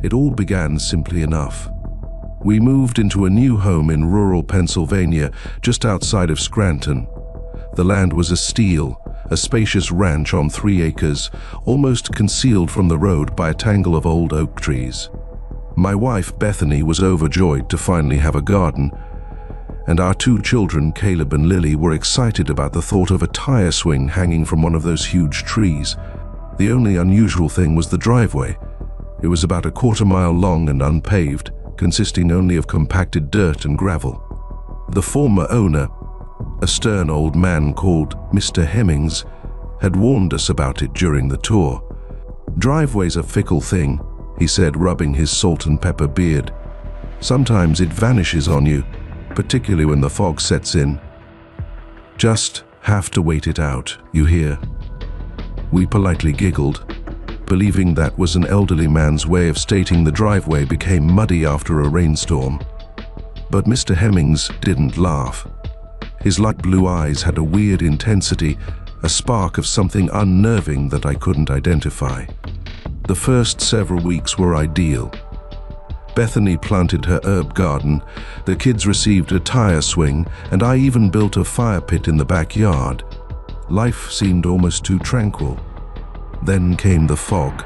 It all began simply enough. We moved into a new home in rural Pennsylvania, just outside of Scranton. The land was a spacious ranch on 3 acres, almost concealed from the road by a tangle of old oak trees. My wife, Bethany, was overjoyed to finally have a garden, and our 2 children, Caleb and Lily, were excited about the thought of a tire swing hanging from one of those huge trees. The only unusual thing was the driveway. It was about a quarter-mile long and unpaved, consisting only of compacted dirt and gravel. The former owner, a stern old man called Mr. Hemmings, had warned us about it during the tour. "Driveway's a fickle thing," he said, rubbing his salt and pepper beard. "Sometimes it vanishes on you, particularly when the fog sets in. Just have to wait it out, you hear." We politely giggled, believing that was an elderly man's way of stating the driveway became muddy after a rainstorm. But Mr. Hemmings didn't laugh. His light blue eyes had a weird intensity, a spark of something unnerving that I couldn't identify. The first several weeks were ideal. Bethany planted her herb garden, the kids received a tire swing, and I even built a fire pit in the backyard. Life seemed almost too tranquil. Then came the fog.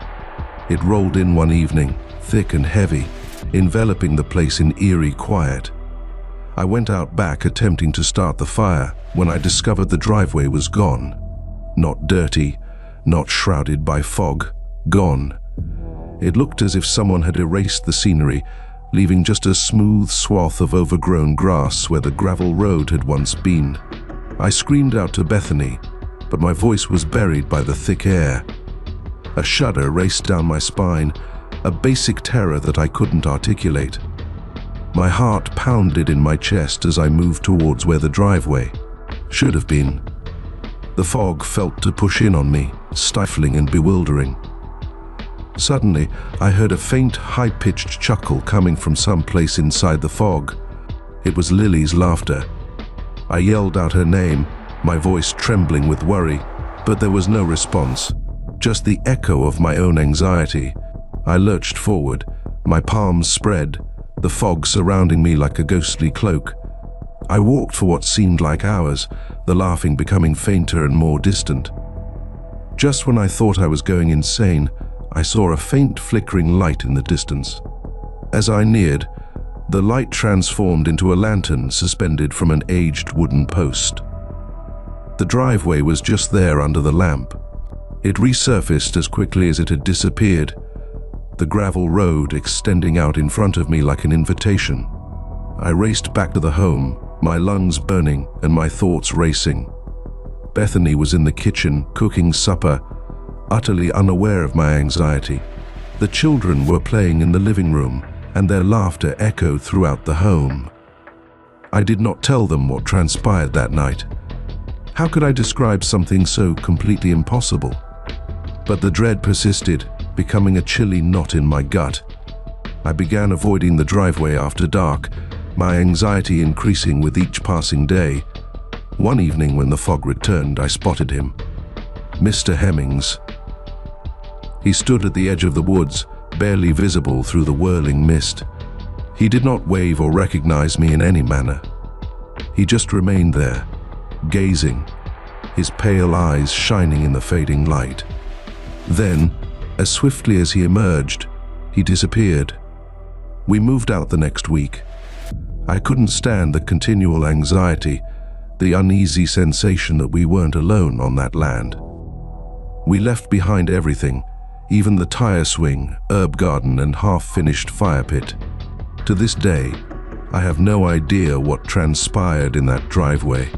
It rolled in one evening, thick and heavy, enveloping the place in eerie quiet. I went out back attempting to start the fire when I discovered the driveway was gone. Not dirty, not shrouded by fog, gone. It looked as if someone had erased the scenery, leaving just a smooth swath of overgrown grass where the gravel road had once been. I screamed out to Bethany, but my voice was buried by the thick air. A shudder raced down my spine, a basic terror that I couldn't articulate. My heart pounded in my chest as I moved towards where the driveway should have been. The fog felt to push in on me, stifling and bewildering. Suddenly, I heard a faint, high-pitched chuckle coming from someplace inside the fog. It was Lily's laughter. I yelled out her name, my voice trembling with worry, but there was no response, just the echo of my own anxiety. I lurched forward, my palms spread, the fog surrounding me like a ghostly cloak. I walked for what seemed like hours, the laughing becoming fainter and more distant. Just when I thought I was going insane, I saw a faint flickering light in the distance. As I neared, the light transformed into a lantern suspended from an aged wooden post. The driveway was just there under the lamp. It resurfaced as quickly as it had disappeared, the gravel road extending out in front of me like an invitation. I raced back to the home, my lungs burning and my thoughts racing. Bethany was in the kitchen, cooking supper, utterly unaware of my anxiety. The children were playing in the living room, and their laughter echoed throughout the home. I did not tell them what transpired that night. How could I describe something so completely impossible? But the dread persisted, becoming a chilly knot in my gut. I began avoiding the driveway after dark, my anxiety increasing with each passing day. One evening when the fog returned, I spotted him. Mr. Hemmings. He stood at the edge of the woods, barely visible through the whirling mist. He did not wave or recognize me in any manner. He just remained there, gazing, his pale eyes shining in the fading light. Then, as swiftly as he emerged, he disappeared. We moved out the next week. I couldn't stand the continual anxiety, the uneasy sensation that we weren't alone on that land. We left behind everything, even the tire swing, herb garden, and half-finished fire pit. To this day, I have no idea what transpired in that driveway.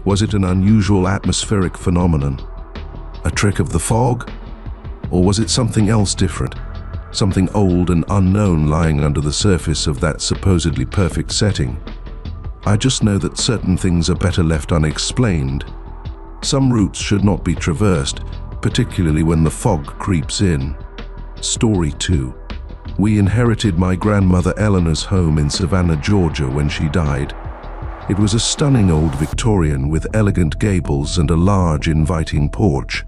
Was it an unusual atmospheric phenomenon? A trick of the fog? Or was it something else different? Something old and unknown lying under the surface of that supposedly perfect setting? I just know that certain things are better left unexplained. Some routes should not be traversed, particularly when the fog creeps in. Story 2. We inherited my grandmother Eleanor's home in Savannah, Georgia when she died. It was a stunning old Victorian with elegant gables and a large, inviting porch.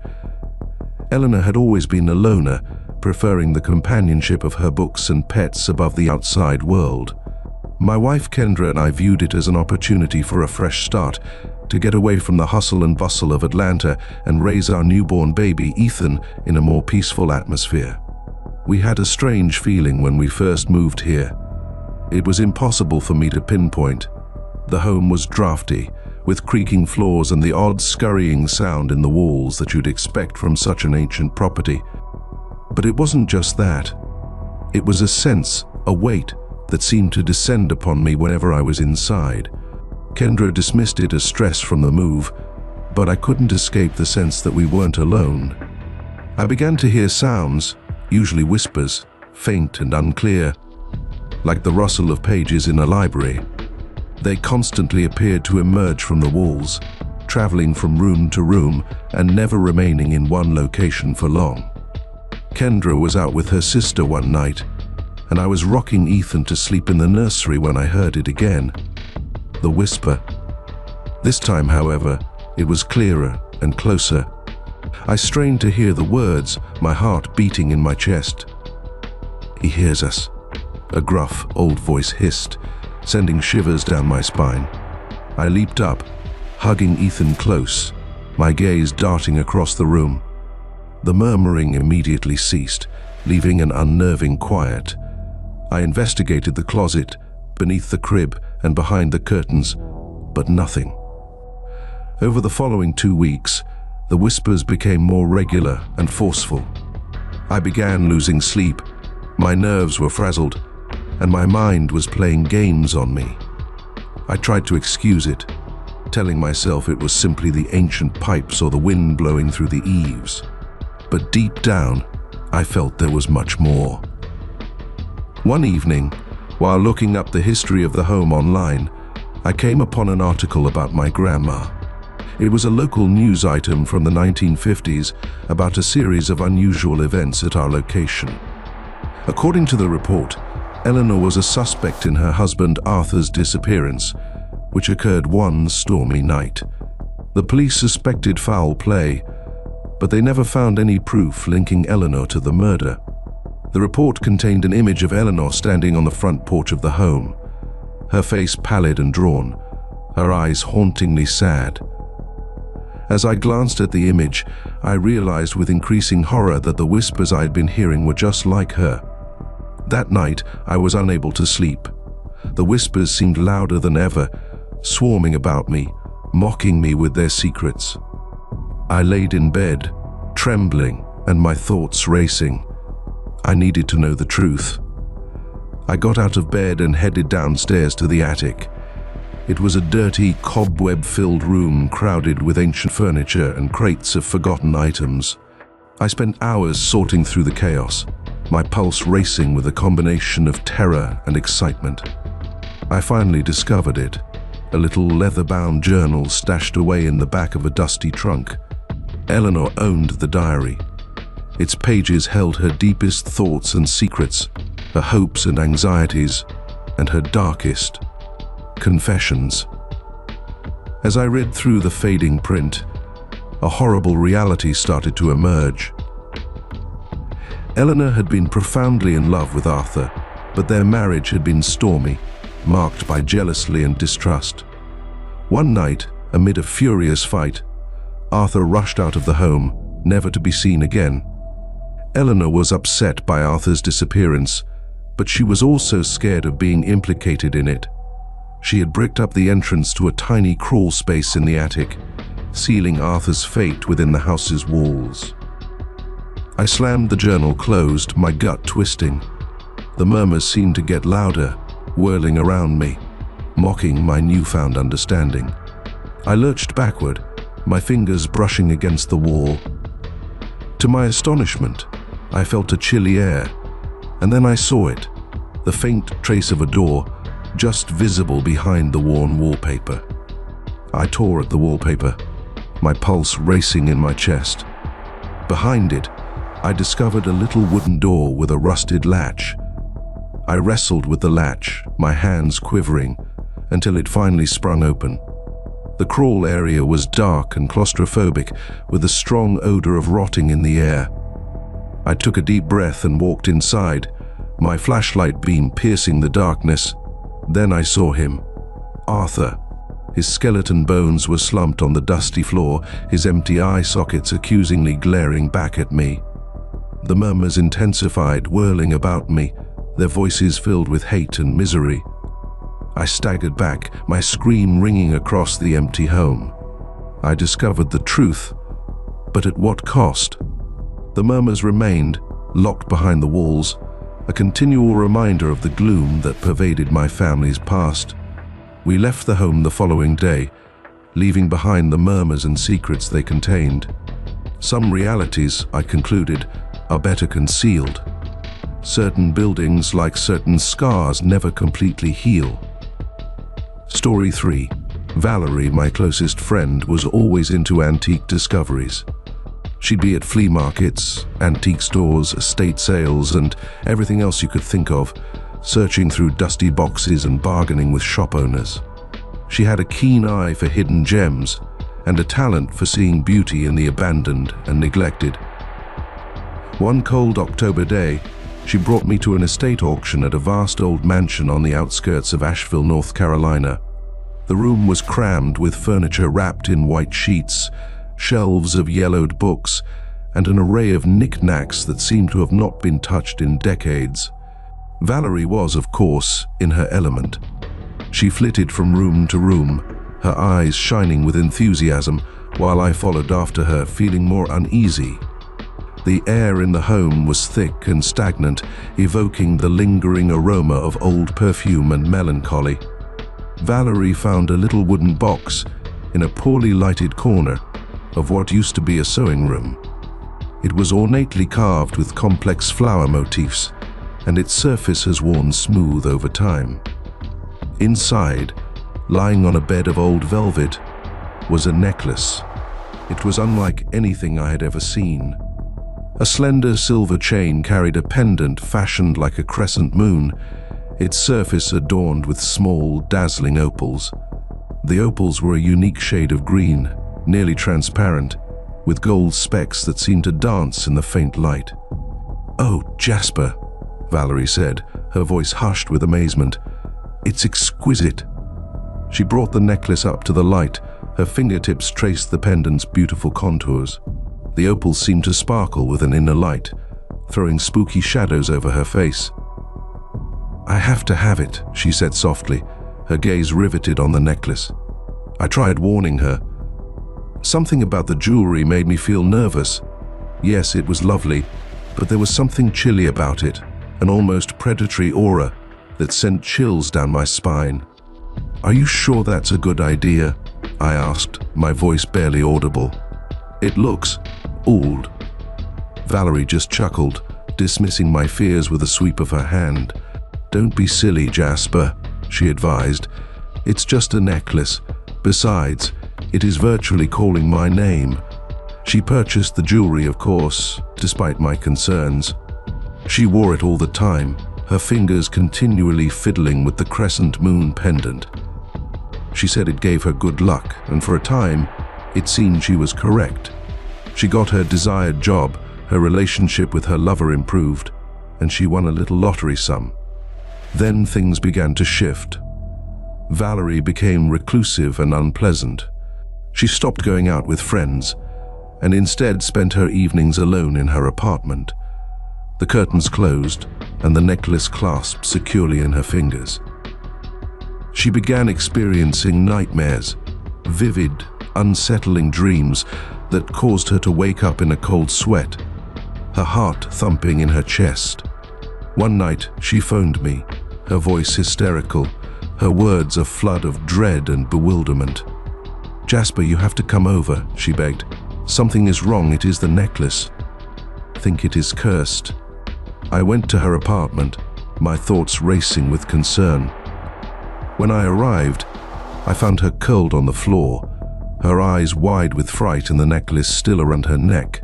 Eleanor had always been a loner, preferring the companionship of her books and pets above the outside world. My wife Kendra and I viewed it as an opportunity for a fresh start, to get away from the hustle and bustle of Atlanta and raise our newborn baby, Ethan, in a more peaceful atmosphere. We had a strange feeling when we first moved here. It was impossible for me to pinpoint. The home was drafty, with creaking floors and the odd scurrying sound in the walls that you'd expect from such an ancient property. But it wasn't just that. It was a sense, a weight, that seemed to descend upon me whenever I was inside. Kendra dismissed it as stress from the move, but I couldn't escape the sense that we weren't alone. I began to hear sounds, usually whispers, faint and unclear, like the rustle of pages in a library. They constantly appeared to emerge from the walls, traveling from room to room and never remaining in one location for long. Kendra was out with her sister one night, and I was rocking Ethan to sleep in the nursery when I heard it again. The whisper. This time, however, it was clearer and closer. I strained to hear the words, my heart beating in my chest. "He hears us," a gruff, old voice hissed, sending shivers down my spine. I leaped up, hugging Ethan close, my gaze darting across the room. The murmuring immediately ceased, leaving an unnerving quiet. I investigated the closet, beneath the crib and behind the curtains, but nothing. Over the following 2 weeks, the whispers became more regular and forceful. I began losing sleep, my nerves were frazzled, and my mind was playing games on me. I tried to excuse it, telling myself it was simply the ancient pipes or the wind blowing through the eaves. But deep down, I felt there was much more. One evening, while looking up the history of the home online, I came upon an article about my grandma. It was a local news item from the 1950s about a series of unusual events at our location. According to the report, Eleanor was a suspect in her husband Arthur's disappearance, which occurred one stormy night. The police suspected foul play, but they never found any proof linking Eleanor to the murder. The report contained an image of Eleanor standing on the front porch of the home, her face pallid and drawn, her eyes hauntingly sad. As I glanced at the image, I realized with increasing horror that the whispers I had been hearing were just like her. That night, I was unable to sleep. The whispers seemed louder than ever, swarming about me, mocking me with their secrets. I laid in bed, trembling and my thoughts racing. I needed to know the truth. I got out of bed and headed downstairs to the attic. It was a dirty, cobweb-filled room crowded with ancient furniture and crates of forgotten items. I spent hours sorting through the chaos, my pulse racing with a combination of terror and excitement. I finally discovered it, a little leather-bound journal stashed away in the back of a dusty trunk. Eleanor owned the diary. Its pages held her deepest thoughts and secrets, her hopes and anxieties, and her darkest confessions. As I read through the fading print, a horrible reality started to emerge. Eleanor had been profoundly in love with Arthur, but their marriage had been stormy, marked by jealousy and distrust. One night, amid a furious fight, Arthur rushed out of the home, never to be seen again. Eleanor was upset by Arthur's disappearance, but she was also scared of being implicated in it. She had bricked up the entrance to a tiny crawl space in the attic, sealing Arthur's fate within the house's walls. I slammed the journal closed, my gut twisting. The murmurs seemed to get louder, whirling around me, mocking my newfound understanding. I lurched backward, my fingers brushing against the wall. To my astonishment, I felt a chilly air, and then I saw it, the faint trace of a door, just visible behind the worn wallpaper. I tore at the wallpaper, my pulse racing in my chest. Behind it, I discovered a little wooden door with a rusted latch. I wrestled with the latch, my hands quivering, until it finally sprung open. The crawl area was dark and claustrophobic, with a strong odor of rotting in the air. I took a deep breath and walked inside, my flashlight beam piercing the darkness. Then I saw him. Arthur. His skeleton bones were slumped on the dusty floor, his empty eye sockets accusingly glaring back at me. The murmurs intensified, whirling about me, their voices filled with hate and misery. I staggered back, my scream ringing across the empty home. I discovered the truth, but at what cost? The murmurs remained, locked behind the walls, a continual reminder of the gloom that pervaded my family's past. We left the home the following day, leaving behind the murmurs and secrets they contained. Some realities, I concluded, are better concealed. Certain buildings, like certain scars, never completely heal. Story 3. Valerie, my closest friend, was always into antique discoveries. She'd be at flea markets, antique stores, estate sales, and everything else you could think of, searching through dusty boxes and bargaining with shop owners. She had a keen eye for hidden gems and a talent for seeing beauty in the abandoned and neglected. One cold October day, she brought me to an estate auction at a vast old mansion on the outskirts of Asheville, North Carolina. The room was crammed with furniture wrapped in white sheets, shelves of yellowed books, and an array of knickknacks that seemed to have not been touched in decades. Valerie was, of course, in her element. She flitted from room to room, her eyes shining with enthusiasm, while I followed after her, feeling more uneasy. The air in the home was thick and stagnant, evoking the lingering aroma of old perfume and melancholy. Valerie found a little wooden box in a poorly lighted corner of what used to be a sewing room. It was ornately carved with complex flower motifs, and its surface has worn smooth over time. Inside, lying on a bed of old velvet, was a necklace. It was unlike anything I had ever seen. A slender silver chain carried a pendant fashioned like a crescent moon, its surface adorned with small, dazzling opals. The opals were a unique shade of green, nearly transparent, with gold specks that seemed to dance in the faint light. "Oh, Jasper," Valerie said, her voice hushed with amazement. "It's exquisite." She brought the necklace up to the light, her fingertips traced the pendant's beautiful contours. The opals seemed to sparkle with an inner light, throwing spooky shadows over her face. "I have to have it," she said softly, her gaze riveted on the necklace. I tried warning her. Something about the jewelry made me feel nervous. Yes, it was lovely, but there was something chilly about it, an almost predatory aura that sent chills down my spine. "Are you sure that's a good idea?" I asked, my voice barely audible. "It looks old." Valerie just chuckled, dismissing my fears with a sweep of her hand. "Don't be silly, Jasper," she advised. "It's just a necklace. Besides, it is virtually calling my name." She purchased the jewelry, of course, despite my concerns. She wore it all the time, her fingers continually fiddling with the crescent moon pendant. She said it gave her good luck, and for a time, it seemed she was correct. She got her desired job, her relationship with her lover improved, and she won a little lottery sum. Then things began to shift. Valerie became reclusive and unpleasant. She stopped going out with friends, and instead spent her evenings alone in her apartment. The curtains closed, and the necklace clasped securely in her fingers. She began experiencing nightmares, vivid, unsettling dreams that caused her to wake up in a cold sweat, her heart thumping in her chest. One night, she phoned me, her voice hysterical, her words a flood of dread and bewilderment. "Jasper, you have to come over," she begged. "Something is wrong. It is the necklace. Think it is cursed." I went to her apartment, my thoughts racing with concern. When I arrived, I found her curled on the floor, her eyes wide with fright and the necklace still around her neck.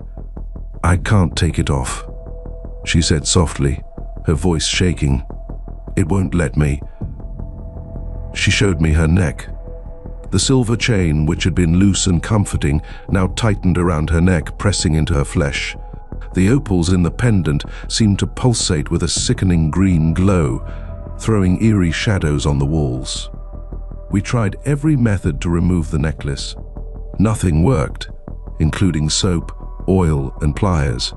"I can't take it off," she said softly, her voice shaking. "It won't let me." She showed me her neck. The silver chain, which had been loose and comforting, now tightened around her neck, pressing into her flesh. The opals in the pendant seemed to pulsate with a sickening green glow, throwing eerie shadows on the walls. We tried every method to remove the necklace. Nothing worked, including soap, oil, and pliers.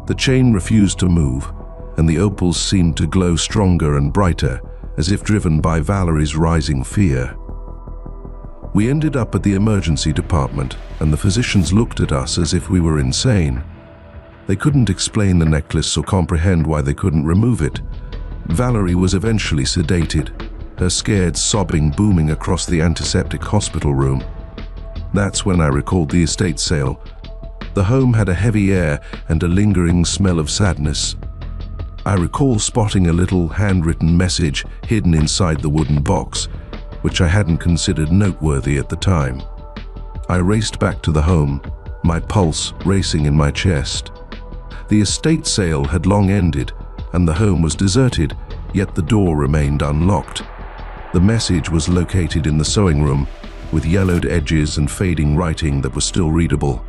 The chain refused to move, and the opals seemed to glow stronger and brighter, as if driven by Valerie's rising fear. We ended up at the emergency department, and the physicians looked at us as if we were insane. They couldn't explain the necklace or comprehend why they couldn't remove it. Valerie was eventually sedated, her scared sobbing booming across the antiseptic hospital room. That's when I recalled the estate sale. The home had a heavy air and a lingering smell of sadness. I recall spotting a little handwritten message hidden inside the wooden box, which I hadn't considered noteworthy at the time. I raced back to the home, my pulse racing in my chest. The estate sale had long ended, and the home was deserted, yet the door remained unlocked. The message was located in the sewing room, with yellowed edges and fading writing that was still readable.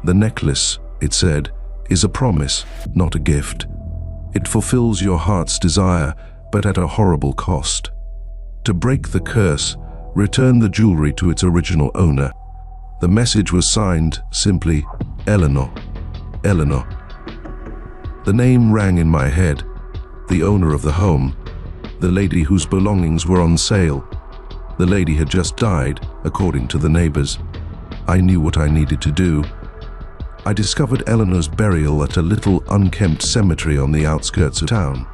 "The necklace," it said, "is a promise, not a gift. It fulfills your heart's desire, but at a horrible cost. To break the curse, return the jewelry to its original owner." The message was signed simply, Eleanor. Eleanor. The name rang in my head. The owner of the home. The lady whose belongings were on sale. The lady had just died, according to the neighbors. I knew what I needed to do. I discovered Eleanor's burial at a little unkempt cemetery on the outskirts of town.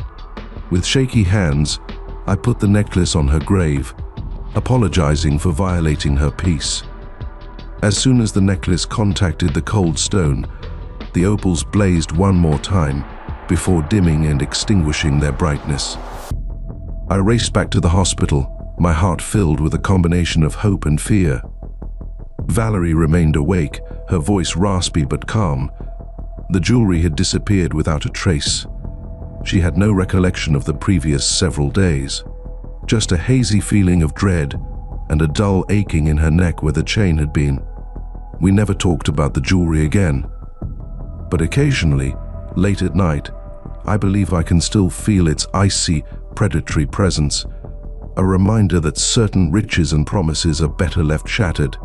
With shaky hands, I put the necklace on her grave, apologizing for violating her peace. As soon as the necklace contacted the cold stone, the opals blazed one more time before dimming and extinguishing their brightness. I raced back to the hospital, my heart filled with a combination of hope and fear. Valerie remained awake, her voice raspy but calm. The jewelry had disappeared without a trace. She had no recollection of the previous several days, just a hazy feeling of dread and a dull aching in her neck where the chain had been. We never talked about the jewelry again. But occasionally, late at night, I believe I can still feel its icy, predatory presence, a reminder that certain riches and promises are better left shattered.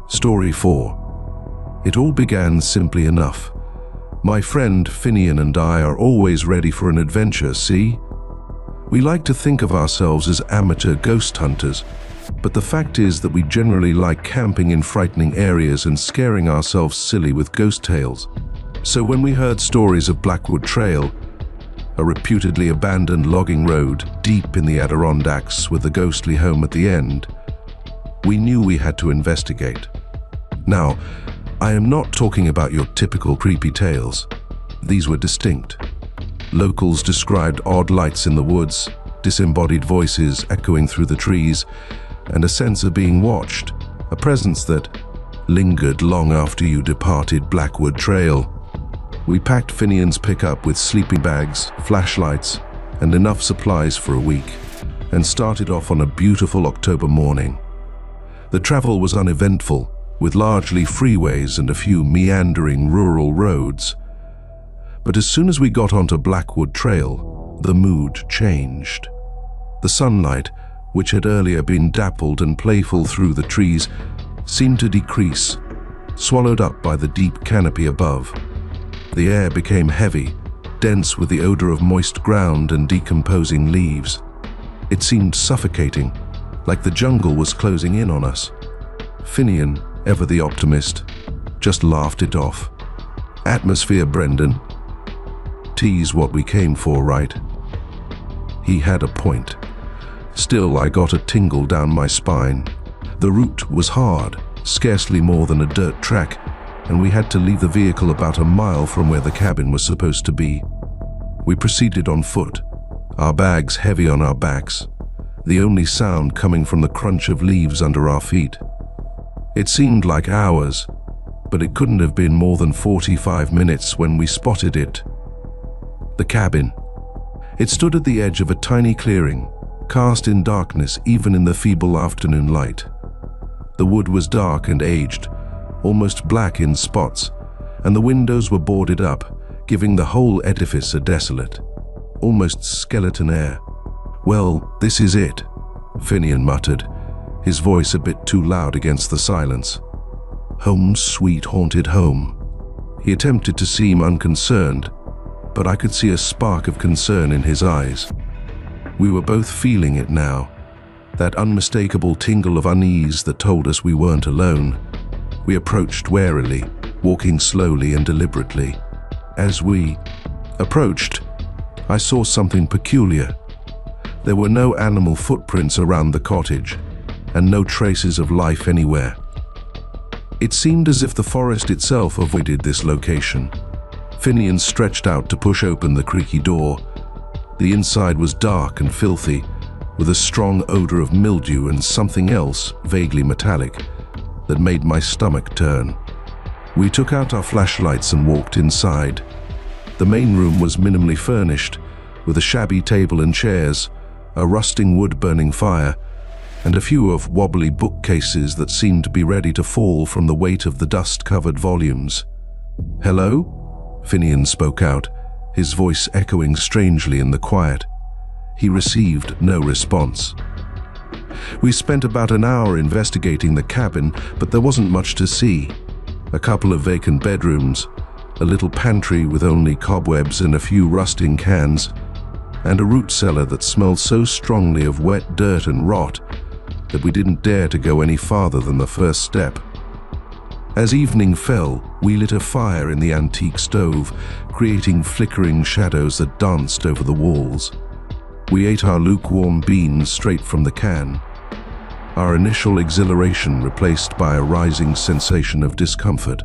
Story 4. It all began simply enough. My friend Finian and I are always ready for an adventure, see? We like to think of ourselves as amateur ghost hunters, but the fact is that we generally like camping in frightening areas and scaring ourselves silly with ghost tales. So when we heard stories of Blackwood Trail, a reputedly abandoned logging road deep in the Adirondacks with a ghostly home at the end, we knew we had to investigate. Now, I am not talking about your typical creepy tales. These were distinct. Locals described odd lights in the woods, disembodied voices echoing through the trees, and a sense of being watched, a presence that lingered long after you departed Blackwood Trail. We packed Finian's pickup with sleeping bags, flashlights, and enough supplies for a week, and started off on a beautiful October morning. The travel was uneventful, with largely freeways and a few meandering rural roads. But as soon as we got onto Blackwood Trail, the mood changed. The sunlight, which had earlier been dappled and playful through the trees, seemed to decrease, swallowed up by the deep canopy above. The air became heavy, dense with the odor of moist ground and decomposing leaves. It seemed suffocating, like the jungle was closing in on us. Finian, ever the optimist, just laughed it off. "Atmosphere, Brendan. Tease what we came for, right?" He had a point. Still, I got a tingle down my spine. The route was hard, scarcely more than a dirt track, and we had to leave the vehicle about a mile from where the cabin was supposed to be. We proceeded on foot, our bags heavy on our backs, the only sound coming from the crunch of leaves under our feet. It seemed like hours, but it couldn't have been more than 45 minutes when we spotted it. The cabin. It stood at the edge of a tiny clearing, cast in darkness even in the feeble afternoon light. The wood was dark and aged, almost black in spots, and the windows were boarded up, giving the whole edifice a desolate, almost skeleton air. "Well, this is it," Finian muttered, his voice a bit too loud against the silence. "Home, sweet haunted home." He attempted to seem unconcerned, but I could see a spark of concern in his eyes. We were both feeling it now, that unmistakable tingle of unease that told us we weren't alone. We approached warily, walking slowly and deliberately. As we approached, I saw something peculiar. There were no animal footprints around the cottage, and no traces of life anywhere. It seemed as if the forest itself avoided this location. Finian stretched out to push open the creaky door. The inside was dark and filthy, with a strong odor of mildew and something else, vaguely metallic, that made my stomach turn. We took out our flashlights and walked inside. The main room was minimally furnished, with a shabby table and chairs, a rusting wood-burning fire, and a few of wobbly bookcases that seemed to be ready to fall from the weight of the dust-covered volumes. "Hello?" Finian spoke out, his voice echoing strangely in the quiet. He received no response. We spent about an hour investigating the cabin, but there wasn't much to see. A couple of vacant bedrooms, a little pantry with only cobwebs and a few rusting cans, and a root cellar that smelled so strongly of wet dirt and rot that we didn't dare to go any farther than the first step. As evening fell, we lit a fire in the antique stove, creating flickering shadows that danced over the walls. We ate our lukewarm beans straight from the can, our initial exhilaration replaced by a rising sensation of discomfort.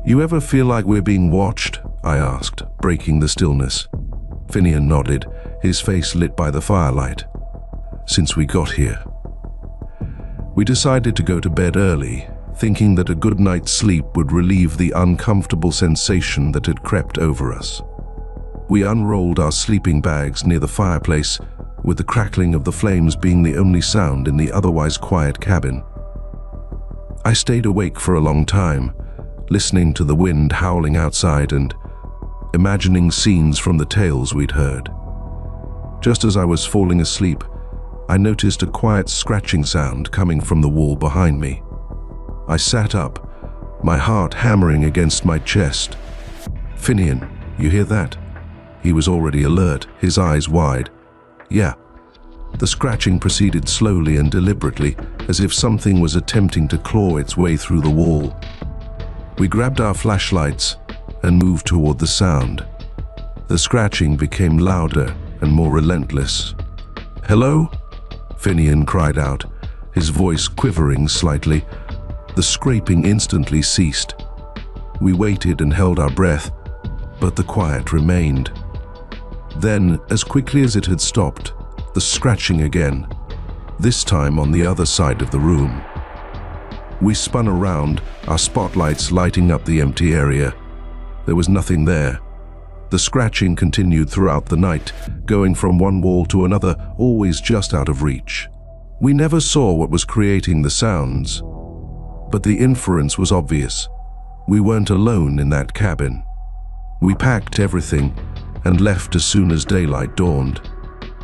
"You ever feel like we're being watched?" I asked, breaking the stillness. Finian nodded, his face lit by the firelight. "Since we got here." We decided to go to bed early, thinking that a good night's sleep would relieve the uncomfortable sensation that had crept over us. We unrolled our sleeping bags near the fireplace, with the crackling of the flames being the only sound in the otherwise quiet cabin. I stayed awake for a long time, listening to the wind howling outside and imagining scenes from the tales we'd heard. Just as I was falling asleep, I noticed a quiet scratching sound coming from the wall behind me. I sat up, my heart hammering against my chest. "Finian, you hear that?" He was already alert, his eyes wide. "Yeah." The scratching proceeded slowly and deliberately, as if something was attempting to claw its way through the wall. We grabbed our flashlights and moved toward the sound. The scratching became louder and more relentless. "Hello?" Finian cried out, his voice quivering slightly. The scraping instantly ceased. We waited and held our breath, but the quiet remained. Then, as quickly as it had stopped, the scratching again, this time on the other side of the room. We spun around, our spotlights lighting up the empty area. There was nothing there. The scratching continued throughout the night, going from one wall to another, always just out of reach. We never saw what was creating the sounds, but the inference was obvious. We weren't alone in that cabin. We packed everything and left as soon as daylight dawned.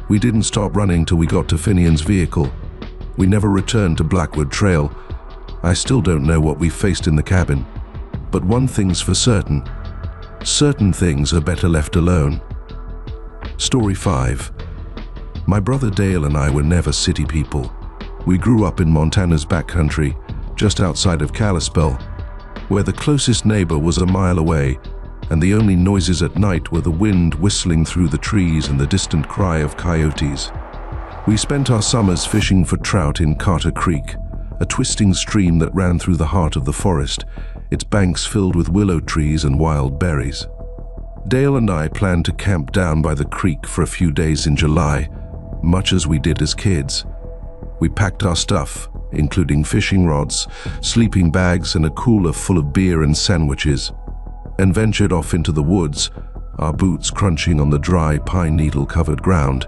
We didn't stop running till we got to Finian's vehicle. We never returned to Blackwood Trail. I still don't know what we faced in the cabin. But one thing's for certain. Certain things are better left alone. Story 5. My brother Dale and I were never city people. We grew up in Montana's backcountry, just outside of Kalispell, where the closest neighbor was a mile away, and the only noises at night were the wind whistling through the trees and the distant cry of coyotes. We spent our summers fishing for trout in Carter Creek, a twisting stream that ran through the heart of the forest, its banks filled with willow trees and wild berries. Dale and I planned to camp down by the creek for a few days in July, much as we did as kids. We packed our stuff, including fishing rods, sleeping bags, and a cooler full of beer and sandwiches, and ventured off into the woods, our boots crunching on the dry pine needle-covered ground.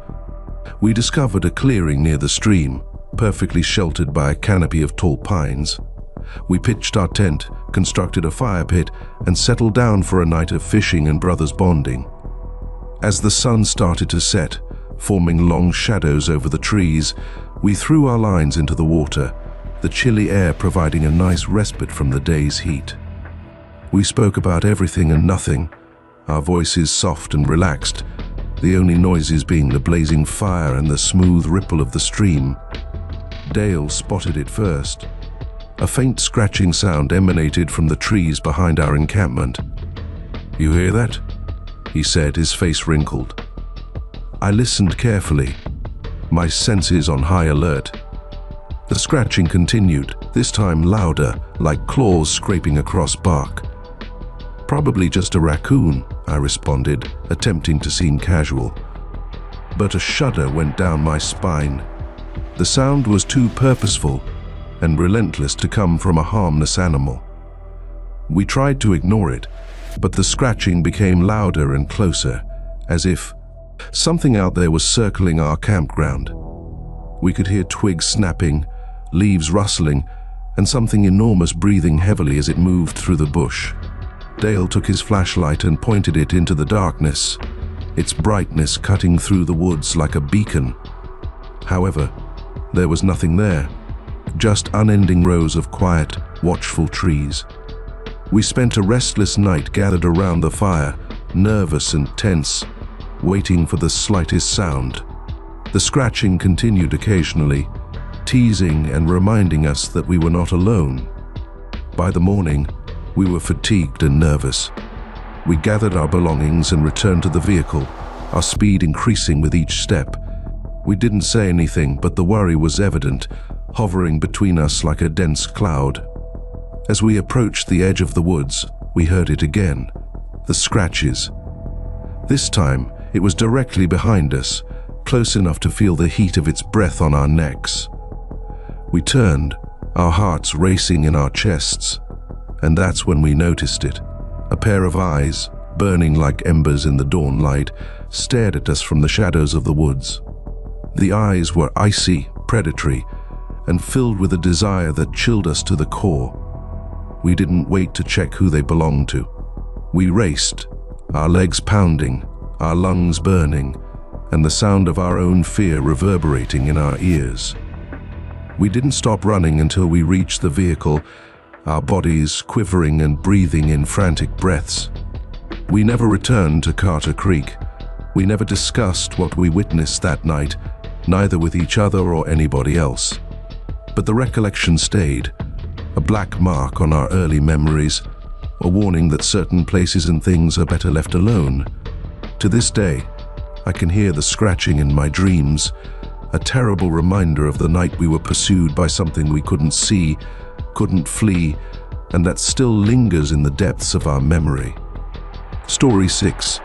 We discovered a clearing near the stream, perfectly sheltered by a canopy of tall pines. We pitched our tent, constructed a fire pit, and settled down for a night of fishing and brothers bonding. As the sun started to set, forming long shadows over the trees, we threw our lines into the water, the chilly air providing a nice respite from the day's heat. We spoke about everything and nothing, our voices soft and relaxed, the only noises being the blazing fire and the smooth ripple of the stream. Dale spotted it first. A faint scratching sound emanated from the trees behind our encampment. "You hear that?" he said, his face wrinkled. I listened carefully, my senses on high alert. The scratching continued, this time louder, like claws scraping across bark. "Probably just a raccoon," I responded, attempting to seem casual. But a shudder went down my spine. The sound was too purposeful and relentless to come from a harmless animal. We tried to ignore it, but the scratching became louder and closer, as if something out there was circling our campground. We could hear twigs snapping, leaves rustling, and something enormous breathing heavily as it moved through the bush. Dale took his flashlight and pointed it into the darkness, its brightness cutting through the woods like a beacon. However, there was nothing there, just unending rows of quiet, watchful trees. We spent a restless night gathered around the fire, nervous and tense, waiting for the slightest sound. The scratching continued occasionally, teasing and reminding us that we were not alone. By the morning, we were fatigued and nervous. We gathered our belongings and returned to the vehicle, our speed increasing with each step. We didn't say anything, but the worry was evident, hovering between us like a dense cloud. As we approached the edge of the woods, we heard it again, the scratches. This time, it was directly behind us, close enough to feel the heat of its breath on our necks. We turned, our hearts racing in our chests, and that's when we noticed it. A pair of eyes, burning like embers in the dawn light, stared at us from the shadows of the woods. The eyes were icy, predatory, and filled with a desire that chilled us to the core. We didn't wait to check who they belonged to. We raced, our legs pounding, our lungs burning, and the sound of our own fear reverberating in our ears. We didn't stop running until we reached the vehicle, our bodies quivering and breathing in frantic breaths. We never returned to Carter Creek. We never discussed what we witnessed that night, neither with each other or anybody else. But the recollection stayed, a black mark on our early memories, a warning that certain places and things are better left alone. To this day, I can hear the scratching in my dreams, a terrible reminder of the night we were pursued by something we couldn't see, couldn't flee, and that still lingers in the depths of our memory. Story 6.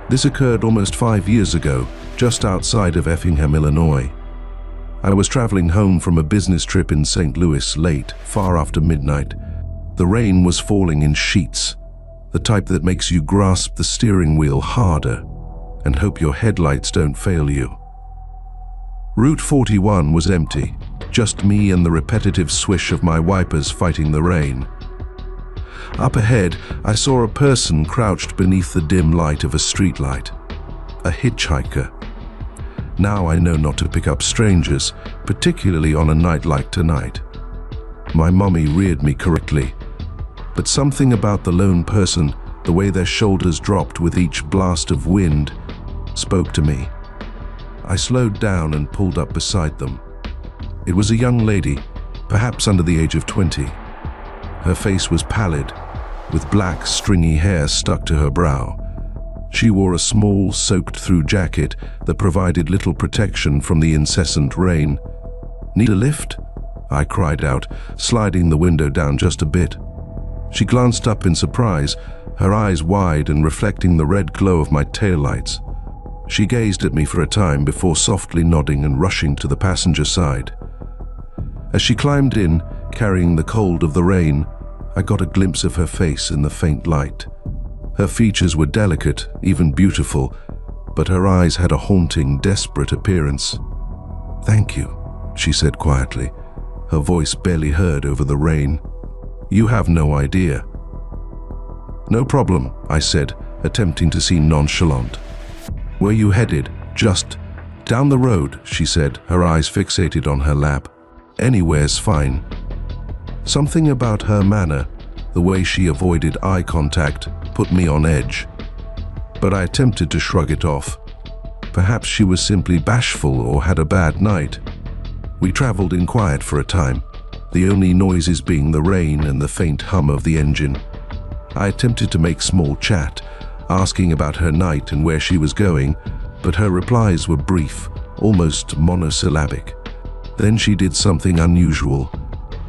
This occurred almost 5 years ago, just outside of Effingham, Illinois. I was traveling home from a business trip in St. Louis late, far after midnight. The rain was falling in sheets, the type that makes you grasp the steering wheel harder and hope your headlights don't fail you. Route 41 was empty, just me and the repetitive swish of my wipers fighting the rain. Up ahead, I saw a person crouched beneath the dim light of a streetlight. A hitchhiker. Now I know not to pick up strangers, particularly on a night like tonight. My mommy reared me correctly, but something about the lone person, the way their shoulders dropped with each blast of wind, spoke to me. I slowed down and pulled up beside them. It was a young lady, perhaps under the age of 20. Her face was pallid, with black, stringy hair stuck to her brow. She wore a small, soaked-through jacket that provided little protection from the incessant rain. "Need a lift?" I cried out, sliding the window down just a bit. She glanced up in surprise, her eyes wide and reflecting the red glow of my taillights. She gazed at me for a time before softly nodding and rushing to the passenger side. As she climbed in, carrying the cold of the rain, I got a glimpse of her face in the faint light. Her features were delicate, even beautiful, but her eyes had a haunting, desperate appearance. "Thank you," she said quietly, her voice barely heard over the rain. You have no idea." "No problem," I said, attempting to seem nonchalant. "Where you headed?" "Just down the road," she said, her eyes fixated on her lap. "Anywhere's fine." Something about her manner, the way she avoided eye contact, put me on edge. But I attempted to shrug it off. Perhaps she was simply bashful or had a bad night. We traveled in quiet for a time, the only noises being the rain and the faint hum of the engine. I attempted to make small chat, asking about her night and where she was going, but her replies were brief, almost monosyllabic. Then she did something unusual.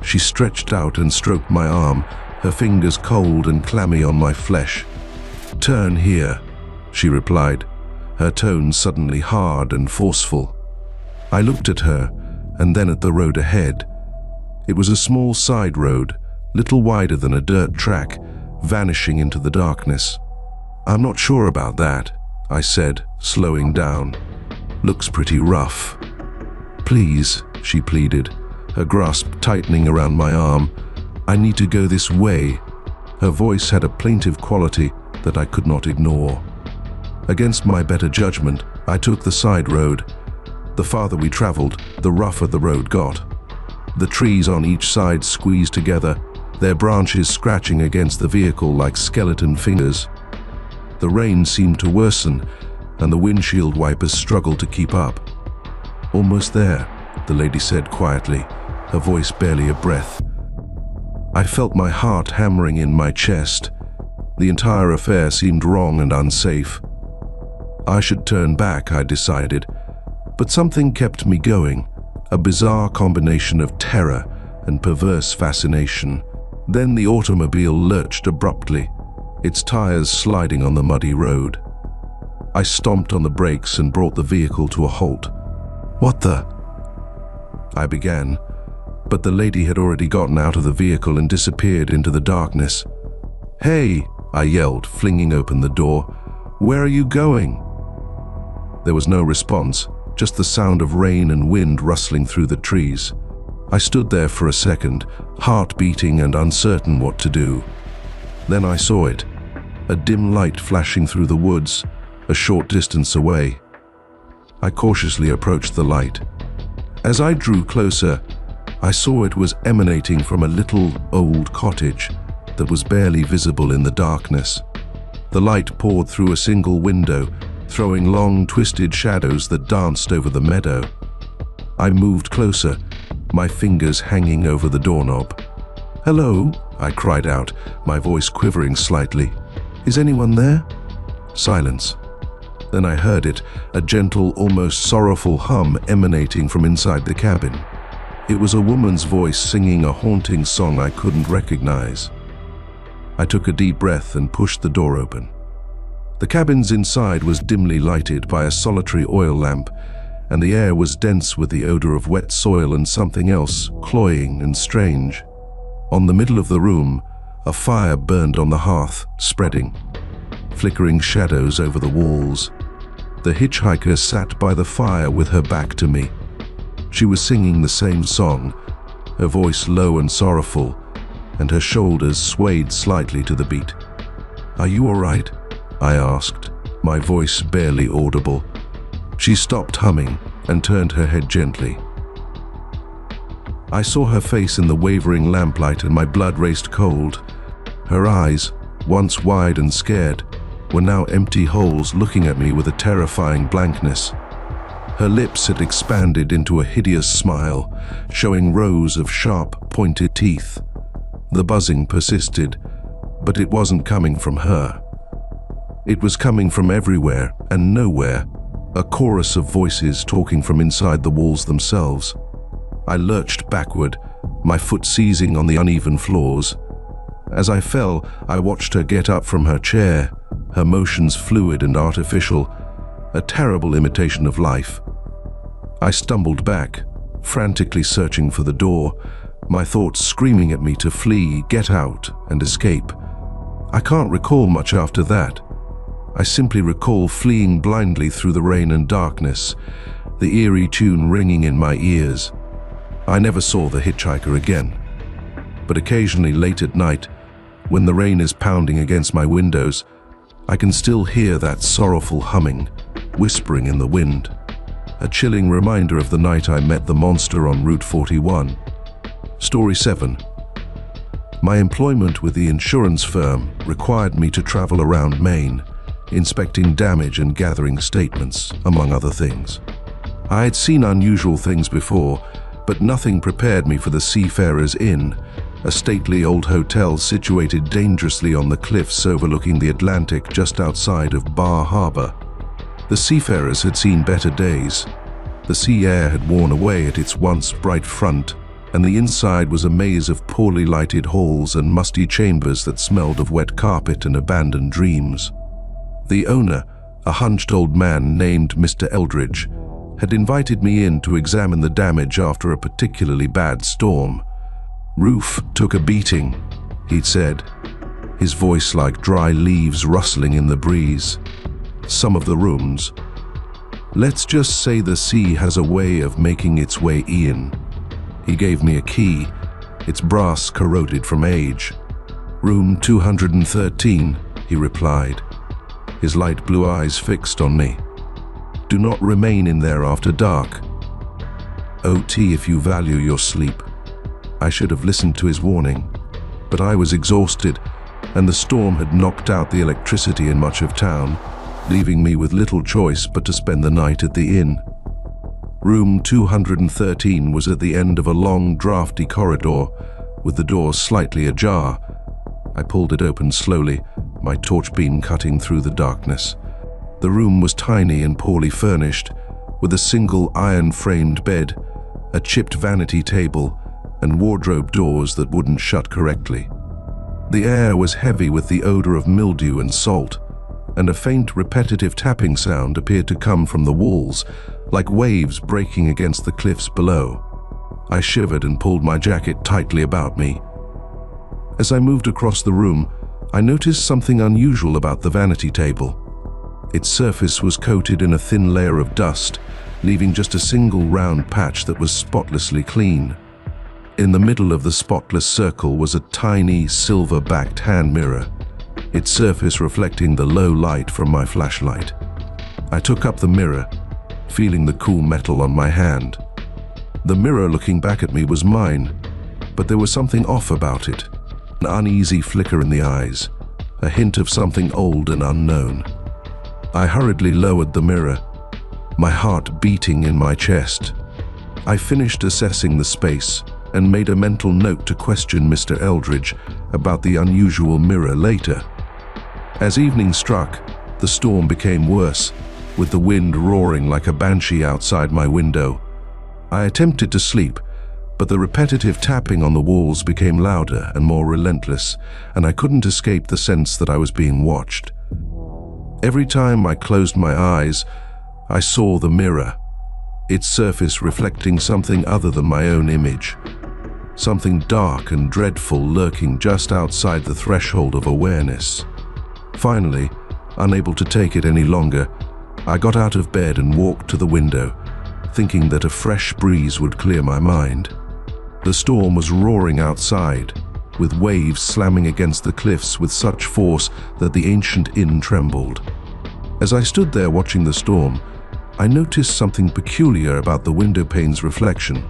She stretched out and stroked my arm, her fingers cold and clammy on my flesh. "Turn here," she replied, her tone suddenly hard and forceful. I looked at her, and then at the road ahead. It was a small side road, little wider than a dirt track, vanishing into the darkness. "I'm not sure about that," I said, slowing down. "Looks pretty rough." "Please," she pleaded, her grasp tightening around my arm. "I need to go this way." Her voice had a plaintive quality that I could not ignore. Against my better judgment, I took the side road. The farther we traveled, the rougher the road got. The trees on each side squeezed together, their branches scratching against the vehicle like skeleton fingers. The rain seemed to worsen, and the windshield wipers struggled to keep up. "Almost there," the lady said quietly, her voice barely a breath. I felt my heart hammering in my chest. The entire affair seemed wrong and unsafe. I should turn back, I decided, but something kept me going, a bizarre combination of terror and perverse fascination. Then the automobile lurched abruptly, its tires sliding on the muddy road. I stomped on the brakes and brought the vehicle to a halt. "What the?" I began, but the lady had already gotten out of the vehicle and disappeared into the darkness. "Hey!" I yelled, flinging open the door. "Where are you going?" There was no response, just the sound of rain and wind rustling through the trees. I stood there for a second, heart beating and uncertain what to do. Then I saw it, a dim light flashing through the woods, a short distance away. I cautiously approached the light. As I drew closer, I saw it was emanating from a little old cottage that was barely visible in the darkness. The light poured through a single window, throwing long, twisted shadows that danced over the meadow. I moved closer, my fingers hanging over the doorknob. "Hello," I cried out, my voice quivering slightly. "Is anyone there?" Silence. Then I heard it, a gentle, almost sorrowful hum emanating from inside the cabin. It was a woman's voice singing a haunting song I couldn't recognize. I took a deep breath and pushed the door open. The cabin's inside was dimly lighted by a solitary oil lamp, and the air was dense with the odor of wet soil and something else, cloying and strange. On the middle of the room, a fire burned on the hearth, spreading, flickering shadows over the walls. The hitchhiker sat by the fire with her back to me. She was singing the same song, her voice low and sorrowful, and her shoulders swayed slightly to the beat. "Are you all right?" I asked, my voice barely audible. She stopped humming and turned her head gently. I saw her face in the wavering lamplight and my blood raced cold. Her eyes, once wide and scared, were now empty holes looking at me with a terrifying blankness. Her lips had expanded into a hideous smile, showing rows of sharp, pointed teeth. The buzzing persisted, but it wasn't coming from her. It was coming from everywhere and nowhere, a chorus of voices talking from inside the walls themselves. I lurched backward, my foot seizing on the uneven floors. As I fell, I watched her get up from her chair, her motions fluid and artificial, a terrible imitation of life. I stumbled back, frantically searching for the door, my thoughts screaming at me to flee, get out, and escape. I can't recall much after that. I simply recall fleeing blindly through the rain and darkness, the eerie tune ringing in my ears. I never saw the hitchhiker again. but occasionally late at night, when the rain is pounding against my windows, I can still hear that sorrowful humming, whispering in the wind. A chilling reminder of the night I met the monster on Route 41. Story 7. My employment with the insurance firm required me to travel around Maine, inspecting damage and gathering statements, among other things. I had seen unusual things before, but nothing prepared me for the Seafarers Inn, a stately old hotel situated dangerously on the cliffs overlooking the Atlantic just outside of Bar Harbor. The seafarers had seen better days. The sea air had worn away at its once bright front, and the inside was a maze of poorly lighted halls and musty chambers that smelled of wet carpet and abandoned dreams. The owner, a hunched old man named Mr. Eldridge, had invited me in to examine the damage after a particularly bad storm. "Roof took a beating," he'd said, his voice like dry leaves rustling in the breeze. "Some of the rooms. Let's just say the sea has a way of making its way in." He gave me a key, its brass corroded from age. "Room 213, he replied, his light blue eyes fixed on me. "Do not remain in there after dark. OT if you value your sleep." I should have listened to his warning, but I was exhausted, and the storm had knocked out the electricity in much of town, leaving me with little choice but to spend the night at the inn. Room 213 was at the end of a long, drafty corridor, with the door slightly ajar. I pulled it open slowly, my torch beam cutting through the darkness. The room was tiny and poorly furnished, with a single iron-framed bed, a chipped vanity table, and wardrobe doors that wouldn't shut correctly. The air was heavy with the odor of mildew and salt, and a faint, repetitive tapping sound appeared to come from the walls, like waves breaking against the cliffs below. I shivered and pulled my jacket tightly about me. As I moved across the room, I noticed something unusual about the vanity table. Its surface was coated in a thin layer of dust, leaving just a single round patch that was spotlessly clean. In the middle of the spotless circle was a tiny, silver-backed hand mirror, its surface reflecting the low light from my flashlight. I took up the mirror, feeling the cool metal on my hand. The mirror looking back at me was mine, but there was something off about it. An uneasy flicker in the eyes, a hint of something old and unknown. I hurriedly lowered the mirror, my heart beating in my chest. I finished assessing the space and made a mental note to question Mr. Eldridge about the unusual mirror later. As evening struck, the storm became worse, with the wind roaring like a banshee outside my window. I attempted to sleep, but the repetitive tapping on the walls became louder and more relentless, and I couldn't escape the sense that I was being watched. Every time I closed my eyes, I saw the mirror, its surface reflecting something other than my own image. Something dark and dreadful lurking just outside the threshold of awareness. Finally, unable to take it any longer, I got out of bed and walked to the window, thinking that a fresh breeze would clear my mind. The storm was roaring outside, with waves slamming against the cliffs with such force that the ancient inn trembled. As I stood there watching the storm, I noticed something peculiar about the window pane's reflection.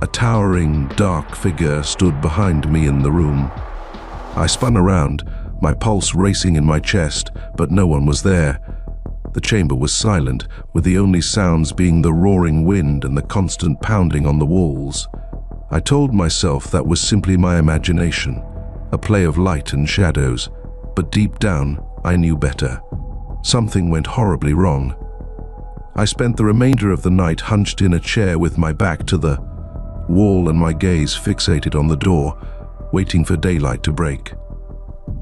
A towering, dark figure stood behind me in the room. I spun around, my pulse racing in my chest, but no one was there. The chamber was silent, with the only sounds being the roaring wind and the constant pounding on the walls. I told myself that was simply my imagination, a play of light and shadows, but deep down, I knew better. Something went horribly wrong. I spent the remainder of the night hunched in a chair with my back to the wall and my gaze fixated on the door, waiting for daylight to break.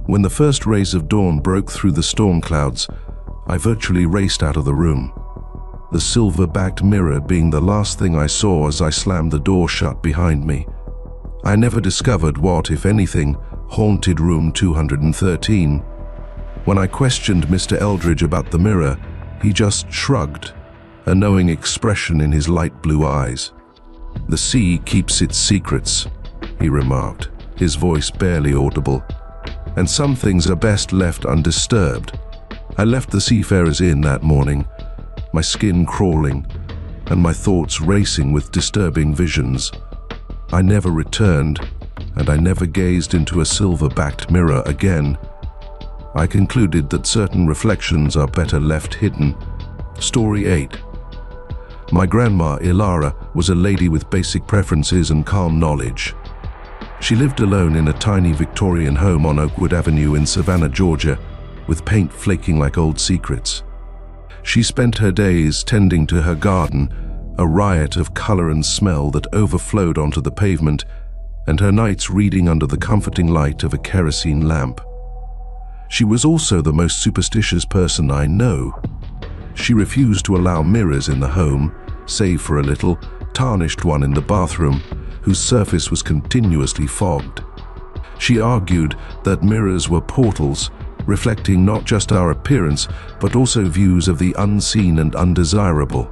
When the first rays of dawn broke through the storm clouds, I virtually raced out of the room, the silver-backed mirror being the last thing I saw as I slammed the door shut behind me. I never discovered what, if anything, haunted room 213. When I questioned Mr. Eldridge about the mirror, he just shrugged, a knowing expression in his light blue eyes. "The sea keeps its secrets," he remarked. his voice barely audible. "And some things are best left undisturbed." I left the Seafarers Inn that morning, my skin crawling and my thoughts racing with disturbing visions. I never returned, and I never gazed into a silver-backed mirror again. I concluded that certain reflections are better left hidden. Story 8. My grandma, Ilara, was a lady with basic preferences and calm knowledge. She lived alone in a tiny Victorian home on Oakwood Avenue in Savannah, Georgia, with paint flaking like old secrets. She spent her days tending to her garden, a riot of color and smell that overflowed onto the pavement, and her nights reading under the comforting light of a kerosene lamp. She was also the most superstitious person I know. She refused to allow mirrors in the home, save for a little, tarnished one in the bathroom, whose surface was continuously fogged. She argued that mirrors were portals, reflecting not just our appearance, but also views of the unseen and undesirable.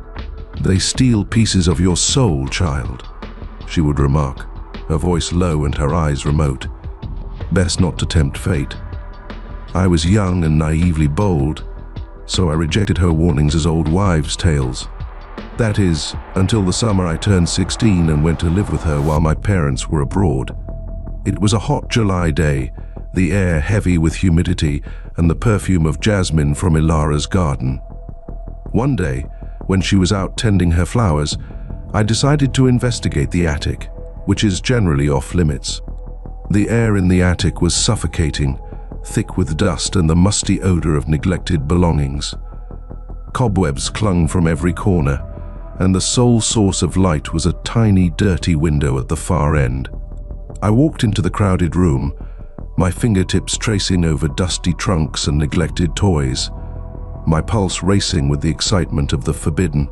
"They steal pieces of your soul, child," she would remark, her voice low and her eyes remote. Best not to tempt fate. I was young and naively bold, so I rejected her warnings as old wives' tales. That is, until the summer I turned 16 and went to live with her while my parents were abroad. It was a hot July day, the air heavy with humidity and the perfume of jasmine from Ilara's garden. One day, when she was out tending her flowers, I decided to investigate the attic, which is generally off limits. The air in the attic was suffocating, thick with dust and the musty odor of neglected belongings. Cobwebs clung from every corner, and the sole source of light was a tiny, dirty window at the far end. I walked into the crowded room, my fingertips tracing over dusty trunks and neglected toys, my pulse racing with the excitement of the forbidden.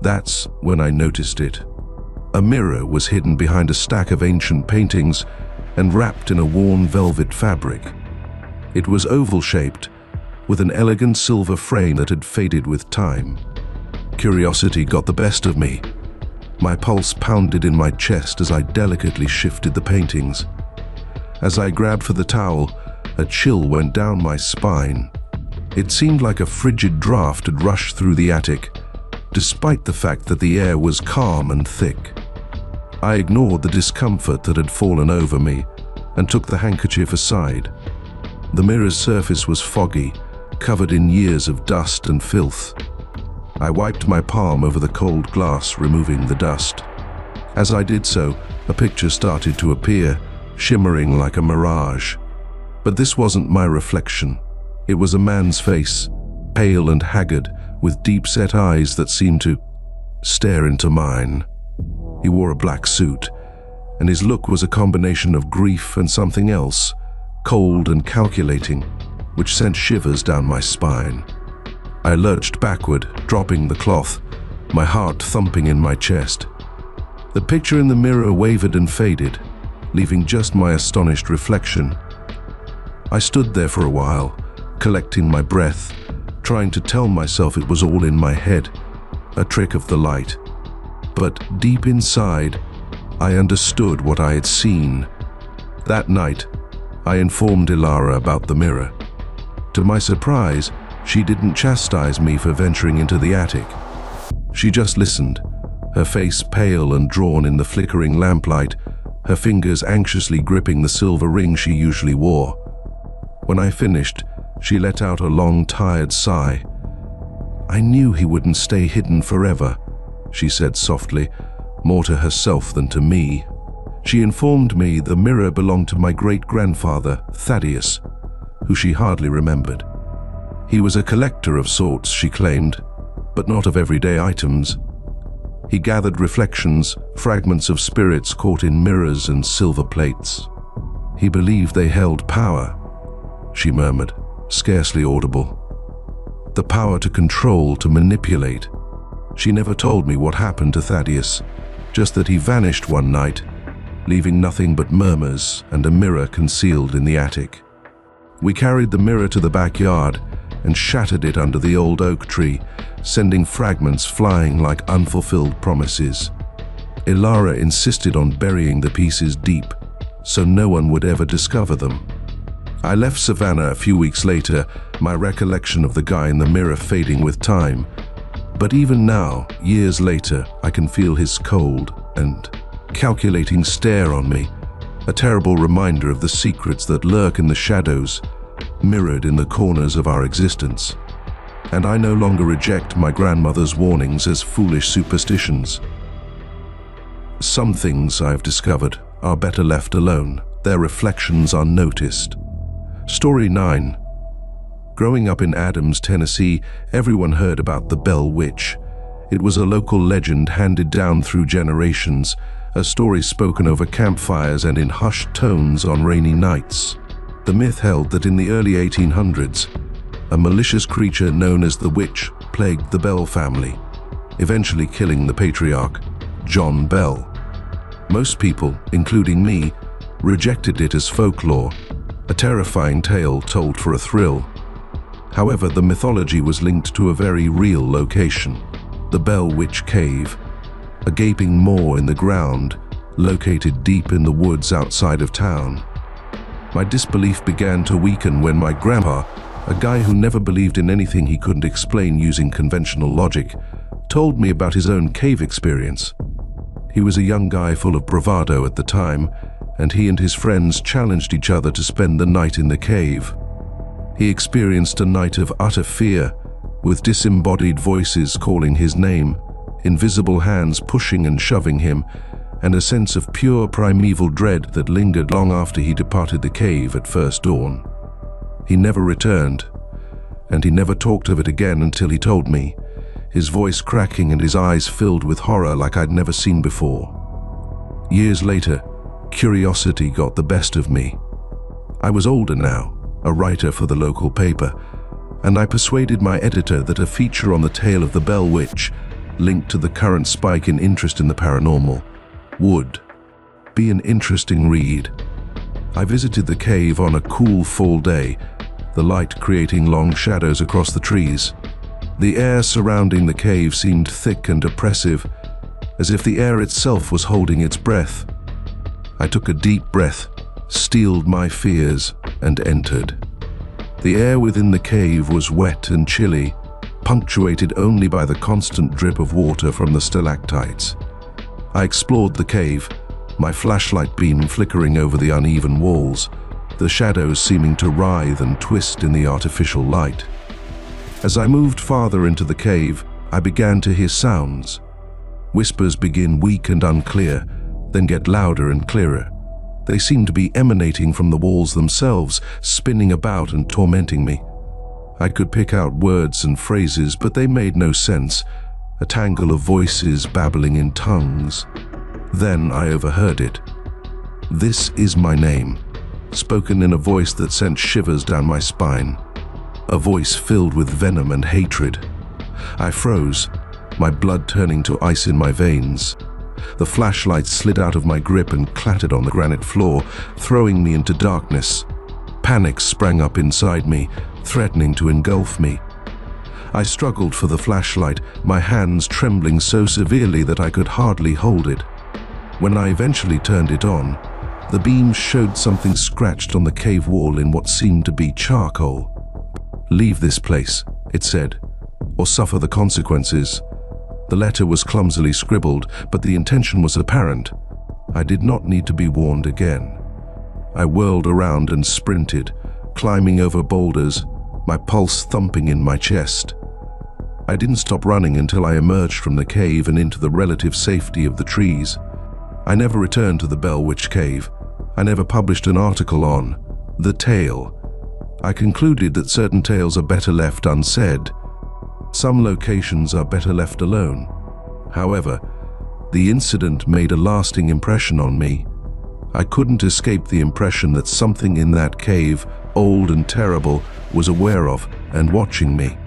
That's when I noticed it. A mirror was hidden behind a stack of ancient paintings and wrapped in a worn velvet fabric. It was oval-shaped, with an elegant silver frame that had faded with time. Curiosity got the best of me. My pulse pounded in my chest as I delicately shifted the paintings. As I grabbed for the towel, a chill went down my spine. It seemed like a frigid draft had rushed through the attic, despite the fact that the air was calm and thick. I ignored the discomfort that had fallen over me and took the handkerchief aside. The mirror's surface was foggy, covered in years of dust and filth. I wiped my palm over the cold glass, removing the dust. As I did so, a picture started to appear, shimmering like a mirage. But this wasn't my reflection. It was a man's face, pale and haggard, with deep-set eyes that seemed to stare into mine. He wore a black suit, and his look was a combination of grief and something else, cold and calculating, which sent shivers down my spine. I lurched backward, dropping the cloth, my heart thumping in my chest. The picture in the mirror wavered and faded, leaving just my astonished reflection. I stood there for a while, collecting my breath, trying to tell myself it was all in my head, a trick of the light. But deep inside, I understood what I had seen. That night, I informed Ilara about the mirror. To my surprise, she didn't chastise me for venturing into the attic. She just listened, her face pale and drawn in the flickering lamplight, her fingers anxiously gripping the silver ring she usually wore. When I finished, she let out a long, tired sigh. "I knew he wouldn't stay hidden forever," she said softly, more to herself than to me. She informed me the mirror belonged to my great-grandfather, Thaddeus, who she hardly remembered. He was a collector of sorts, she claimed, but not of everyday items. He gathered reflections, fragments of spirits caught in mirrors and silver plates. He believed they held power, she murmured, scarcely audible. The power to control, to manipulate. She never told me what happened to Thaddeus, just that he vanished one night, leaving nothing but murmurs and a mirror concealed in the attic. We carried the mirror to the backyard and shattered it under the old oak tree, sending fragments flying like unfulfilled promises. Ilara insisted on burying the pieces deep, so no one would ever discover them. I left Savannah a few weeks later, my recollection of the guy in the mirror fading with time. But even now, years later, I can feel his cold and calculating stare on me, a terrible reminder of the secrets that lurk in the shadows, mirrored in the corners of our existence. And I no longer reject my grandmother's warnings as foolish superstitions. Some things I've discovered are better left alone, their reflections unnoticed. Story 9. Growing up in Adams, Tennessee, everyone heard about the Bell Witch. It was a local legend handed down through generations, a story spoken over campfires and in hushed tones on rainy nights. The myth held that in the early 1800s, a malicious creature known as the Witch plagued the Bell family, eventually killing the patriarch, John Bell. Most people, including me, rejected it as folklore, a terrifying tale told for a thrill. However, the mythology was linked to a very real location, the Bell Witch Cave, a gaping maw in the ground, located deep in the woods outside of town. My disbelief began to weaken when my grandpa, a guy who never believed in anything he couldn't explain using conventional logic, told me about his own cave experience. He was a young guy full of bravado at the time, and he and his friends challenged each other to spend the night in the cave. He experienced a night of utter fear, with disembodied voices calling his name, invisible hands pushing and shoving him, and a sense of pure primeval dread that lingered long after he departed the cave at first dawn. He never returned, and he never talked of it again until he told me, his voice cracking and his eyes filled with horror like I'd never seen before. Years later, curiosity got the best of me. I was older now, a writer for the local paper, and I persuaded my editor that a feature on the tale of the Bell Witch, linked to the current spike in interest in the paranormal, would be an interesting read. I visited the cave on a cool fall day, the light creating long shadows across the trees. The air surrounding the cave seemed thick and oppressive, as if the air itself was holding its breath. I took a deep breath, steeled my fears, and entered. The air within the cave was wet and chilly, punctuated only by the constant drip of water from the stalactites. I explored the cave, my flashlight beam flickering over the uneven walls, the shadows seeming to writhe and twist in the artificial light. As I moved farther into the cave, I began to hear sounds. Whispers begin weak and unclear, then get louder and clearer. They seem to be emanating from the walls themselves, spinning about and tormenting me. I could pick out words and phrases, but they made no sense, a tangle of voices babbling in tongues. Then I overheard it. "This is my name," spoken in a voice that sent shivers down my spine. A voice filled with venom and hatred. I froze, my blood turning to ice in my veins. The flashlight slid out of my grip and clattered on the granite floor, throwing me into darkness. Panic sprang up inside me, threatening to engulf me. I struggled for the flashlight, my hands trembling so severely that I could hardly hold it. When I eventually turned it on, the beam showed something scratched on the cave wall in what seemed to be charcoal. "Leave this place," it said, "or suffer the consequences." The letter was clumsily scribbled, but the intention was apparent. I did not need to be warned again. I whirled around and sprinted, climbing over boulders, my pulse thumping in my chest. I didn't stop running until I emerged from the cave and into the relative safety of the trees. I never returned to the Bell Witch Cave. I never published an article on the tale. I concluded that certain tales are better left unsaid. Some locations are better left alone. However, the incident made a lasting impression on me. I couldn't escape the impression that something in that cave, old and terrible, was aware of and watching me.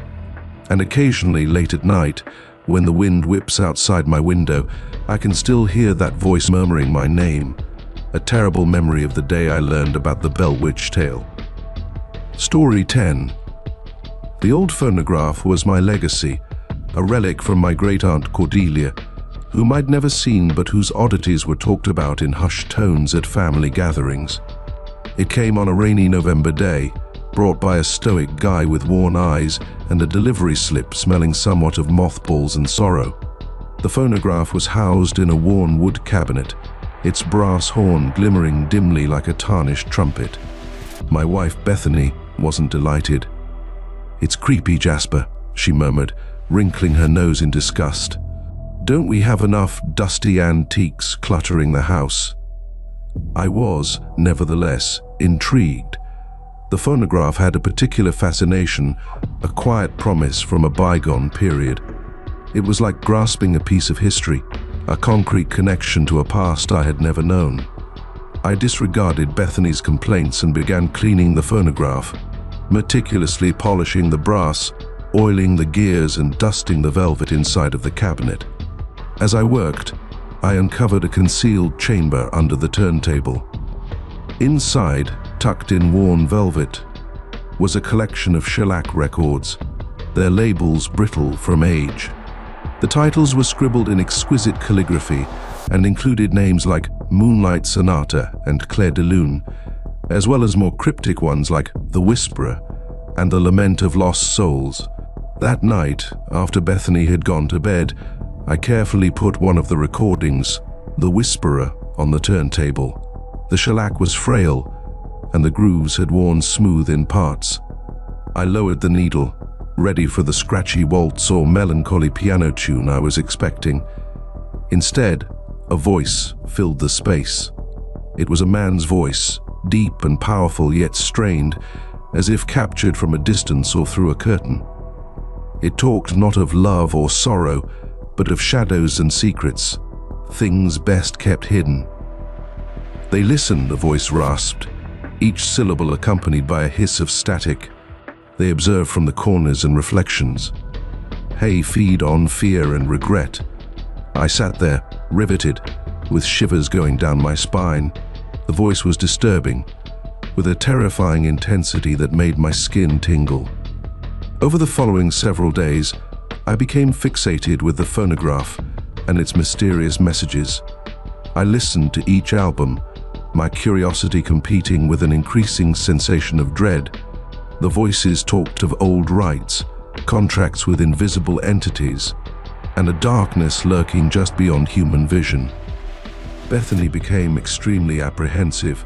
And occasionally late at night, when the wind whips outside my window, I can still hear that voice murmuring my name, a terrible memory of the day I learned about the Bell Witch tale. Story 10. The old phonograph was my legacy, a relic from my great-aunt Cordelia, whom I'd never seen but whose oddities were talked about in hushed tones at family gatherings. It came on a rainy November day, brought by a stoic guy with worn eyes and a delivery slip smelling somewhat of mothballs and sorrow. The phonograph was housed in a worn wood cabinet, its brass horn glimmering dimly like a tarnished trumpet. My wife Bethany wasn't delighted. "It's creepy, Jasper," she murmured, wrinkling her nose in disgust. "Don't we have enough dusty antiques cluttering the house?" I was, nevertheless, intrigued. The phonograph had a particular fascination, a quiet promise from a bygone period. It was like grasping a piece of history, a concrete connection to a past I had never known. I disregarded Bethany's complaints and began cleaning the phonograph, meticulously polishing the brass, oiling the gears and dusting the velvet inside of the cabinet. As I worked, I uncovered a concealed chamber under the turntable. Inside, tucked in worn velvet, was a collection of shellac records, their labels brittle from age. The titles were scribbled in exquisite calligraphy and included names like Moonlight Sonata and Clair de Lune, as well as more cryptic ones like The Whisperer and The Lament of Lost Souls. That night, after Bethany had gone to bed, I carefully put one of the recordings, The Whisperer, on the turntable. The shellac was frail, and the grooves had worn smooth in parts. I lowered the needle, ready for the scratchy waltz or melancholy piano tune I was expecting. Instead, a voice filled the space. It was a man's voice, deep and powerful yet strained, as if captured from a distance or through a curtain. It talked not of love or sorrow, but of shadows and secrets, things best kept hidden. "They listen," the voice rasped, each syllable accompanied by a hiss of static. "They observe from the corners and reflections. Hey, feed on fear and regret." I sat there, riveted, with shivers going down my spine. The voice was disturbing, with a terrifying intensity that made my skin tingle. Over the following several days, I became fixated with the phonograph and its mysterious messages. I listened to each album, my curiosity competing with an increasing sensation of dread. The voices talked of old rights, contracts with invisible entities, and a darkness lurking just beyond human vision. Bethany became extremely apprehensive.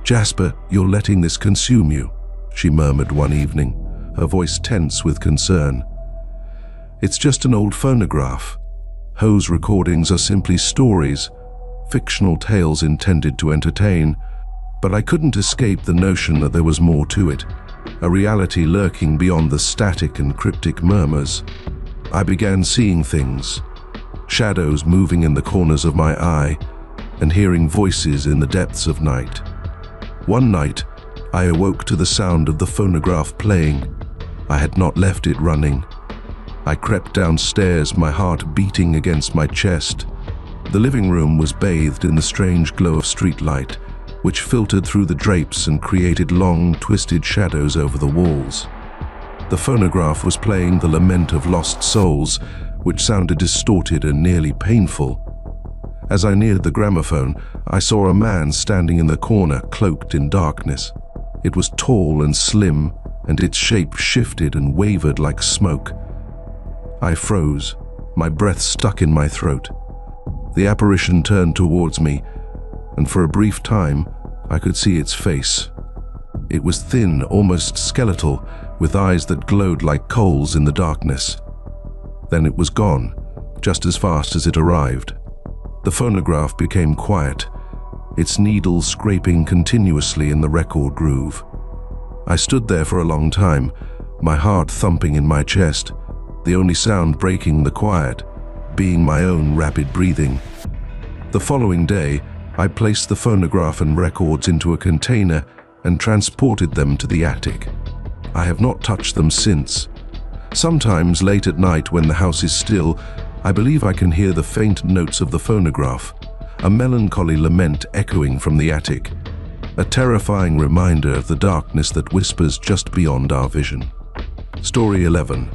"Jasper, you're letting this consume you," she murmured one evening, her voice tense with concern. "It's just an old phonograph. Ho's recordings are simply stories, fictional tales intended to entertain, but I couldn't escape the notion that there was more to it, a reality lurking beyond the static and cryptic murmurs. I began seeing things, shadows moving in the corners of my eye, and hearing voices in the depths of night. One night, I awoke to the sound of the phonograph playing. I had not left it running. I crept downstairs, my heart beating against my chest. The living room was bathed in the strange glow of streetlight, which filtered through the drapes and created long, twisted shadows over the walls. The phonograph was playing The Lament of Lost Souls, which sounded distorted and nearly painful. As I neared the gramophone, I saw a man standing in the corner, cloaked in darkness. It was tall and slim, and its shape shifted and wavered like smoke. I froze, my breath stuck in my throat. The apparition turned towards me, and for a brief time, I could see its face. It was thin, almost skeletal, with eyes that glowed like coals in the darkness. Then it was gone, just as fast as it arrived. The phonograph became quiet, its needle scraping continuously in the record groove. I stood there for a long time, my heart thumping in my chest, the only sound breaking the quiet being my own rapid breathing. The following day, I placed the phonograph and records into a container and transported them to the attic. I have not touched them since. Sometimes late at night when the house is still, I believe I can hear the faint notes of the phonograph, a melancholy lament echoing from the attic, a terrifying reminder of the darkness that whispers just beyond our vision. Story 11.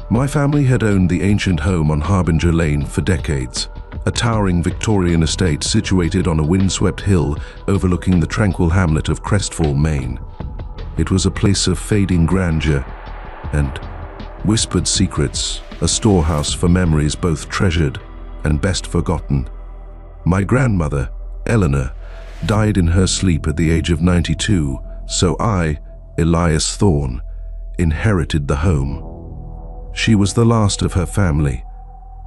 My family had owned the ancient home on Harbinger Lane for decades, a towering Victorian estate situated on a windswept hill overlooking the tranquil hamlet of Crestfall, Maine. It was a place of fading grandeur and whispered secrets, a storehouse for memories both treasured and best forgotten. My grandmother, Eleanor, died in her sleep at the age of 92, so I, Elias Thorne, inherited the home. She was the last of her family,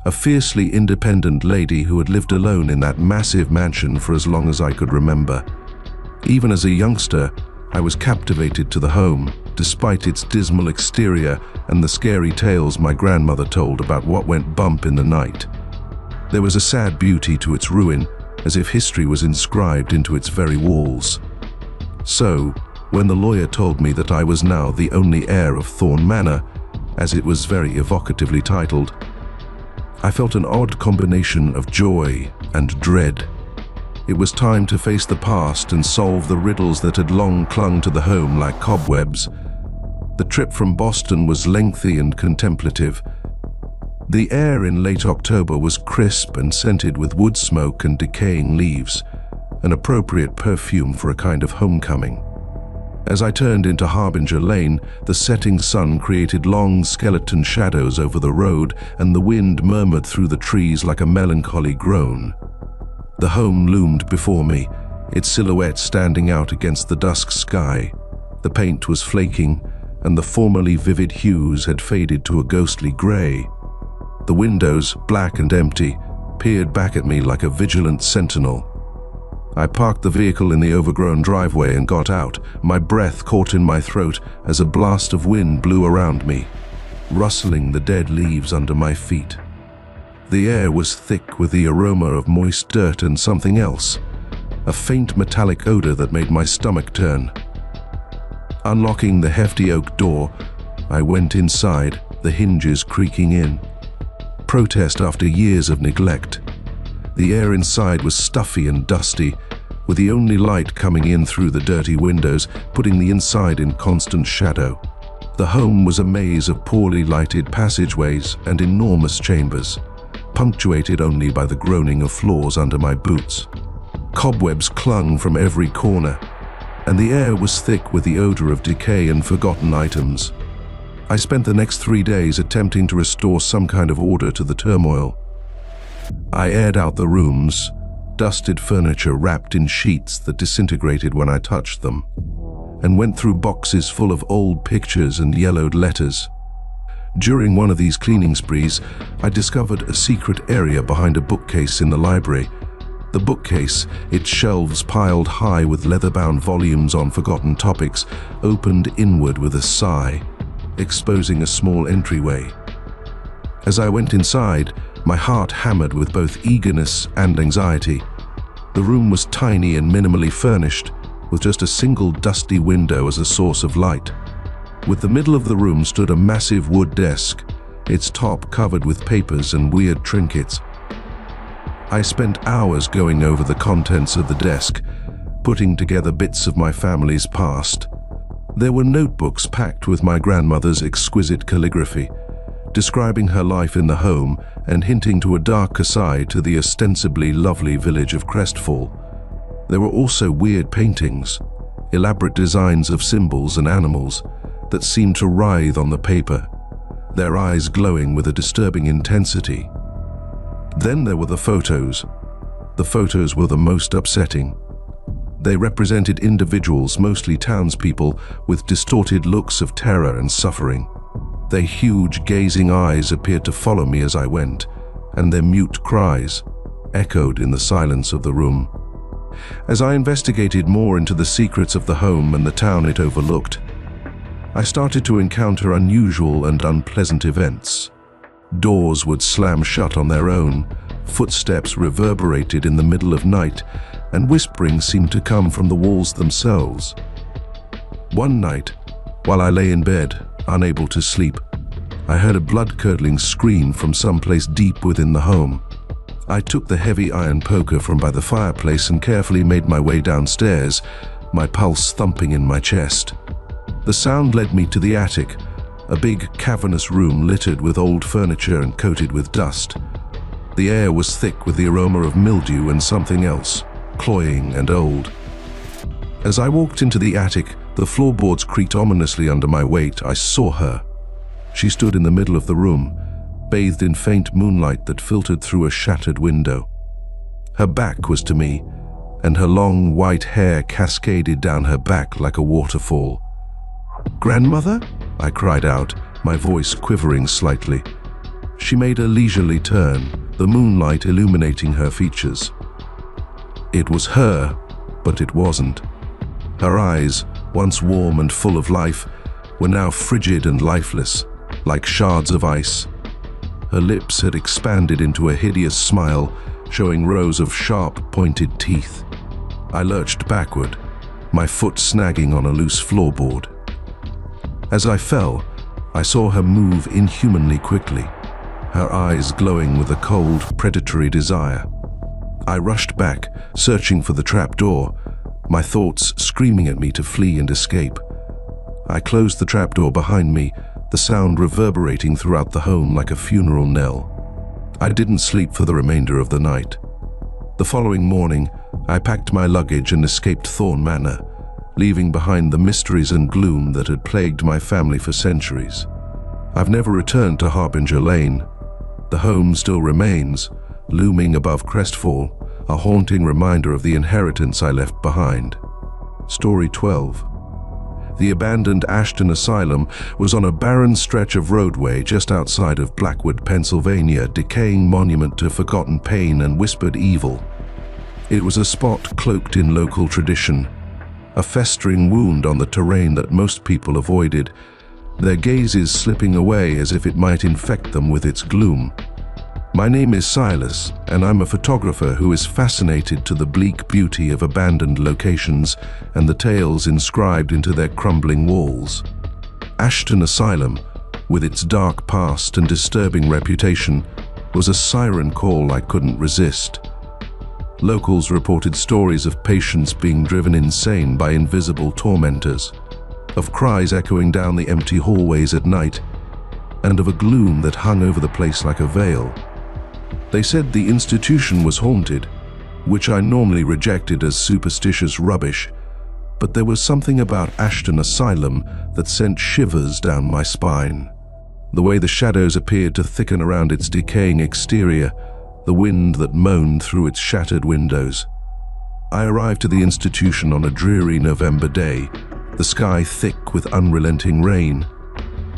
a fiercely independent lady who had lived alone in that massive mansion for as long as I could remember. Even as a youngster, I was captivated to the home, despite its dismal exterior and the scary tales my grandmother told about what went bump in the night. There was a sad beauty to its ruin, as if history was inscribed into its very walls. So, when the lawyer told me that I was now the only heir of Thorne Manor, as it was very evocatively titled, I felt an odd combination of joy and dread. It was time to face the past and solve the riddles that had long clung to the home like cobwebs. The trip from Boston was lengthy and contemplative. The air in late October was crisp and scented with wood smoke and decaying leaves, an appropriate perfume for a kind of homecoming. As I turned into Harbinger Lane, the setting sun created long skeleton shadows over the road, and the wind murmured through the trees like a melancholy groan. The home loomed before me, its silhouette standing out against the dusk sky. The paint was flaking, and the formerly vivid hues had faded to a ghostly grey. The windows, black and empty, peered back at me like a vigilant sentinel. I parked the vehicle in the overgrown driveway and got out, my breath caught in my throat as a blast of wind blew around me, rustling the dead leaves under my feet. The air was thick with the aroma of moist dirt and something else, a faint metallic odor that made my stomach turn. Unlocking the hefty oak door, I went inside, the hinges creaking in. Protest after years of neglect. The air inside was stuffy and dusty, with the only light coming in through the dirty windows, putting the inside in constant shadow. The home was a maze of poorly lighted passageways and enormous chambers, punctuated only by the groaning of floors under my boots. Cobwebs clung from every corner, and the air was thick with the odor of decay and forgotten items. I spent the next 3 days attempting to restore some kind of order to the turmoil. I aired out the rooms, dusted furniture wrapped in sheets that disintegrated when I touched them, and went through boxes full of old pictures and yellowed letters. During one of these cleaning sprees, I discovered a secret area behind a bookcase in the library. The bookcase, its shelves piled high with leather-bound volumes on forgotten topics, opened inward with a sigh, exposing a small entryway. As I went inside, my heart hammered with both eagerness and anxiety. The room was tiny and minimally furnished, with just a single dusty window as a source of light. With the middle of the room stood a massive wood desk, its top covered with papers and weird trinkets. I spent hours going over the contents of the desk, putting together bits of my family's past. There were notebooks packed with my grandmother's exquisite calligraphy, describing her life in the home and hinting to a darker side to the ostensibly lovely village of Crestfall. There were also weird paintings, elaborate designs of symbols and animals that seemed to writhe on the paper, their eyes glowing with a disturbing intensity. Then there were the photos. The photos were the most upsetting. They represented individuals, mostly townspeople, with distorted looks of terror and suffering. Their huge, gazing eyes appeared to follow me as I went, and their mute cries echoed in the silence of the room. As I investigated more into the secrets of the home and the town it overlooked, I started to encounter unusual and unpleasant events. Doors would slam shut on their own, footsteps reverberated in the middle of night, and whispering seemed to come from the walls themselves. One night, while I lay in bed, unable to sleep, I heard a blood-curdling scream from someplace deep within the home. I took the heavy iron poker from by the fireplace and carefully made my way downstairs, my pulse thumping in my chest. The sound led me to the attic, a big cavernous room littered with old furniture and coated with dust. The air was thick with the aroma of mildew and something else, cloying and old. As I walked into the attic, the floorboards creaked ominously under my weight. I saw her. She stood in the middle of the room, bathed in faint moonlight that filtered through a shattered window. Her back was to me, and her long white hair cascaded down her back like a waterfall. "Grandmother?" I cried out, my voice quivering slightly. She made a leisurely turn, the moonlight illuminating her features. It was her, but it wasn't. Her eyes, once warm and full of life, were now frigid and lifeless, like shards of ice. Her lips had expanded into a hideous smile, showing rows of sharp, pointed teeth. I lurched backward, my foot snagging on a loose floorboard. As I fell, I saw her move inhumanly quickly, her eyes glowing with a cold, predatory desire. I rushed back, searching for the trapdoor, my thoughts screaming at me to flee and escape. I closed the trapdoor behind me, the sound reverberating throughout the home like a funeral knell. I didn't sleep for the remainder of the night. The following morning, I packed my luggage and escaped Thorn Manor, leaving behind the mysteries and gloom that had plagued my family for centuries. I've never returned to Harbinger Lane. The home still remains, looming above Crestfall, a haunting reminder of the inheritance I left behind. Story 12. The abandoned Ashton Asylum was on a barren stretch of roadway just outside of Blackwood, Pennsylvania, decaying monument to forgotten pain and whispered evil. It was a spot cloaked in local tradition, a festering wound on the terrain that most people avoided, their gazes slipping away as if it might infect them with its gloom. My name is Silas, and I'm a photographer who is fascinated to the bleak beauty of abandoned locations and the tales inscribed into their crumbling walls. Ashton Asylum, with its dark past and disturbing reputation, was a siren call I couldn't resist. Locals reported stories of patients being driven insane by invisible tormentors, of cries echoing down the empty hallways at night, and of a gloom that hung over the place like a veil. They said the institution was haunted, which I normally rejected as superstitious rubbish, but there was something about Ashton Asylum that sent shivers down my spine. The way the shadows appeared to thicken around its decaying exterior, the wind that moaned through its shattered windows. I arrived to the institution on a dreary November day, the sky thick with unrelenting rain.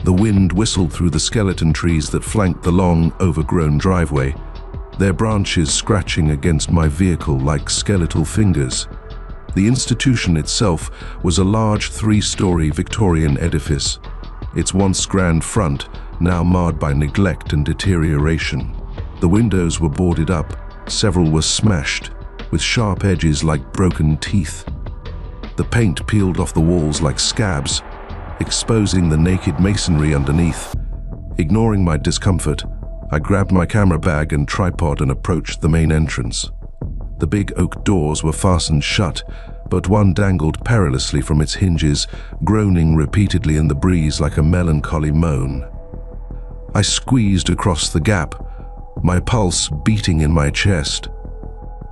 The wind whistled through the skeleton trees that flanked the long, overgrown driveway, their branches scratching against my vehicle like skeletal fingers. The institution itself was a large 3-story Victorian edifice, its once grand front now marred by neglect and deterioration. The windows were boarded up, several were smashed, with sharp edges like broken teeth. The paint peeled off the walls like scabs, exposing the naked masonry underneath. Ignoring my discomfort, I grabbed my camera bag and tripod and approached the main entrance. The big oak doors were fastened shut, but one dangled perilously from its hinges, groaning repeatedly in the breeze like a melancholy moan. I squeezed across the gap, my pulse beating in my chest.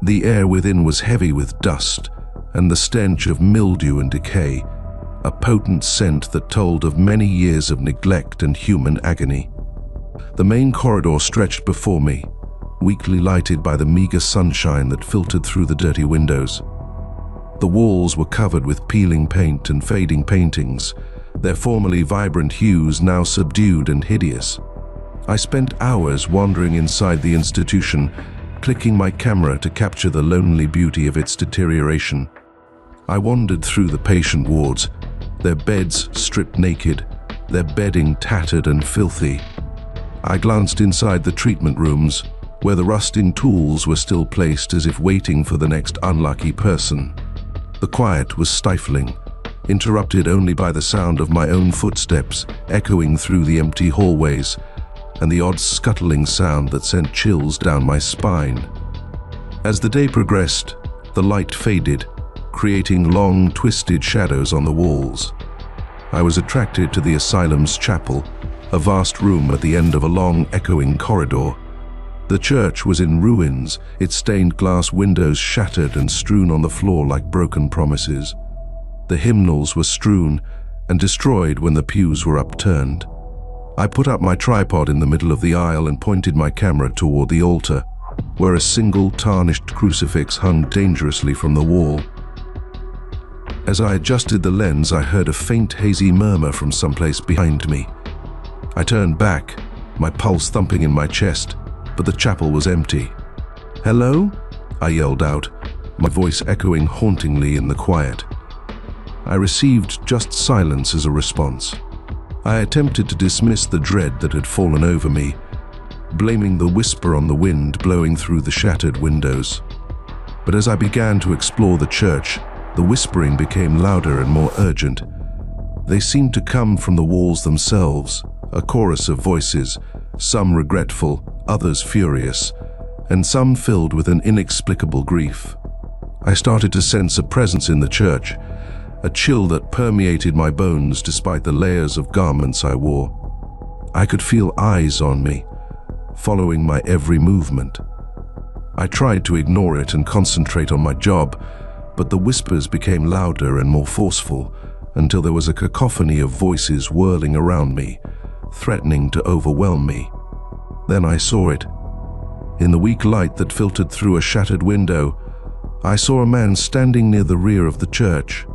The air within was heavy with dust and the stench of mildew and decay, a potent scent that told of many years of neglect and human agony. The main corridor stretched before me, weakly lighted by the meager sunshine that filtered through the dirty windows. The walls were covered with peeling paint and fading paintings, their formerly vibrant hues now subdued and hideous. I spent hours wandering inside the institution, clicking my camera to capture the lonely beauty of its deterioration. I wandered through the patient wards, their beds stripped naked, their bedding tattered and filthy. I glanced inside the treatment rooms, where the rusting tools were still placed as if waiting for the next unlucky person. The quiet was stifling, interrupted only by the sound of my own footsteps echoing through the empty hallways, and the odd scuttling sound that sent chills down my spine. As the day progressed, the light faded, creating long, twisted shadows on the walls. I was attracted to the asylum's chapel, a vast room at the end of a long, echoing corridor. The church was in ruins, its stained glass windows shattered and strewn on the floor like broken promises. The hymnals were strewn and destroyed when the pews were upturned. I put up my tripod in the middle of the aisle and pointed my camera toward the altar, where a single tarnished crucifix hung dangerously from the wall. As I adjusted the lens, I heard a faint, hazy murmur from someplace behind me. I turned back, my pulse thumping in my chest, but the chapel was empty. "Hello?" I yelled out, my voice echoing hauntingly in the quiet. I received just silence as a response. I attempted to dismiss the dread that had fallen over me, blaming the whisper on the wind blowing through the shattered windows. But as I began to explore the church, the whispering became louder and more urgent. They seemed to come from the walls themselves, a chorus of voices, some regretful, others furious, and some filled with an inexplicable grief. I started to sense a presence in the church, a chill that permeated my bones despite the layers of garments I wore. I could feel eyes on me, following my every movement. I tried to ignore it and concentrate on my job, but the whispers became louder and more forceful until there was a cacophony of voices whirling around me, threatening to overwhelm me. Then I saw it. In the weak light that filtered through a shattered window, I saw a man standing near the rear of the church.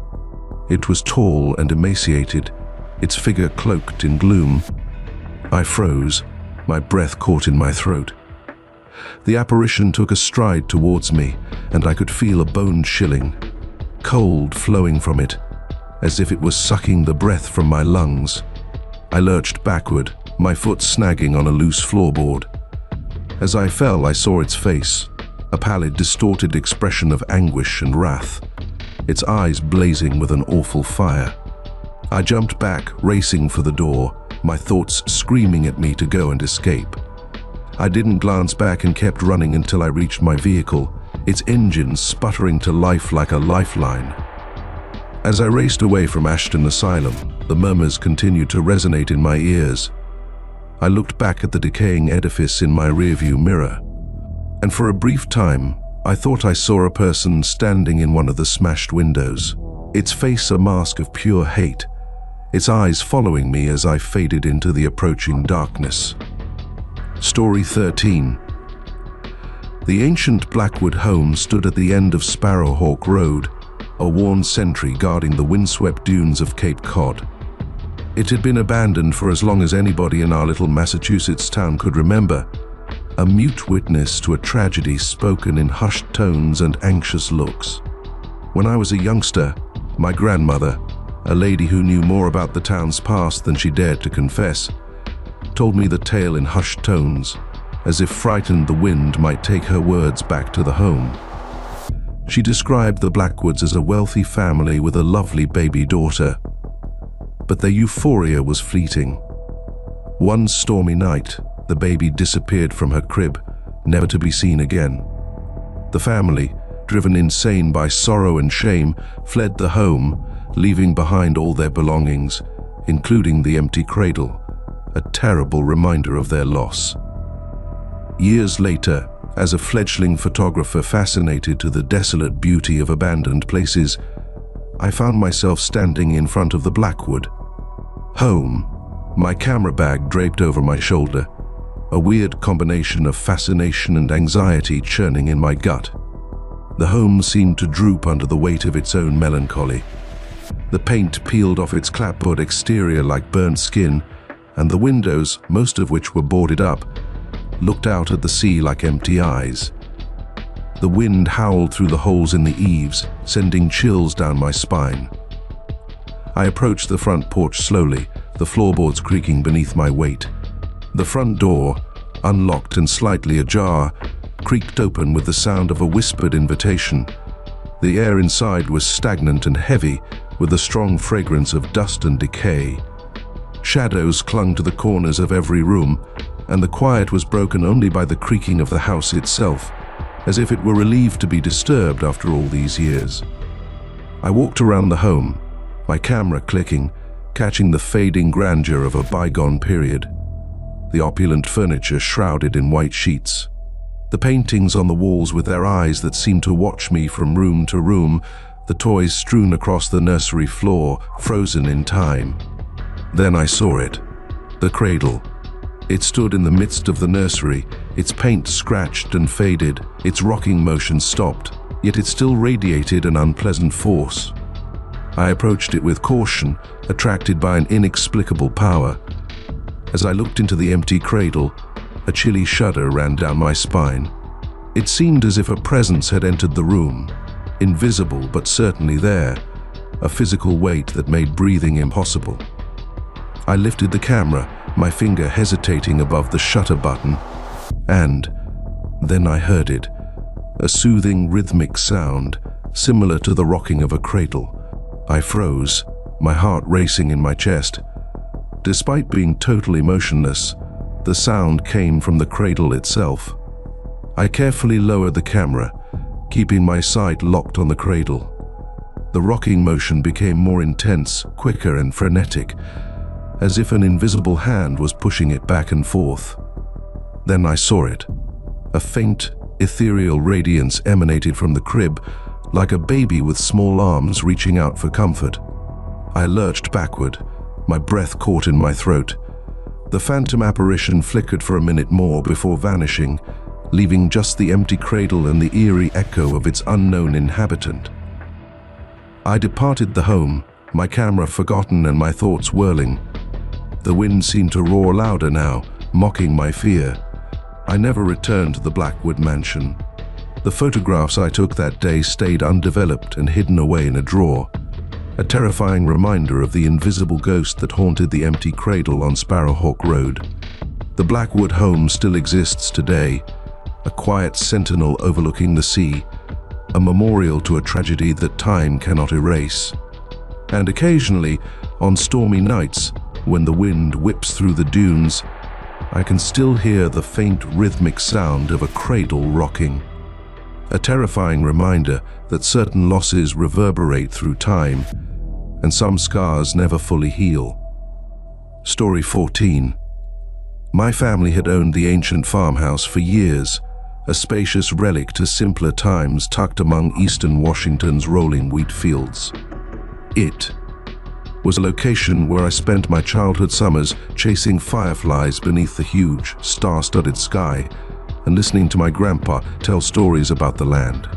It was tall and emaciated, its figure cloaked in gloom. I froze, my breath caught in my throat. The apparition took a stride towards me, and I could feel a bone-chilling, cold flowing from it, as if it was sucking the breath from my lungs. I lurched backward, my foot snagging on a loose floorboard. As I fell, I saw its face, a pallid, distorted expression of anguish and wrath, its eyes blazing with an awful fire. I jumped back, racing for the door, my thoughts screaming at me to go and escape. I didn't glance back and kept running until I reached my vehicle, its engine sputtering to life like a lifeline. As I raced away from Ashton Asylum, the murmurs continued to resonate in my ears. I looked back at the decaying edifice in my rearview mirror, and for a brief time, I thought I saw a person standing in one of the smashed windows, its face a mask of pure hate, its eyes following me as I faded into the approaching darkness. Story 13. The ancient Blackwood home stood at the end of Sparrowhawk Road, a worn sentry guarding the windswept dunes of Cape Cod. It had been abandoned for as long as anybody in our little Massachusetts town could remember, a mute witness to a tragedy spoken in hushed tones and anxious looks. When I was a youngster, my grandmother, a lady who knew more about the town's past than she dared to confess, told me the tale in hushed tones, as if frightened the wind might take her words back to the home. She described the Blackwoods as a wealthy family with a lovely baby daughter, but their euphoria was fleeting. One stormy night, the baby disappeared from her crib, never to be seen again. The family, driven insane by sorrow and shame, fled the home, leaving behind all their belongings, including the empty cradle, a terrible reminder of their loss. Years later, as a fledgling photographer fascinated to the desolate beauty of abandoned places, I found myself standing in front of the Blackwood home, my camera bag draped over my shoulder, a weird combination of fascination and anxiety churning in my gut. The home seemed to droop under the weight of its own melancholy. The paint peeled off its clapboard exterior like burnt skin, and the windows, most of which were boarded up, looked out at the sea like empty eyes. The wind howled through the holes in the eaves, sending chills down my spine. I approached the front porch slowly, the floorboards creaking beneath my weight. The front door, unlocked and slightly ajar, creaked open with the sound of a whispered invitation. The air inside was stagnant and heavy, with a strong fragrance of dust and decay. Shadows clung to the corners of every room, and the quiet was broken only by the creaking of the house itself, as if it were relieved to be disturbed after all these years. I walked around the home, my camera clicking, catching the fading grandeur of a bygone period. The opulent furniture shrouded in white sheets. The paintings on the walls with their eyes that seemed to watch me from room to room, the toys strewn across the nursery floor, frozen in time. Then I saw it. The cradle. It stood in the midst of the nursery, its paint scratched and faded, its rocking motion stopped, yet it still radiated an unpleasant force. I approached it with caution, attracted by an inexplicable power. As I looked into the empty cradle, a chilly shudder ran down my spine. It seemed as if a presence had entered the room, invisible but certainly there, a physical weight that made breathing impossible. I lifted the camera, my finger hesitating above the shutter button, and then I heard it, a soothing rhythmic sound, similar to the rocking of a cradle. I froze, my heart racing in my chest. Despite being totally motionless, the sound came from the cradle itself. I carefully lowered the camera, keeping my sight locked on the cradle. The rocking motion became more intense, quicker and frenetic, as if an invisible hand was pushing it back and forth. Then I saw it. A faint, ethereal radiance emanated from the crib, like a baby with small arms reaching out for comfort. I lurched backward, my breath caught in my throat. The phantom apparition flickered for a minute more before vanishing, leaving just the empty cradle and the eerie echo of its unknown inhabitant. I departed the home, my camera forgotten and my thoughts whirling. The wind seemed to roar louder now, mocking my fear. I never returned to the Blackwood mansion. The photographs I took that day stayed undeveloped and hidden away in a drawer, a terrifying reminder of the invisible ghost that haunted the empty cradle on Sparrowhawk Road. The Blackwood home still exists today, a quiet sentinel overlooking the sea, a memorial to a tragedy that time cannot erase. And occasionally, on stormy nights, when the wind whips through the dunes, I can still hear the faint rhythmic sound of a cradle rocking. A terrifying reminder that certain losses reverberate through time, and some scars never fully heal. Story 14. My family had owned the ancient farmhouse for years, a spacious relic to simpler times tucked among eastern Washington's rolling wheat fields. It was a location where I spent my childhood summers chasing fireflies beneath the huge, star-studded sky and listening to my grandpa tell stories about the land.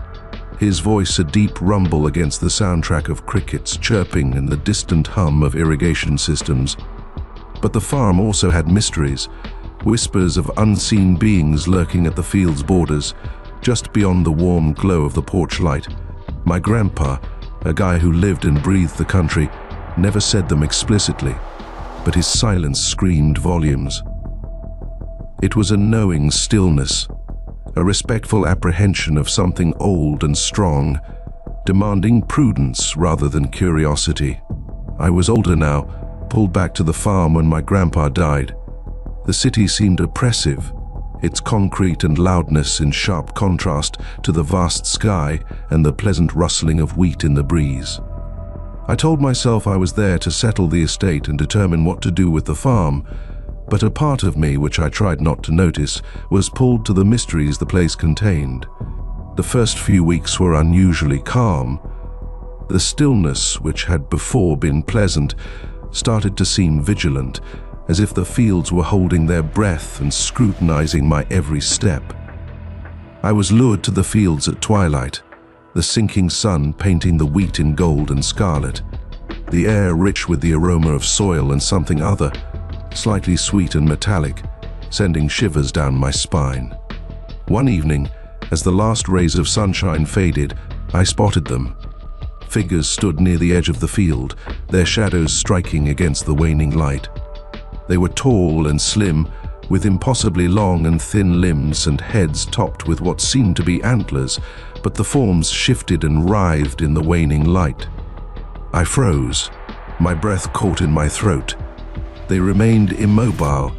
His voice a deep rumble against the soundtrack of crickets chirping and the distant hum of irrigation systems. But the farm also had mysteries, whispers of unseen beings lurking at the field's borders, just beyond the warm glow of the porch light. My grandpa, a guy who lived and breathed the country, never said them explicitly, but his silence screamed volumes. It was a knowing stillness, a respectful apprehension of something old and strong, demanding prudence rather than curiosity. I was older now, pulled back to the farm when my grandpa died. The city seemed oppressive, its concrete and loudness in sharp contrast to the vast sky and the pleasant rustling of wheat in the breeze. I told myself I was there to settle the estate and determine what to do with the farm, but a part of me, which I tried not to notice, was pulled to the mysteries the place contained. The first few weeks were unusually calm. The stillness, which had before been pleasant, started to seem vigilant, as if the fields were holding their breath and scrutinizing my every step. I was lured to the fields at twilight, the sinking sun painting the wheat in gold and scarlet, the air rich with the aroma of soil and something other, slightly sweet and metallic, sending shivers down my spine. One evening, as the last rays of sunshine faded, I spotted them. Figures stood near the edge of the field, their shadows striking against the waning light. They were tall and slim, with impossibly long and thin limbs and heads topped with what seemed to be antlers, but the forms shifted and writhed in the waning light. I froze, my breath caught in my throat. They remained immobile,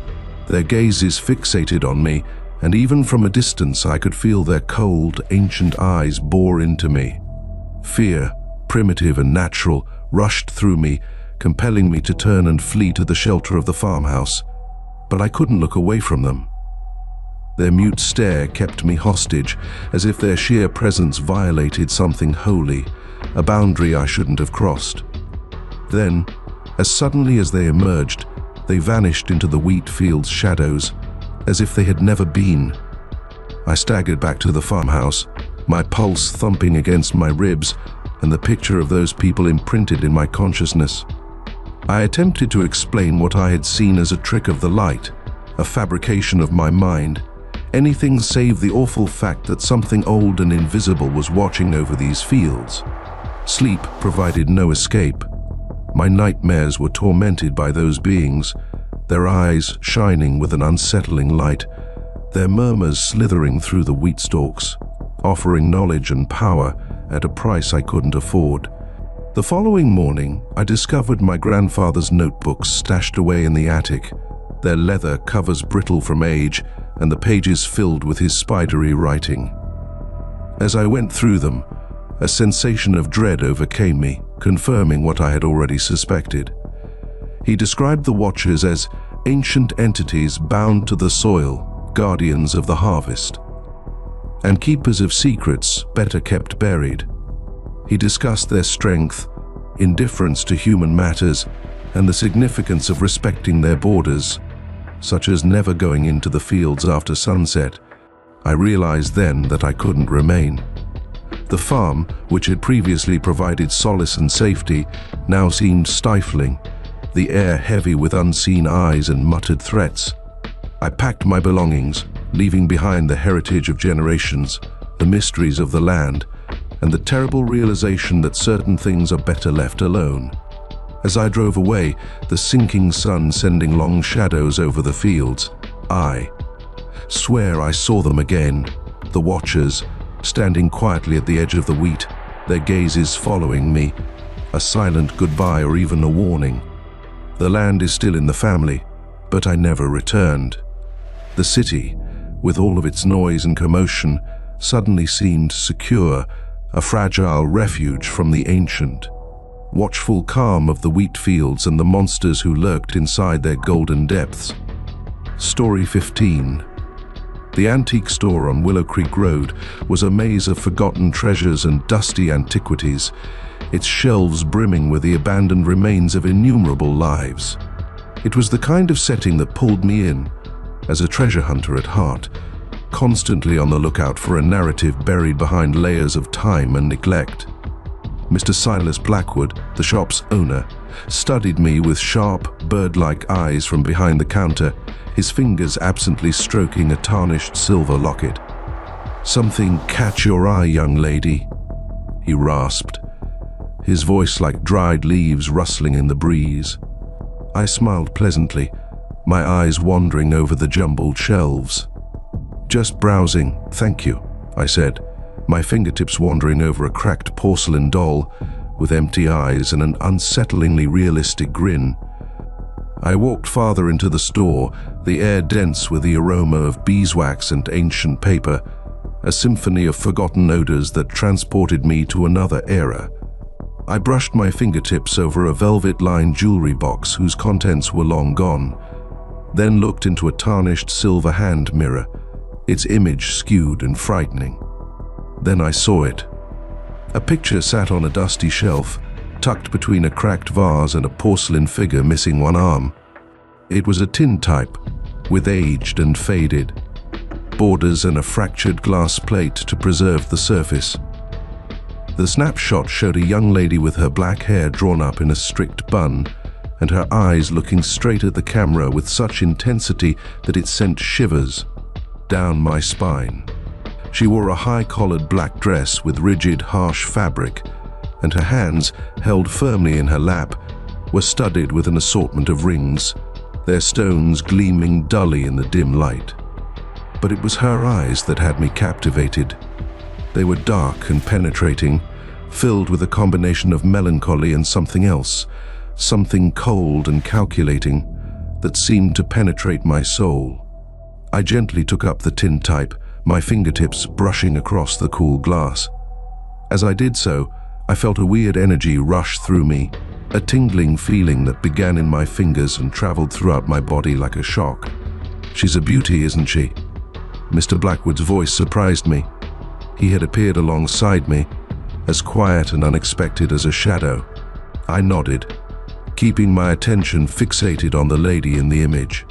their gazes fixated on me, and even from a distance I could feel their cold, ancient eyes bore into me. Fear, primitive and natural, rushed through me, compelling me to turn and flee to the shelter of the farmhouse. But I couldn't look away from them. Their mute stare kept me hostage, as if their sheer presence violated something holy, a boundary I shouldn't have crossed. Then, as suddenly as they emerged, they vanished into the wheat field's shadows, as if they had never been. I staggered back to the farmhouse, my pulse thumping against my ribs, and the picture of those people imprinted in my consciousness. I attempted to explain what I had seen as a trick of the light, a fabrication of my mind, anything save the awful fact that something old and invisible was watching over these fields. Sleep provided no escape. My nightmares were tormented by those beings, their eyes shining with an unsettling light, their murmurs slithering through the wheat stalks, offering knowledge and power at a price I couldn't afford. The following morning, I discovered my grandfather's notebooks stashed away in the attic, their leather covers brittle from age and the pages filled with his spidery writing. As I went through them, a sensation of dread overcame me, confirming what I had already suspected. He described the Watchers as ancient entities bound to the soil, guardians of the harvest, and keepers of secrets better kept buried. He discussed their strength, indifference to human matters, and the significance of respecting their borders, such as never going into the fields after sunset. I realized then that I couldn't remain. The farm, which had previously provided solace and safety, now seemed stifling, the air heavy with unseen eyes and muttered threats. I packed my belongings, leaving behind the heritage of generations, the mysteries of the land, and the terrible realization that certain things are better left alone. As I drove away, the sinking sun sending long shadows over the fields, I swear I saw them again, the Watchers, standing quietly at the edge of the wheat, their gazes following me, a silent goodbye or even a warning. The land is still in the family, but I never returned. The city, with all of its noise and commotion, suddenly seemed secure, a fragile refuge from the ancient, watchful calm of the wheat fields and the monsters who lurked inside their golden depths. Story 15. The antique store on Willow Creek Road was a maze of forgotten treasures and dusty antiquities, its shelves brimming with the abandoned remains of innumerable lives. It was the kind of setting that pulled me in, as a treasure hunter at heart, constantly on the lookout for a narrative buried behind layers of time and neglect. Mr. Silas Blackwood, the shop's owner, studied me with sharp, bird-like eyes from behind the counter, his fingers absently stroking a tarnished silver locket. "Something catch your eye, young lady," he rasped, his voice like dried leaves rustling in the breeze. I smiled pleasantly, my eyes wandering over the jumbled shelves. "Just browsing, thank you," I said, my fingertips wandering over a cracked porcelain doll with empty eyes and an unsettlingly realistic grin. I walked farther into the store, the air dense with the aroma of beeswax and ancient paper, a symphony of forgotten odors that transported me to another era. I brushed my fingertips over a velvet-lined jewelry box whose contents were long gone, then looked into a tarnished silver hand mirror, its image skewed and frightening. Then I saw it. A picture sat on a dusty shelf, tucked between a cracked vase and a porcelain figure missing one arm. It was a tintype, with aged and faded borders and a fractured glass plate to preserve the surface. The snapshot showed a young lady with her black hair drawn up in a strict bun, and her eyes looking straight at the camera with such intensity that it sent shivers down my spine. She wore a high-collared black dress with rigid, harsh fabric, and her hands, held firmly in her lap, were studded with an assortment of rings, their stones gleaming dully in the dim light. But it was her eyes that had me captivated. They were dark and penetrating, filled with a combination of melancholy and something else, something cold and calculating that seemed to penetrate my soul. I gently took up the tintype, my fingertips brushing across the cool glass. As I did so, I felt a weird energy rush through me, a tingling feeling that began in my fingers and traveled throughout my body like a shock. "She's a beauty, isn't she?" Mr. Blackwood's voice surprised me. He had appeared alongside me, as quiet and unexpected as a shadow. I nodded, keeping my attention fixated on the lady in the image.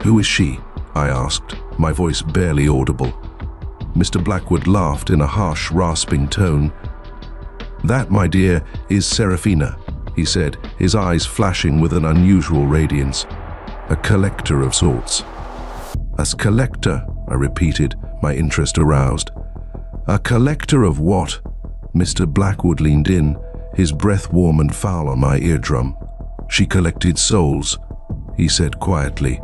"Who is she?" I asked, my voice barely audible. Mr. Blackwood laughed in a harsh, rasping tone. "That, my dear, is Serafina," he said, his eyes flashing with an unusual radiance. "A collector of sorts." "A collector?" I repeated, my interest aroused. "A collector of what?" Mr. Blackwood leaned in, his breath warm and foul on my eardrum. "She collected souls," he said quietly,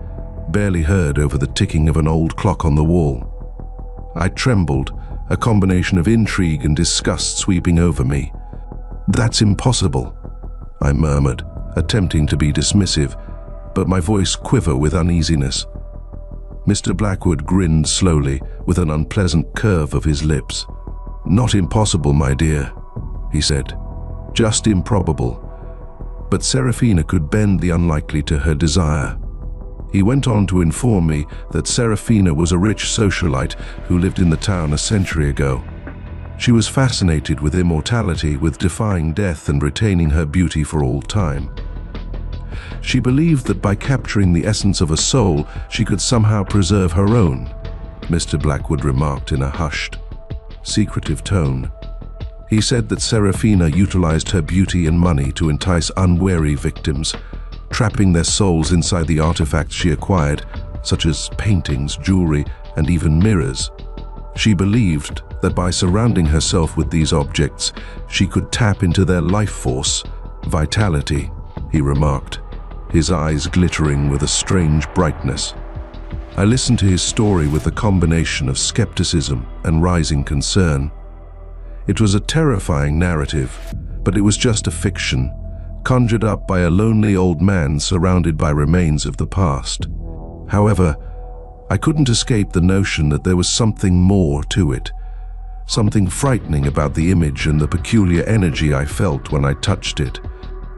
barely heard over the ticking of an old clock on the wall. I trembled, a combination of intrigue and disgust sweeping over me. "That's impossible," I murmured, attempting to be dismissive, but my voice quivered with uneasiness. Mr. Blackwood grinned slowly, with an unpleasant curve of his lips. "Not impossible, my dear," he said. "Just improbable. But Serafina could bend the unlikely to her desire." He went on to inform me that Serafina was a rich socialite who lived in the town a century ago. She was fascinated with immortality, with defying death and retaining her beauty for all time. She believed that by capturing the essence of a soul, she could somehow preserve her own, Mr. Blackwood remarked in a hushed, secretive tone. He said that Serafina utilized her beauty and money to entice unwary victims, trapping their souls inside the artifacts she acquired, such as paintings, jewelry, and even mirrors. She believed that by surrounding herself with these objects, she could tap into their life force, vitality, he remarked, his eyes glittering with a strange brightness. I listened to his story with a combination of skepticism and rising concern. It was a terrifying narrative, but it was just a fiction, conjured up by a lonely old man surrounded by remains of the past. However, I couldn't escape the notion that there was something more to it, something frightening about the image and the peculiar energy I felt when I touched it.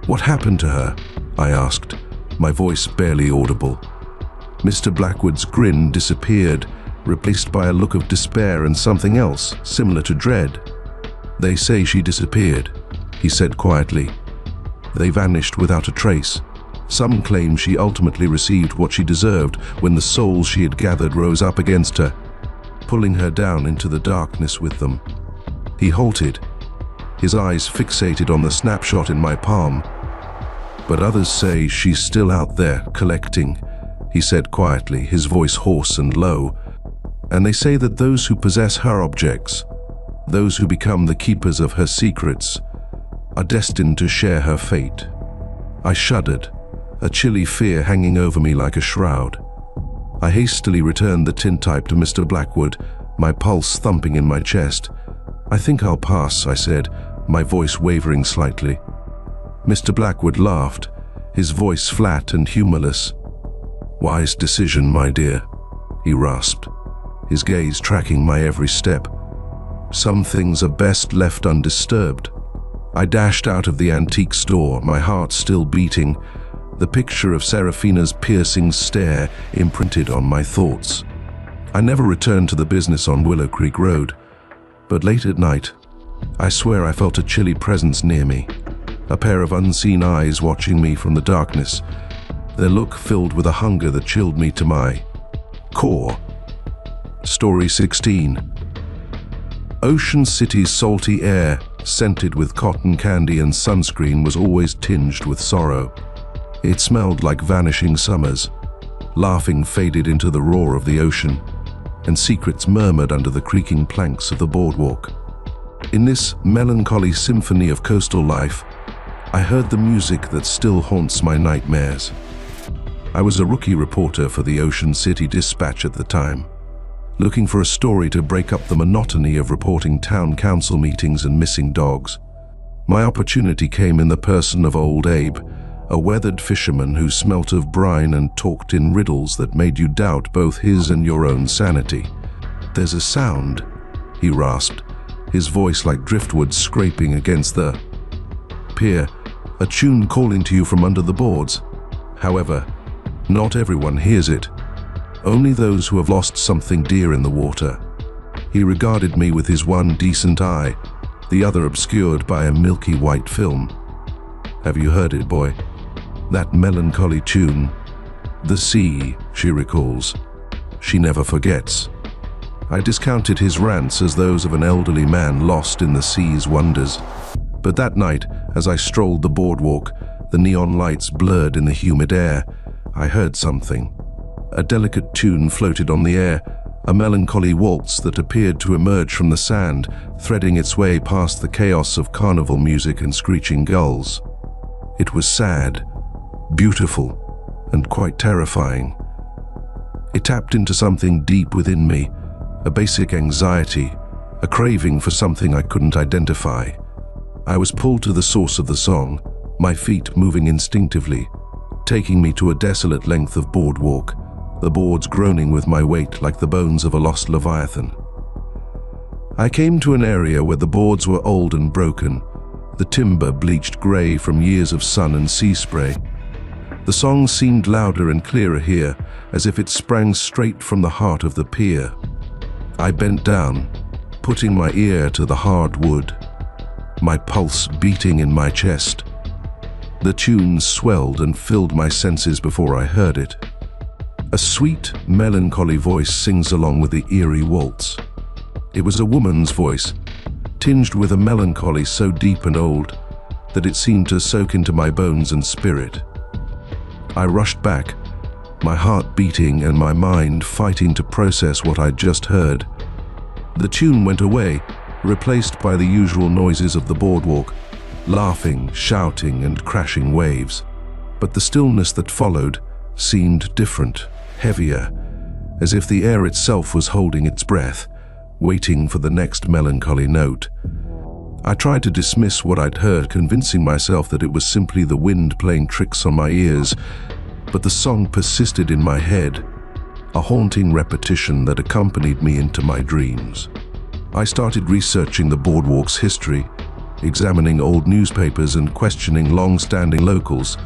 "What happened to her?" I asked, my voice barely audible. Mr. Blackwood's grin disappeared, replaced by a look of despair and something else, similar to dread. "They say she disappeared," he said quietly. "They vanished without a trace. Some claim she ultimately received what she deserved when the souls she had gathered rose up against her, pulling her down into the darkness with them." He halted, his eyes fixated on the snapshot in my palm. "But others say she's still out there, collecting," he said quietly, his voice hoarse and low. "And they say that those who possess her objects, those who become the keepers of her secrets, are destined to share her fate." I shuddered, a chilly fear hanging over me like a shroud. I hastily returned the tintype to Mr. Blackwood, my pulse thumping in my chest. "I think I'll pass," I said, my voice wavering slightly. Mr. Blackwood laughed, his voice flat and humorless. "Wise decision, my dear," he rasped, his gaze tracking my every step. "Some things are best left undisturbed." I dashed out of the antique store, my heart still beating, the picture of Serafina's piercing stare imprinted on my thoughts. I never returned to the business on Willow Creek Road, but late at night, I swear I felt a chilly presence near me, a pair of unseen eyes watching me from the darkness, their look filled with a hunger that chilled me to my core. Story 16. Ocean City's salty air, scented with cotton candy and sunscreen, was always tinged with sorrow. It smelled like vanishing summers. Laughing faded into the roar of the ocean, and secrets murmured under the creaking planks of the boardwalk. In this melancholy symphony of coastal life, I heard the music that still haunts my nightmares. I was a rookie reporter for the Ocean City Dispatch at the time, looking for a story to break up the monotony of reporting town council meetings and missing dogs. My opportunity came in the person of Old Abe, a weathered fisherman who smelt of brine and talked in riddles that made you doubt both his and your own sanity. "There's a sound," he rasped, his voice like driftwood scraping against the pier. a tune calling to you from under the boards. However, not everyone hears it. Only those who have lost something dear in the water. He regarded me with his one decent eye, the other obscured by a milky white film. Have you heard it, boy? That melancholy tune. The sea, she recalls. She never forgets. I discounted his rants as those of an elderly man lost in the sea's wonders. But that night, as I strolled the boardwalk, the neon lights blurred in the humid air, I heard something. A delicate tune floated on the air, a melancholy waltz that appeared to emerge from the sand, threading its way past the chaos of carnival music and screeching gulls. It was sad, beautiful, and quite terrifying. It tapped into something deep within me, a basic anxiety, a craving for something I couldn't identify. I was pulled to the source of the song, my feet moving instinctively, taking me to a desolate length of boardwalk, the boards groaning with my weight like the bones of a lost leviathan. I came to an area where the boards were old and broken, the timber bleached grey from years of sun and sea spray. The song seemed louder and clearer here, as if it sprang straight from the heart of the pier. I bent down, putting my ear to the hard wood, my pulse beating in my chest. The tune swelled and filled my senses before I heard it. A sweet, melancholy voice sings along with the eerie waltz. It was a woman's voice, tinged with a melancholy so deep and old that it seemed to soak into my bones and spirit. I rushed back, my heart beating and my mind fighting to process what I'd just heard. The tune went away, replaced by the usual noises of the boardwalk, laughing, shouting, and crashing waves. But the stillness that followed seemed different, heavier, as if the air itself was holding its breath, waiting for the next melancholy note. I tried to dismiss what I'd heard, convincing myself that it was simply the wind playing tricks on my ears, but the song persisted in my head, a haunting repetition that accompanied me into my dreams. I started researching the boardwalk's history, examining old newspapers and questioning long-standing locals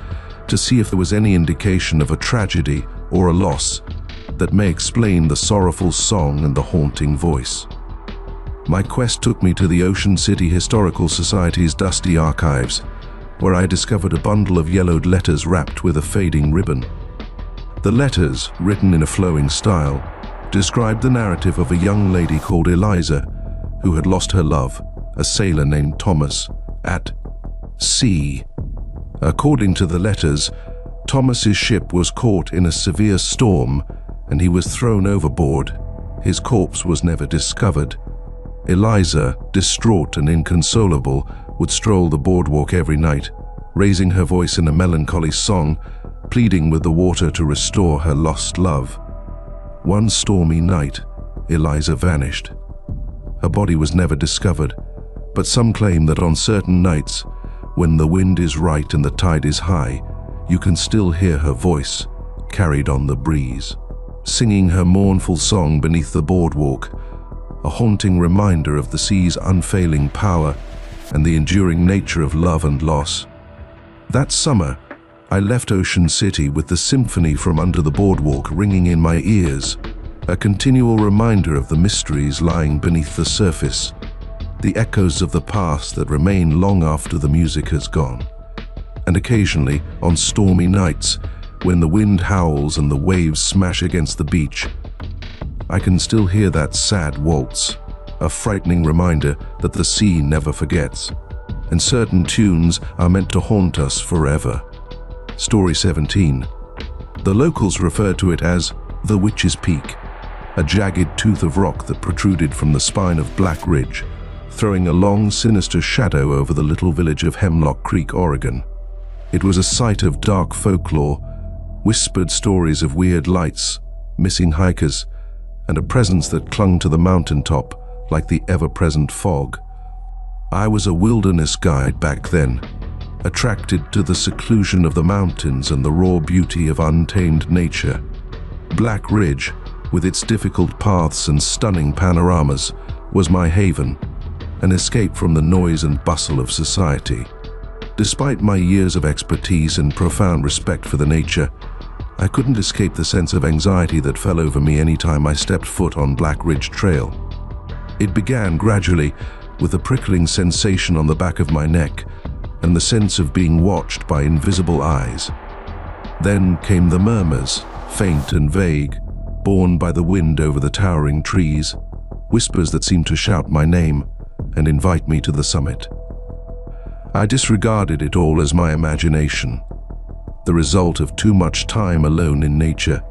to see if there was any indication of a tragedy or a loss that may explain the sorrowful song and the haunting voice. My quest took me to the Ocean City Historical Society's dusty archives, where I discovered a bundle of yellowed letters wrapped with a fading ribbon. The letters, written in a flowing style, described the narrative of a young lady called Eliza, who had lost her love, a sailor named Thomas, at sea. According to the letters, Thomas's ship was caught in a severe storm and he was thrown overboard. His corpse was never discovered. Eliza, distraught and inconsolable, would stroll the boardwalk every night, raising her voice in a melancholy song, pleading with the water to restore her lost love. One stormy night, Eliza vanished. Her body was never discovered, but some claim that on certain nights, when the wind is right and the tide is high, you can still hear her voice, carried on the breeze, singing her mournful song beneath the boardwalk, a haunting reminder of the sea's unfailing power and the enduring nature of love and loss. That summer, I left Ocean City with the symphony from under the boardwalk ringing in my ears, a continual reminder of the mysteries lying beneath the surface, the echoes of the past that remain long after the music has gone. And occasionally, on stormy nights, when the wind howls and the waves smash against the beach, I can still hear that sad waltz, a frightening reminder that the sea never forgets, and certain tunes are meant to haunt us forever. Story 17. The locals refer to it as the Witch's Peak, a jagged tooth of rock that protruded from the spine of Black Ridge, throwing a long, sinister shadow over the little village of Hemlock Creek, Oregon. It was a site of dark folklore, whispered stories of weird lights, missing hikers, and a presence that clung to the mountaintop like the ever-present fog. I was a wilderness guide back then, attracted to the seclusion of the mountains and the raw beauty of untamed nature. Black Ridge, with its difficult paths and stunning panoramas, was my haven, an escape from the noise and bustle of society. Despite my years of expertise and profound respect for the nature, I couldn't escape the sense of anxiety that fell over me any time I stepped foot on Black Ridge Trail. It began gradually, with a prickling sensation on the back of my neck and the sense of being watched by invisible eyes. Then came the murmurs, faint and vague, borne by the wind over the towering trees, whispers that seemed to shout my name and invite me to the summit. I disregarded it all as my imagination, the result of too much time alone in nature.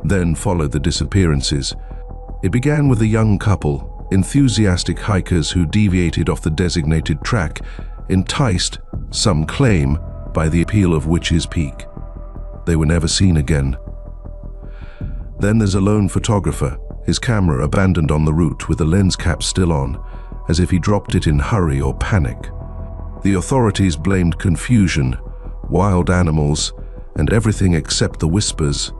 Then followed the disappearances. It began with a young couple, enthusiastic hikers who deviated off the designated track, enticed, some claim, by the appeal of Witch's Peak. They were never seen again. Then there's a lone photographer, his camera abandoned on the route with the lens cap still on, as if he dropped it in hurry or panic. The authorities blamed confusion, wild animals, and everything except the whispers,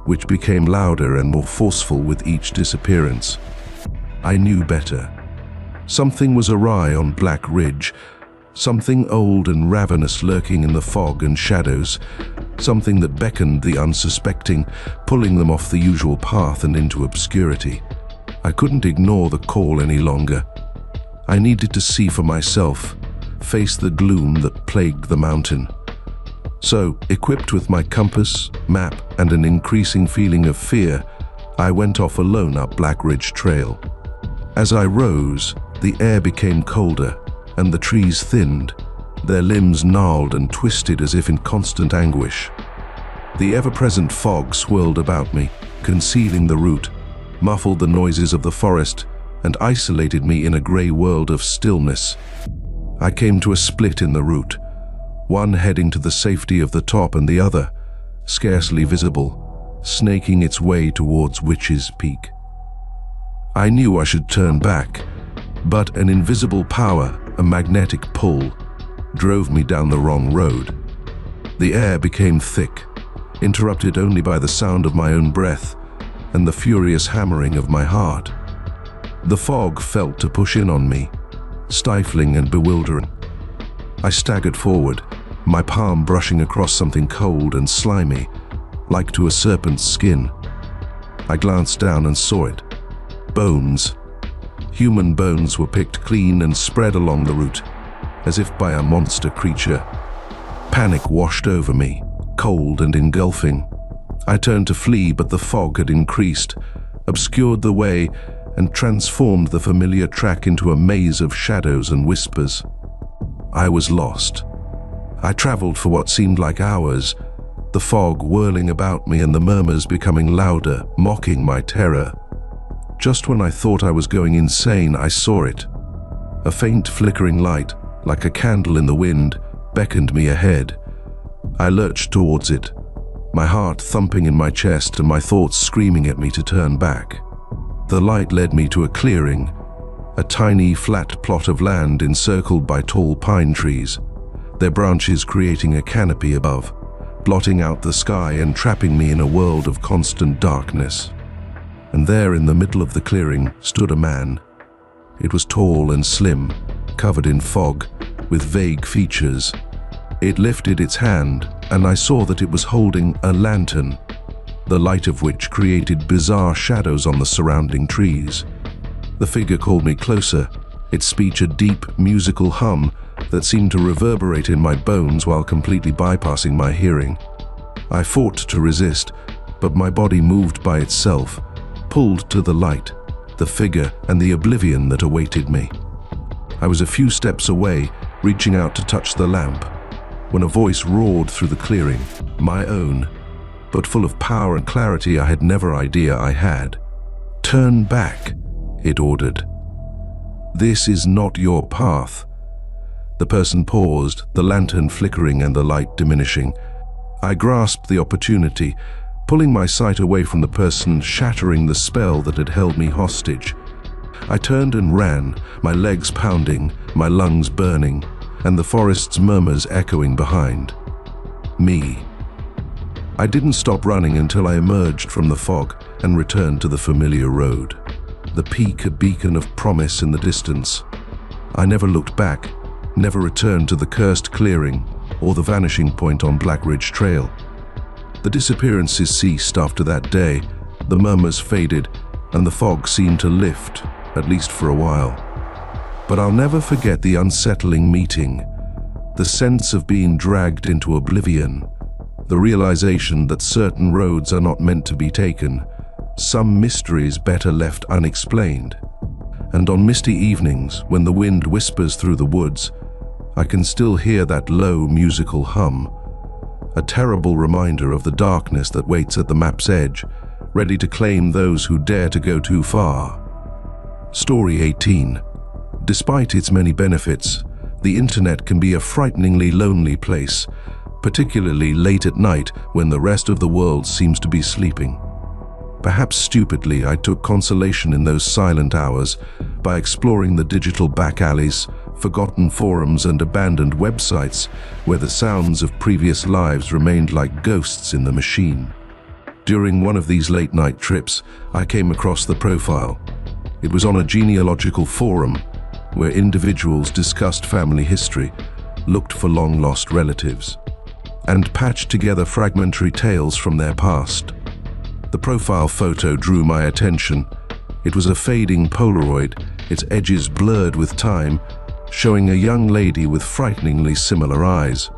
which became louder and more forceful with each disappearance. I knew better. Something was awry on Black Ridge, something old and ravenous lurking in the fog and shadows, something that beckoned the unsuspecting, pulling them off the usual path and into obscurity. I couldn't ignore the call any longer. I needed to see for myself, face the gloom that plagued the mountain. So, equipped with my compass, map, and an increasing feeling of fear, I went off alone up Black Ridge Trail. As I rose, the air became colder, and the trees thinned, their limbs gnarled and twisted as if in constant anguish. The ever-present fog swirled about me, concealing the route, muffled the noises of the forest, and isolated me in a grey world of stillness. I came to a split in the route, one heading to the safety of the top and the other, scarcely visible, snaking its way towards Witch's Peak. I knew I should turn back, but an invisible power, a magnetic pull, drove me down the wrong road. The air became thick, interrupted only by the sound of my own breath and the furious hammering of my heart. The fog felt to push in on me, stifling and bewildering. I staggered forward, my palm brushing across something cold and slimy, like to a serpent's skin. I glanced down and saw it. Bones. Human bones were picked clean and spread along the route, as if by a monster creature. Panic washed over me, cold and engulfing. I turned to flee, but the fog had increased, obscured the way, and transformed the familiar track into a maze of shadows and whispers. I was lost. I traveled for what seemed like hours, the fog whirling about me and the murmurs becoming louder, mocking my terror. Just when I thought I was going insane, I saw it. A faint flickering light, like a candle in the wind, beckoned me ahead. I lurched towards it, my heart thumping in my chest and my thoughts screaming at me to turn back. The light led me to a clearing, a tiny flat plot of land encircled by tall pine trees, their branches creating a canopy above, blotting out the sky and trapping me in a world of constant darkness. And there in the middle of the clearing stood a man. It was tall and slim, covered in fog, with vague features. It lifted its hand, and I saw that it was holding a lantern, the light of which created bizarre shadows on the surrounding trees. The figure called me closer, its speech a deep, musical hum that seemed to reverberate in my bones while completely bypassing my hearing. I fought to resist, but my body moved by itself, pulled to the light, the figure, and the oblivion that awaited me. I was a few steps away, reaching out to touch the lamp, when a voice roared through the clearing, my own, but full of power and clarity I had never idea I had. "Turn back," it ordered. "This is not your path." The person paused, the lantern flickering and the light diminishing. I grasped the opportunity, pulling my sight away from the person, shattering the spell that had held me hostage. I turned and ran, my legs pounding, my lungs burning, and the forest's murmurs echoing behind. Me. I didn't stop running until I emerged from the fog and returned to the familiar road. The peak a beacon of promise in the distance. I never looked back, never returned to the cursed clearing or the vanishing point on Black Ridge Trail. The disappearances ceased after that day, the murmurs faded, and the fog seemed to lift, at least for a while. But I'll never forget the unsettling meeting, the sense of being dragged into oblivion, the realization that certain roads are not meant to be taken, some mysteries better left unexplained. And on misty evenings, when the wind whispers through the woods, I can still hear that low musical hum, a terrible reminder of the darkness that waits at the map's edge, ready to claim those who dare to go too far. Story 18. Despite its many benefits, the internet can be a frighteningly lonely place, particularly late at night when the rest of the world seems to be sleeping. Perhaps stupidly, I took consolation in those silent hours by exploring the digital back alleys, forgotten forums and abandoned websites where the sounds of previous lives remained like ghosts in the machine. During one of these late-night trips, I came across the profile. It was on a genealogical forum where individuals discussed family history, looked for long-lost relatives, and patched together fragmentary tales from their past. The profile photo drew my attention. It was a fading Polaroid, its edges blurred with time, showing a young lady with frighteningly similar eyes.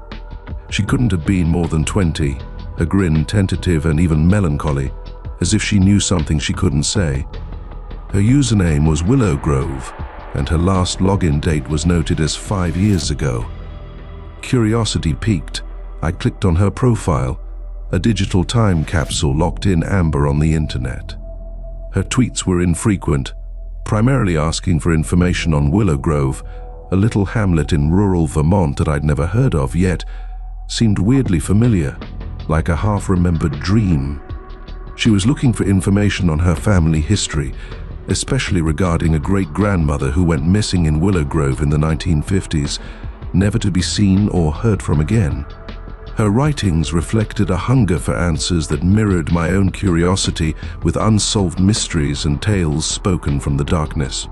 She couldn't have been more than 20, her grin tentative and even melancholy, as if she knew something she couldn't say. Her username was Willow Grove, and her last login date was noted as 5 years ago. Curiosity piqued, I clicked on her profile, a digital time capsule locked in amber on the internet. Her tweets were infrequent, primarily asking for information on Willow Grove, a little hamlet in rural Vermont that I'd never heard of yet seemed weirdly familiar, like a half-remembered dream. She was looking for information on her family history, especially regarding a great-grandmother who went missing in Willow Grove in the 1950s, never to be seen or heard from again. Her writings reflected a hunger for answers that mirrored my own curiosity, with unsolved mysteries and tales spoken from the darkness.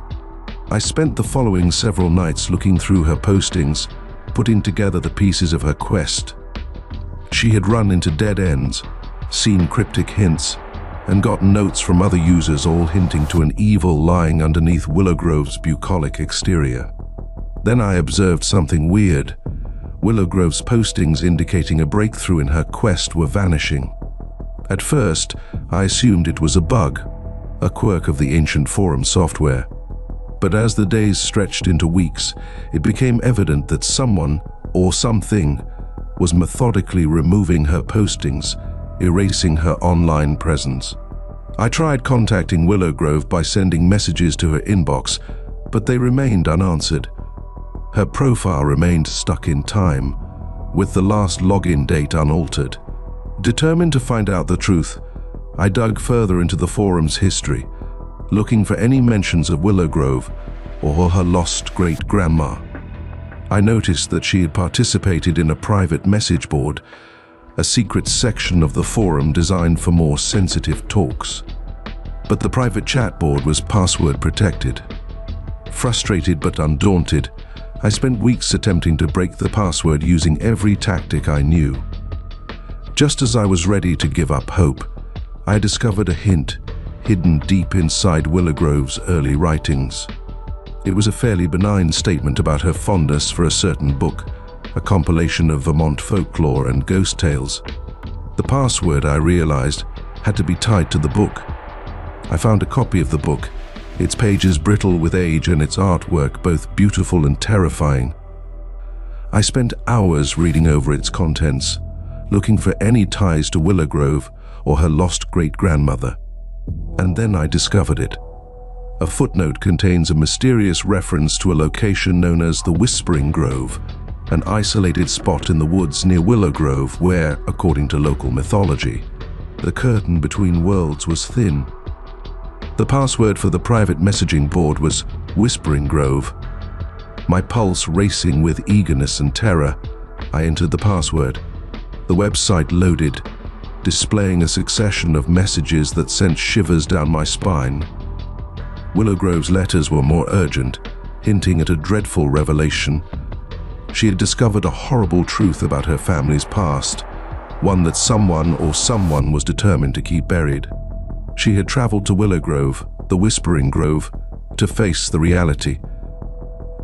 I spent the following several nights looking through her postings, putting together the pieces of her quest. She had run into dead ends, seen cryptic hints, and gotten notes from other users all hinting to an evil lying underneath Willow Grove's bucolic exterior. Then I observed something weird. Willow Grove's postings indicating a breakthrough in her quest were vanishing. At first, I assumed it was a bug, a quirk of the ancient forum software. But as the days stretched into weeks, it became evident that someone, or something, was methodically removing her postings, erasing her online presence. I tried contacting Willow Grove by sending messages to her inbox, but they remained unanswered. Her profile remained stuck in time, with the last login date unaltered. Determined to find out the truth, I dug further into the forum's history, looking for any mentions of Willow Grove or her lost great-grandma. I noticed that she had participated in a private message board, a secret section of the forum designed for more sensitive talks. But the private chat board was password protected. Frustrated but undaunted, I spent weeks attempting to break the password using every tactic I knew. Just as I was ready to give up hope, I discovered a hint hidden deep inside Willow Grove's early writings. It was a fairly benign statement about her fondness for a certain book, a compilation of Vermont folklore and ghost tales. The password, I realized, had to be tied to the book. I found a copy of the book, its pages brittle with age and its artwork both beautiful and terrifying. I spent hours reading over its contents, looking for any ties to Willow Grove or her lost great-grandmother. And then I discovered it. A footnote contains a mysterious reference to a location known as the Whispering Grove, an isolated spot in the woods near Willow Grove where, according to local mythology, the curtain between worlds was thin. The password for the private messaging board was Whispering Grove. My pulse racing with eagerness and terror, I entered the password. The website loaded, displaying a succession of messages that sent shivers down my spine. Willow Grove's letters were more urgent, hinting at a dreadful revelation. She had discovered a horrible truth about her family's past, one that someone was determined to keep buried. She had traveled to Willow Grove, the Whispering Grove, to face the reality.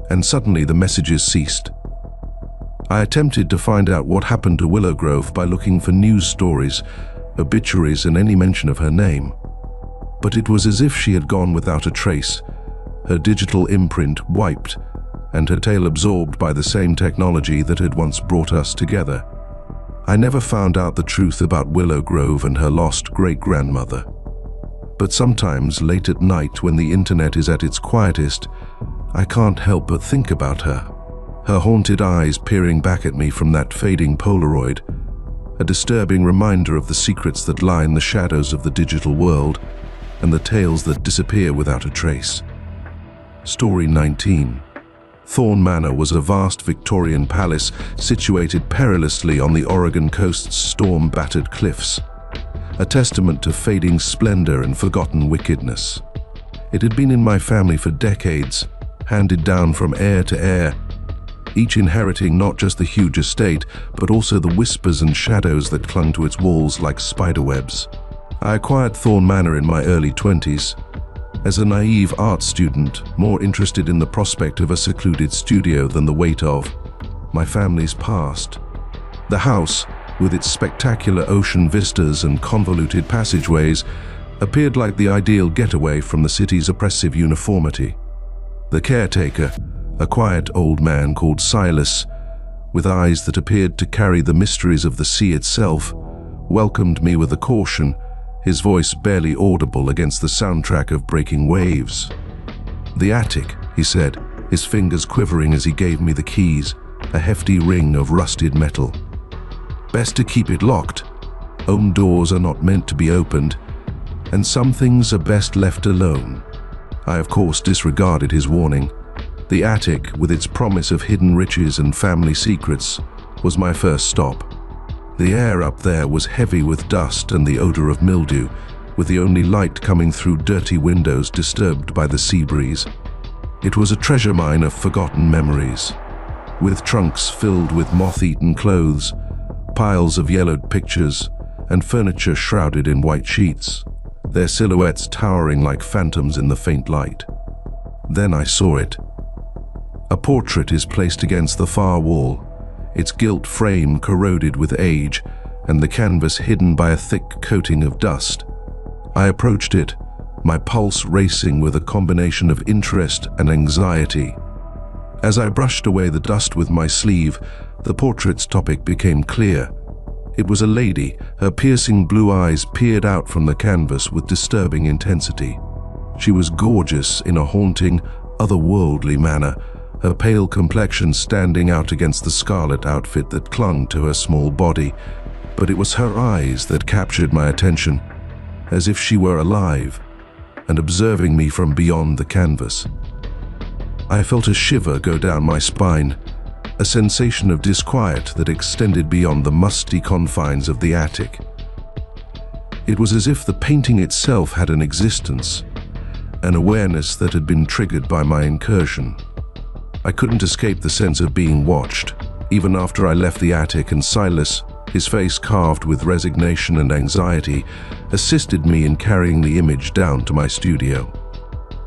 And suddenly the messages ceased. I attempted to find out what happened to Willow Grove by looking for news stories, obituaries, and any mention of her name. But it was as if she had gone without a trace, her digital imprint wiped, and her tale absorbed by the same technology that had once brought us together. I never found out the truth about Willow Grove and her lost great-grandmother. But sometimes, late at night when the internet is at its quietest, I can't help but think about her. Her haunted eyes peering back at me from that fading Polaroid, a disturbing reminder of the secrets that lie in the shadows of the digital world and the tales that disappear without a trace. Story 19. Thorn Manor was a vast Victorian palace situated perilously on the Oregon coast's storm-battered cliffs, a testament to fading splendor and forgotten wickedness. It had been in my family for decades, handed down from heir to heir, each inheriting not just the huge estate, but also the whispers and shadows that clung to its walls like spiderwebs. I acquired Thorn Manor in my early 20s, as a naive art student, more interested in the prospect of a secluded studio than the weight of my family's past. The house, with its spectacular ocean vistas and convoluted passageways, appeared like the ideal getaway from the city's oppressive uniformity. The caretaker, a quiet old man called Silas, with eyes that appeared to carry the mysteries of the sea itself, welcomed me with a caution, his voice barely audible against the soundtrack of breaking waves. "The attic," he said, his fingers quivering as he gave me the keys, a hefty ring of rusted metal. "Best to keep it locked. Home doors are not meant to be opened, and some things are best left alone." I, of course, disregarded his warning. The attic, with its promise of hidden riches and family secrets, was my first stop. The air up there was heavy with dust and the odor of mildew, with the only light coming through dirty windows disturbed by the sea breeze. It was a treasure mine of forgotten memories, with trunks filled with moth-eaten clothes, piles of yellowed pictures, and furniture shrouded in white sheets, their silhouettes towering like phantoms in the faint light. Then I saw it. A portrait is placed against the far wall, its gilt frame corroded with age, and the canvas hidden by a thick coating of dust. I approached it, my pulse racing with a combination of interest and anxiety. As I brushed away the dust with my sleeve, the portrait's topic became clear. It was a lady, her piercing blue eyes peered out from the canvas with disturbing intensity. She was gorgeous in a haunting, otherworldly manner, her pale complexion standing out against the scarlet outfit that clung to her small body. But it was her eyes that captured my attention, as if she were alive and observing me from beyond the canvas. I felt a shiver go down my spine, a sensation of disquiet that extended beyond the musty confines of the attic. It was as if the painting itself had an existence, an awareness that had been triggered by my incursion. I couldn't escape the sense of being watched, even after I left the attic, and Silas, his face carved with resignation and anxiety, assisted me in carrying the image down to my studio.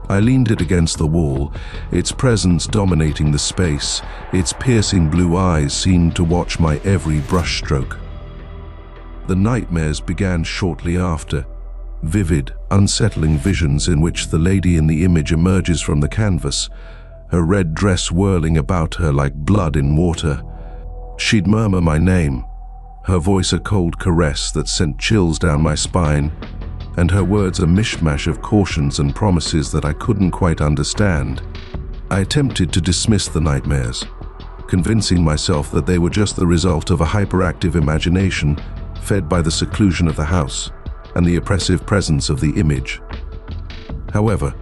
I leaned it against the wall, its presence dominating the space. Its piercing blue eyes seemed to watch my every brushstroke. The nightmares began shortly after, vivid, unsettling visions in which the lady in the image emerges from the canvas, her red dress whirling about her like blood in water. She'd murmur my name, her voice a cold caress that sent chills down my spine, and her words a mishmash of cautions and promises that I couldn't quite understand. I attempted to dismiss the nightmares, convincing myself that they were just the result of a hyperactive imagination fed by the seclusion of the house and the oppressive presence of the image. However,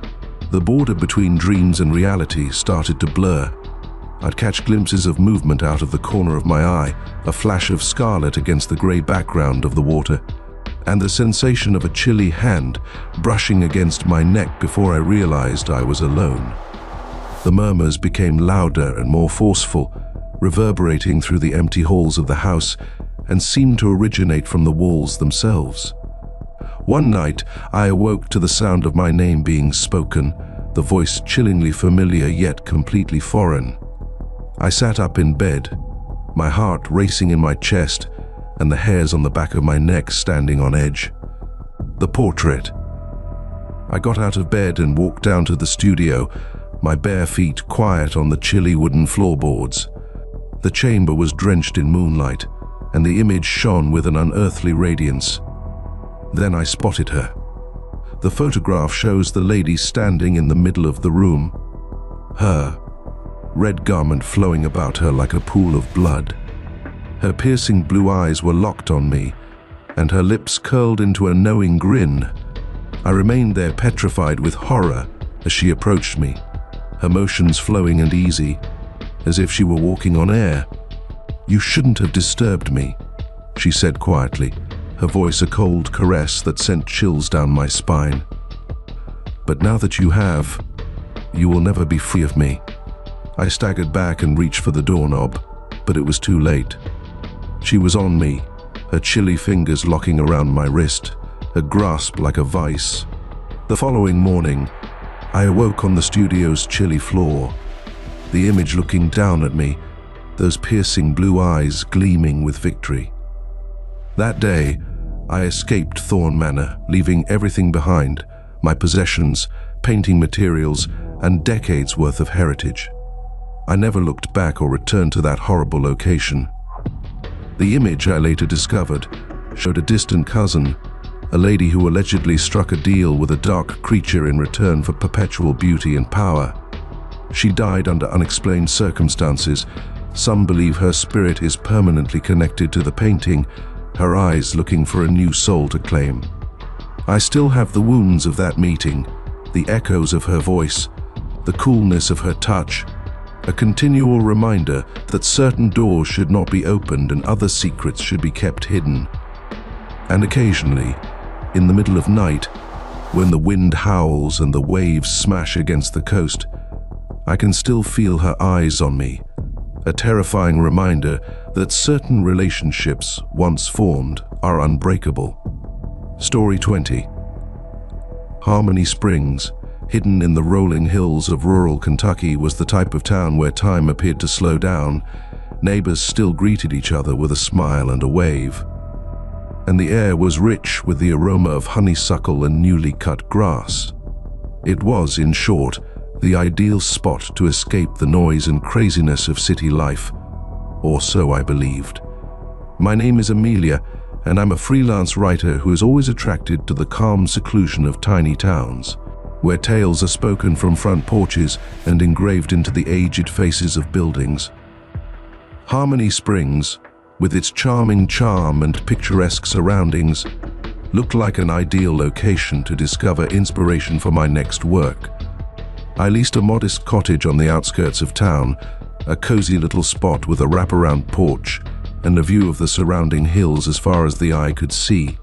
the border between dreams and reality started to blur. I'd catch glimpses of movement out of the corner of my eye, a flash of scarlet against the grey background of the water, and the sensation of a chilly hand brushing against my neck before I realized I was alone. The murmurs became louder and more forceful, reverberating through the empty halls of the house and seemed to originate from the walls themselves. One night, I awoke to the sound of my name being spoken, the voice chillingly familiar yet completely foreign. I sat up in bed, my heart racing in my chest and the hairs on the back of my neck standing on edge. The portrait. I got out of bed and walked down to the studio, my bare feet quiet on the chilly wooden floorboards. The chamber was drenched in moonlight, and the image shone with an unearthly radiance. Then I spotted her. The photograph shows the lady standing in the middle of the room. Her red garment flowing about her like a pool of blood. Her piercing blue eyes were locked on me, and her lips curled into a knowing grin. I remained there petrified with horror as she approached me, her motions flowing and easy, as if she were walking on air. "You shouldn't have disturbed me," she said quietly, her voice a cold caress that sent chills down my spine. "But now that you have, you will never be free of me." I staggered back and reached for the doorknob, but it was too late. She was on me, her chilly fingers locking around my wrist, her grasp like a vice. The following morning, I awoke on the studio's chilly floor, the image looking down at me, those piercing blue eyes gleaming with victory. That day, I escaped Thorn Manor, leaving everything behind, my possessions, painting materials, and decades worth of heritage. I never looked back or returned to that horrible location. The image I later discovered showed a distant cousin, a lady who allegedly struck a deal with a dark creature in return for perpetual beauty and power. She died under unexplained circumstances. Some believe her spirit is permanently connected to the painting, her eyes looking for a new soul to claim. I still have the wounds of that meeting, the echoes of her voice, the coolness of her touch, a continual reminder that certain doors should not be opened and other secrets should be kept hidden. And occasionally, in the middle of night, when the wind howls and the waves smash against the coast, I can still feel her eyes on me, a terrifying reminder that certain relationships, once formed, are unbreakable. Story 20. Harmony Springs, hidden in the rolling hills of rural Kentucky, was the type of town where time appeared to slow down. Neighbors still greeted each other with a smile and a wave. And the air was rich with the aroma of honeysuckle and newly cut grass. It was, in short, the ideal spot to escape the noise and craziness of city life, or so I believed. My name is Amelia, and I'm a freelance writer who is always attracted to the calm seclusion of tiny towns, where tales are spoken from front porches and engraved into the aged faces of buildings. Harmony Springs, with its charming charm and picturesque surroundings, looked like an ideal location to discover inspiration for my next work. I leased a modest cottage on the outskirts of town, a cozy little spot with a wraparound porch and a view of the surrounding hills as far as the eye could see.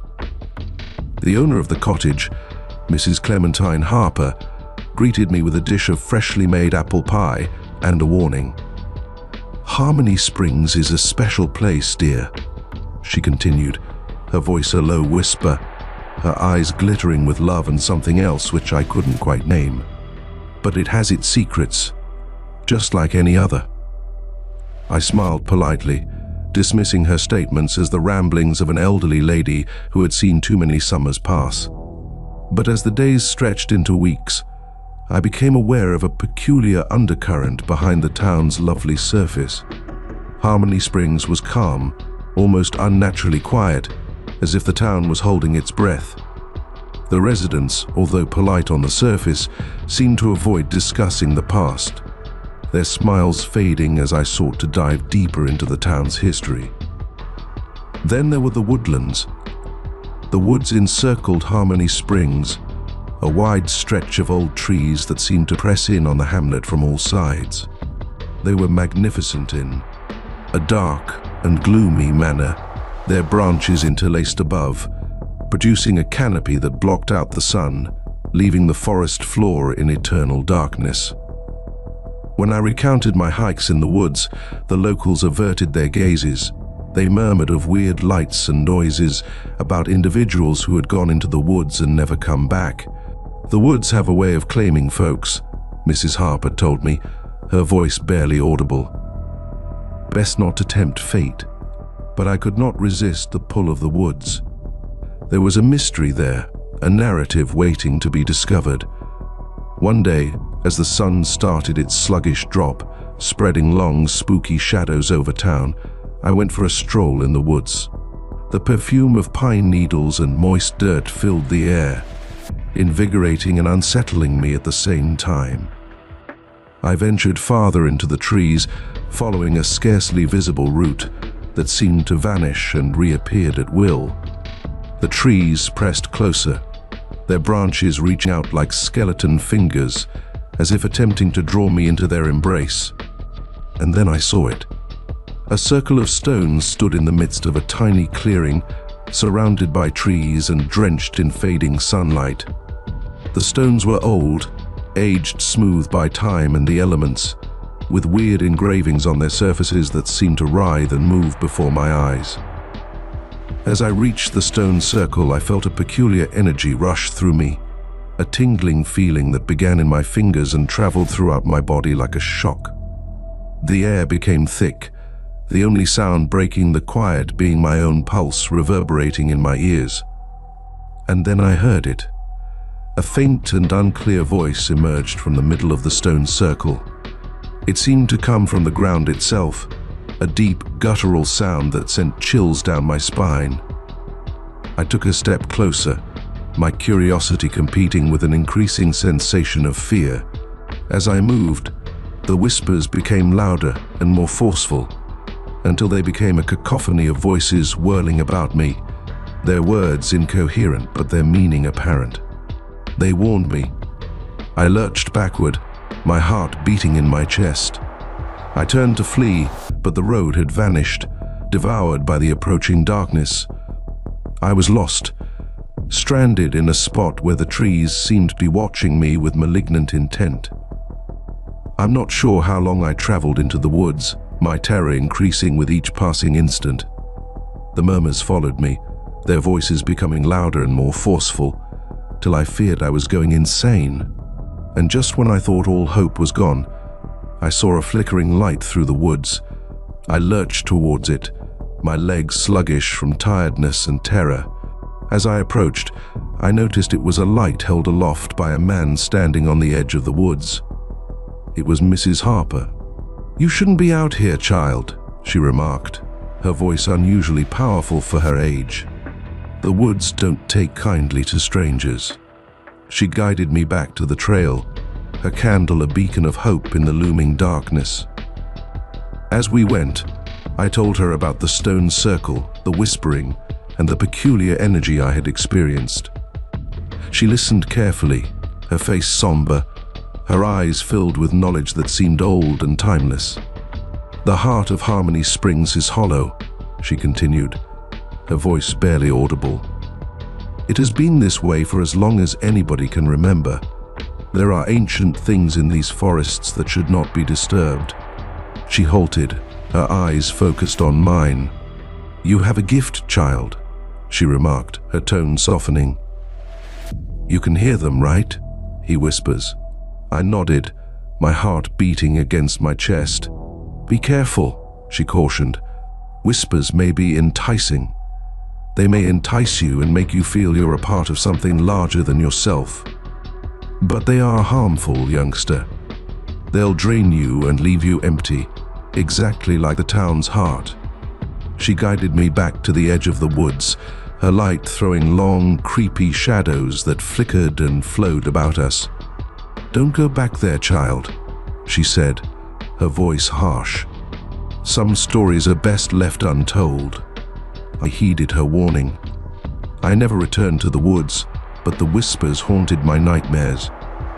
The owner of the cottage, Mrs. Clementine Harper, greeted me with a dish of freshly made apple pie and a warning. "Harmony Springs is a special place, dear," she continued, her voice a low whisper, her eyes glittering with love and something else which I couldn't quite name. "But it has its secrets, just like any other." I smiled politely, dismissing her statements as the ramblings of an elderly lady who had seen too many summers pass. But as the days stretched into weeks, I became aware of a peculiar undercurrent behind the town's lovely surface. Harmony Springs was calm, almost unnaturally quiet, as if the town was holding its breath. The residents, although polite on the surface, seemed to avoid discussing the past, their smiles fading as I sought to dive deeper into the town's history. Then there were the woodlands. The woods encircled Harmony Springs, a wide stretch of old trees that seemed to press in on the hamlet from all sides. They were magnificent in a dark and gloomy manner, their branches interlaced above, producing a canopy that blocked out the sun, leaving the forest floor in eternal darkness. When I recounted my hikes in the woods, the locals averted their gazes. They murmured of weird lights and noises about individuals who had gone into the woods and never come back. The woods have a way of claiming folks, Mrs. Harper told me, her voice barely audible. Best not to tempt fate. But I could not resist the pull of the woods. There was a mystery there, a narrative waiting to be discovered. One day, as the sun started its sluggish drop, spreading long, spooky shadows over town, I went for a stroll in the woods. The perfume of pine needles and moist dirt filled the air, invigorating and unsettling me at the same time. I ventured farther into the trees, following a scarcely visible route that seemed to vanish and reappeared at will. The trees pressed closer, their branches reaching out like skeleton fingers, as if attempting to draw me into their embrace. And then I saw it. A circle of stones stood in the midst of a tiny clearing, surrounded by trees and drenched in fading sunlight. The stones were old, aged smooth by time and the elements, with weird engravings on their surfaces that seemed to writhe and move before my eyes. As I reached the stone circle, I felt a peculiar energy rush through me, a tingling feeling that began in my fingers and traveled throughout my body like a shock. The air became thick, the only sound breaking the quiet being my own pulse reverberating in my ears. And then I heard it. A faint and unclear voice emerged from the middle of the stone circle. It seemed to come from the ground itself, a deep, guttural sound that sent chills down my spine. I took a step closer, my curiosity competing with an increasing sensation of fear. As I moved, the whispers became louder and more forceful, until they became a cacophony of voices whirling about me, their words incoherent but their meaning apparent. They warned me. I lurched backward, my heart beating in my chest. I turned to flee, but the road had vanished, devoured by the approaching darkness. I was lost, stranded in a spot where the trees seemed to be watching me with malignant intent. I'm not sure how long I traveled into the woods, my terror increasing with each passing instant. The murmurs followed me, their voices becoming louder and more forceful, till I feared I was going insane. And just when I thought all hope was gone, I saw a flickering light through the woods. I lurched towards it, my legs sluggish from tiredness and terror. As I approached, I noticed it was a light held aloft by a man standing on the edge of the woods. It was Mrs. Harper. "You shouldn't be out here, child," she remarked, her voice unusually powerful for her age. "The woods don't take kindly to strangers." She guided me back to the trail, her candle a beacon of hope in the looming darkness. As we went, I told her about the stone circle, the whispering, and the peculiar energy I had experienced. She listened carefully, her face somber, her eyes filled with knowledge that seemed old and timeless. "The heart of Harmony Springs is hollow," she continued, her voice barely audible. "It has been this way for as long as anybody can remember. There are ancient things in these forests that should not be disturbed." She halted, her eyes focused on mine. "You have a gift, child," she remarked, her tone softening. "You can hear them, right?" he whispers. I nodded, my heart beating against my chest. "Be careful," she cautioned. "Whispers may be enticing. They may entice you and make you feel you're a part of something larger than yourself. But they are harmful, youngster. They'll drain you and leave you empty, exactly like the town's heart." She guided me back to the edge of the woods, her light throwing long, creepy shadows that flickered and flowed about us. "Don't go back there, child," she said, her voice harsh. "Some stories are best left untold." I heeded her warning. I never returned to the woods, but the whispers haunted my nightmares,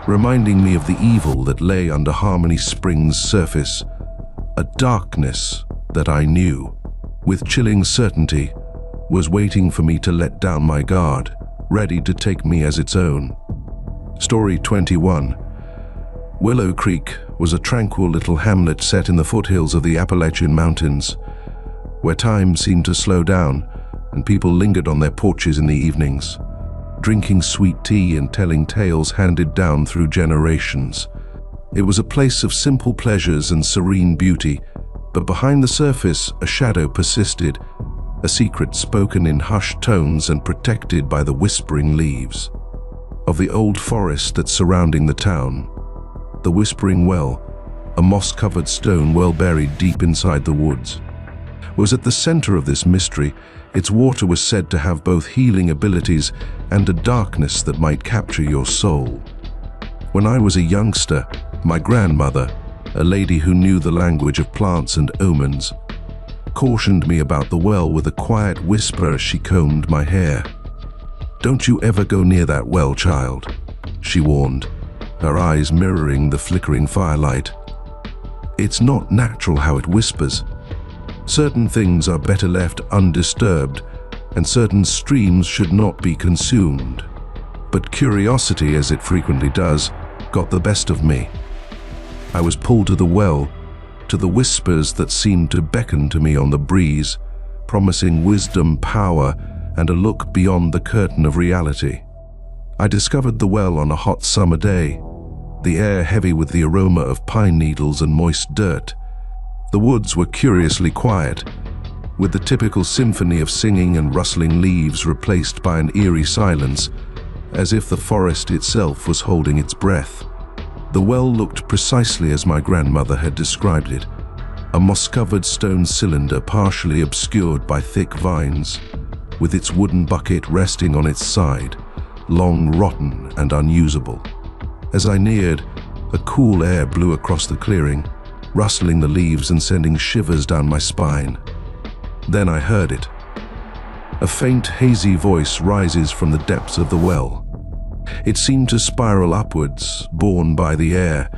reminding me of the evil that lay under Harmony Springs' surface, a darkness that I knew, with chilling certainty, was waiting for me to let down my guard, ready to take me as its own. Story 21. Willow Creek was a tranquil little hamlet set in the foothills of the Appalachian Mountains, where time seemed to slow down and people lingered on their porches in the evenings, drinking sweet tea and telling tales handed down through generations. It was a place of simple pleasures and serene beauty, but behind the surface a shadow persisted, a secret spoken in hushed tones and protected by the whispering leaves of the old forest that's surrounding the town. The Whispering Well, a moss-covered stone well buried deep inside the woods, was at the center of this mystery. Its water was said to have both healing abilities and a darkness that might capture your soul. When I was a youngster, my grandmother, a lady who knew the language of plants and omens, cautioned me about the well with a quiet whisper as she combed my hair. "Don't you ever go near that well, child," she warned, her eyes mirroring the flickering firelight. "It's not natural how it whispers. Certain things are better left undisturbed, and certain streams should not be consumed." But curiosity, as it frequently does, got the best of me. I was pulled to the well, to the whispers that seemed to beckon to me on the breeze, promising wisdom, power, and a look beyond the curtain of reality. I discovered the well on a hot summer day, the air heavy with the aroma of pine needles and moist dirt. The woods were curiously quiet, with the typical symphony of singing and rustling leaves replaced by an eerie silence, as if the forest itself was holding its breath. The well looked precisely as my grandmother had described it, a moss-covered stone cylinder partially obscured by thick vines, with its wooden bucket resting on its side, long rotten and unusable. As I neared, a cool air blew across the clearing, rustling the leaves and sending shivers down my spine. Then I heard it. A faint, hazy voice rises from the depths of the well. It seemed to spiral upwards, borne by the air,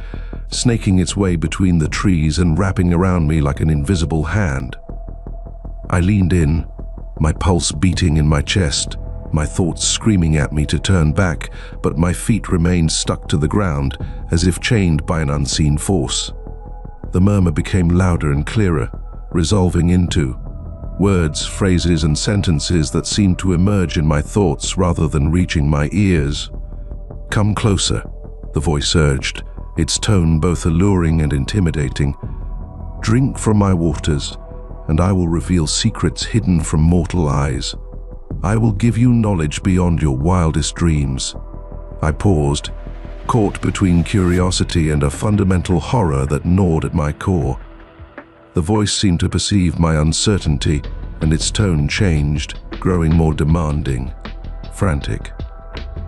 snaking its way between the trees and wrapping around me like an invisible hand. I leaned in, my pulse beating in my chest, my thoughts screaming at me to turn back, but my feet remained stuck to the ground, as if chained by an unseen force. The murmur became louder and clearer, resolving into words, phrases, and sentences that seemed to emerge in my thoughts rather than reaching my ears. "Come closer," the voice urged, its tone both alluring and intimidating. "Drink from my waters, and I will reveal secrets hidden from mortal eyes. I will give you knowledge beyond your wildest dreams." I paused, caught between curiosity and a fundamental horror that gnawed at my core. The voice seemed to perceive my uncertainty, and its tone changed, growing more demanding, frantic.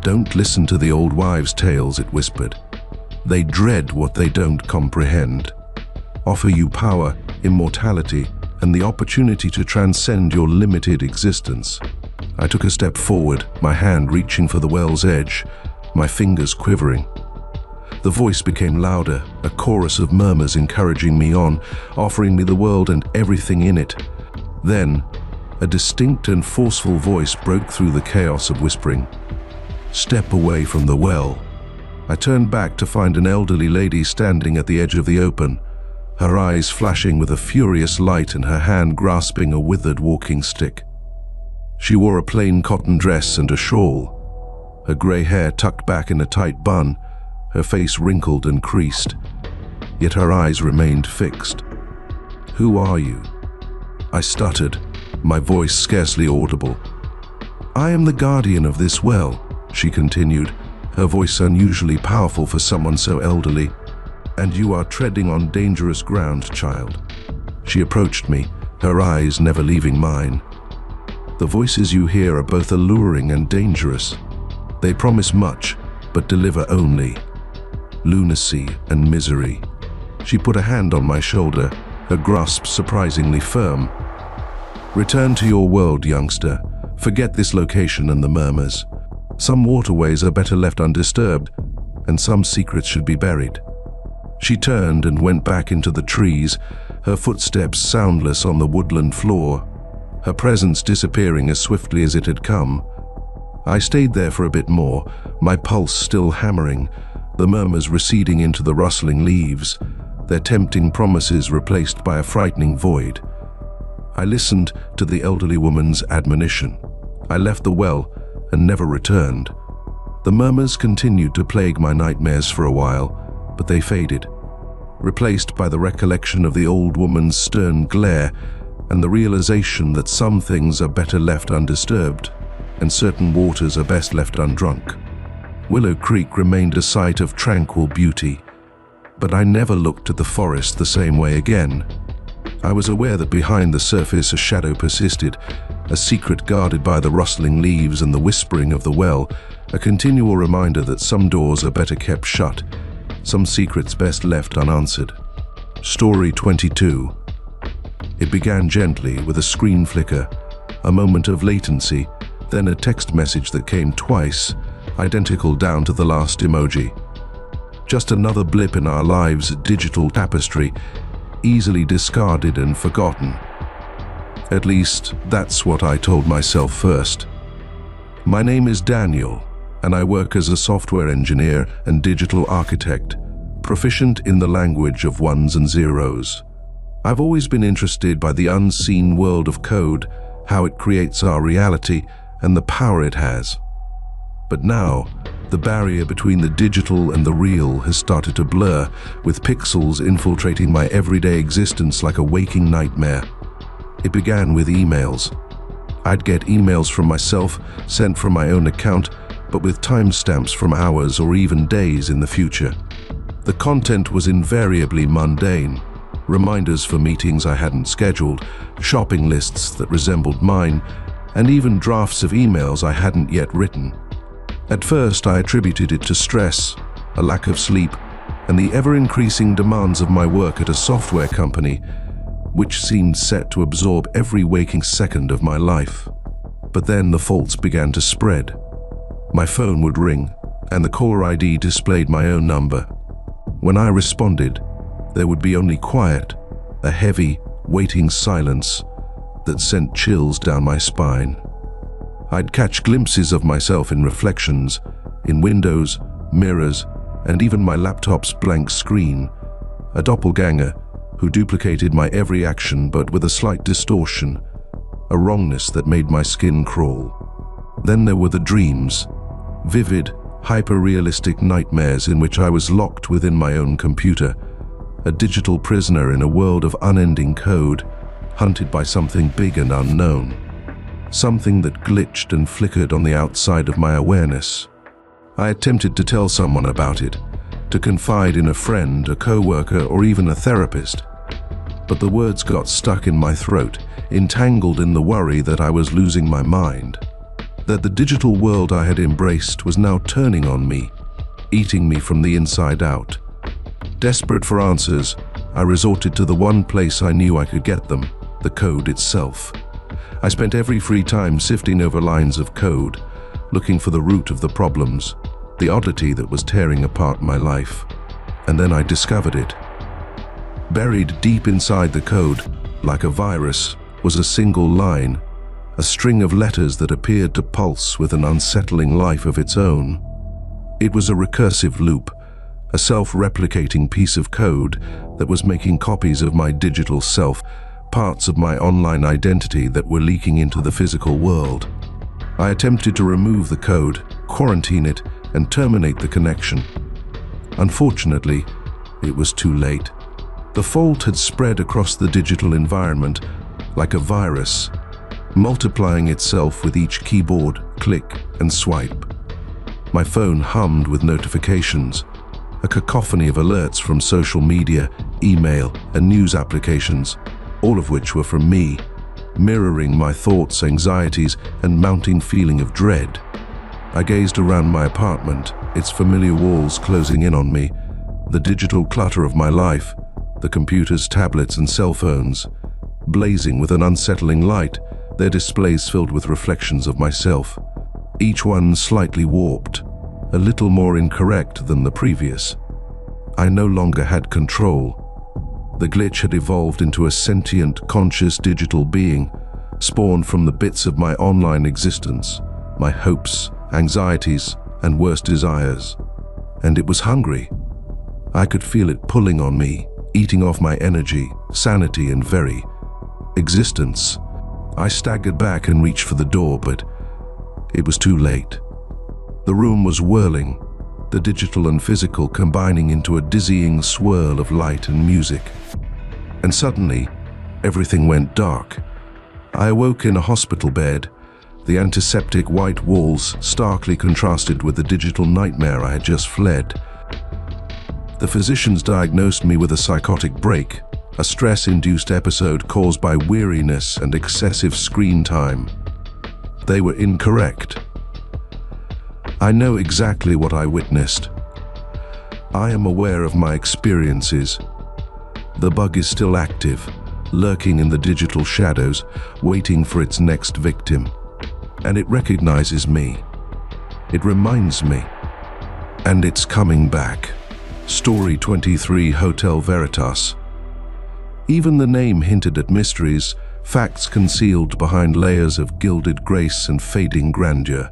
"Don't listen to the old wives' tales," it whispered. "They dread what they don't comprehend. Offer you power, immortality, and the opportunity to transcend your limited existence." I took a step forward, my hand reaching for the well's edge, my fingers quivering. The voice became louder, a chorus of murmurs encouraging me on, offering me the world and everything in it. Then, a distinct and forceful voice broke through the chaos of whispering. "Step away from the well." I turned back to find an elderly lady standing at the edge of the open, her eyes flashing with a furious light and her hand grasping a withered walking stick. She wore a plain cotton dress and a shawl, her grey hair tucked back in a tight bun, her face wrinkled and creased, yet her eyes remained fixed. "Who are you?" I stuttered, my voice scarcely audible. "I am the guardian of this well," she continued, her voice unusually powerful for someone so elderly. "And you are treading on dangerous ground, child." She approached me, her eyes never leaving mine. "The voices you hear are both alluring and dangerous. They promise much, but deliver only lunacy and misery." She put a hand on my shoulder, her grasp surprisingly firm. "Return to your world, youngster. Forget this location and the murmurs. Some waterways are better left undisturbed, and some secrets should be buried." She turned and went back into the trees, her footsteps soundless on the woodland floor, her presence disappearing as swiftly as it had come. I stayed there for a bit more, my pulse still hammering, the murmurs receding into the rustling leaves, their tempting promises replaced by a frightening void. I listened to the elderly woman's admonition. I left the well and never returned. The murmurs continued to plague my nightmares for a while, but they faded, replaced by the recollection of the old woman's stern glare and the realization that some things are better left undisturbed and certain waters are best left undrunk. Willow Creek remained a site of tranquil beauty, but I never looked at the forest the same way again. I was aware that behind the surface a shadow persisted, a secret guarded by the rustling leaves and the whispering of the well, a continual reminder that some doors are better kept shut, some secrets best left unanswered. Story 22. It began gently with a screen flicker, a moment of latency, then a text message that came twice, identical down to the last emoji. Just another blip in our lives' digital tapestry, easily discarded and forgotten. At least, that's what I told myself first. My name is Daniel, and I work as a software engineer and digital architect, proficient in the language of ones and zeros. I've always been interested by the unseen world of code, how it creates our reality, and the power it has. But now, the barrier between the digital and the real has started to blur, with pixels infiltrating my everyday existence like a waking nightmare. It began with emails. I'd get emails from myself, sent from my own account, but with timestamps from hours or even days in the future. The content was invariably mundane. Reminders for meetings I hadn't scheduled, shopping lists that resembled mine, and even drafts of emails I hadn't yet written. At first, I attributed it to stress, a lack of sleep, and the ever-increasing demands of my work at a software company, which seemed set to absorb every waking second of my life. But then the faults began to spread. My phone would ring, and the caller ID displayed my own number. When I responded, there would be only quiet, a heavy, waiting silence that sent chills down my spine. I'd catch glimpses of myself in reflections, in windows, mirrors, and even my laptop's blank screen, a doppelganger who duplicated my every action but with a slight distortion, a wrongness that made my skin crawl. Then there were the dreams, vivid, hyper-realistic nightmares in which I was locked within my own computer, a digital prisoner in a world of unending code, hunted by something big and unknown. Something that glitched and flickered on the outside of my awareness. I attempted to tell someone about it, to confide in a friend, a co-worker, or even a therapist. But the words got stuck in my throat, entangled in the worry that I was losing my mind, that the digital world I had embraced was now turning on me, eating me from the inside out. Desperate for answers, I resorted to the one place I knew I could get them, the code itself. I spent every free time sifting over lines of code, looking for the root of the problems, the oddity that was tearing apart my life. And then I discovered it. Buried deep inside the code, like a virus, was a single line, a string of letters that appeared to pulse with an unsettling life of its own. It was a recursive loop, a self-replicating piece of code that was making copies of my digital self, parts of my online identity that were leaking into the physical world. I attempted to remove the code, quarantine it, and terminate the connection. Unfortunately, it was too late. The fault had spread across the digital environment like a virus, multiplying itself with each keyboard, click, and swipe. My phone hummed with notifications, a cacophony of alerts from social media, email, and news applications, all of which were from me, mirroring my thoughts, anxieties, and mounting feeling of dread. I gazed around my apartment, its familiar walls closing in on me, the digital clutter of my life, the computers, tablets, and cell phones, blazing with an unsettling light, their displays filled with reflections of myself, each one slightly warped, a little more incorrect than the previous. I no longer had control. The glitch had evolved into a sentient, conscious digital being, spawned from the bits of my online existence, my hopes, anxieties, and worst desires. and it was hungry. I could feel it pulling on me, eating off my energy, sanity, and very existence. I staggered back and reached for the door, but it was too late. The room was whirling, the digital and physical combining into a dizzying swirl of light and music. And suddenly, everything went dark. I awoke in a hospital bed, the antiseptic white walls starkly contrasted with the digital nightmare I had just fled. The physicians diagnosed me with a psychotic break, a stress-induced episode caused by weariness and excessive screen time. They were incorrect. I know exactly what I witnessed. I am aware of my experiences. The bug is still active, lurking in the digital shadows, waiting for its next victim. And it recognizes me. It reminds me. And it's coming back. Story 23, Hotel Veritas. Even the name hinted at mysteries, facts concealed behind layers of gilded grace and fading grandeur.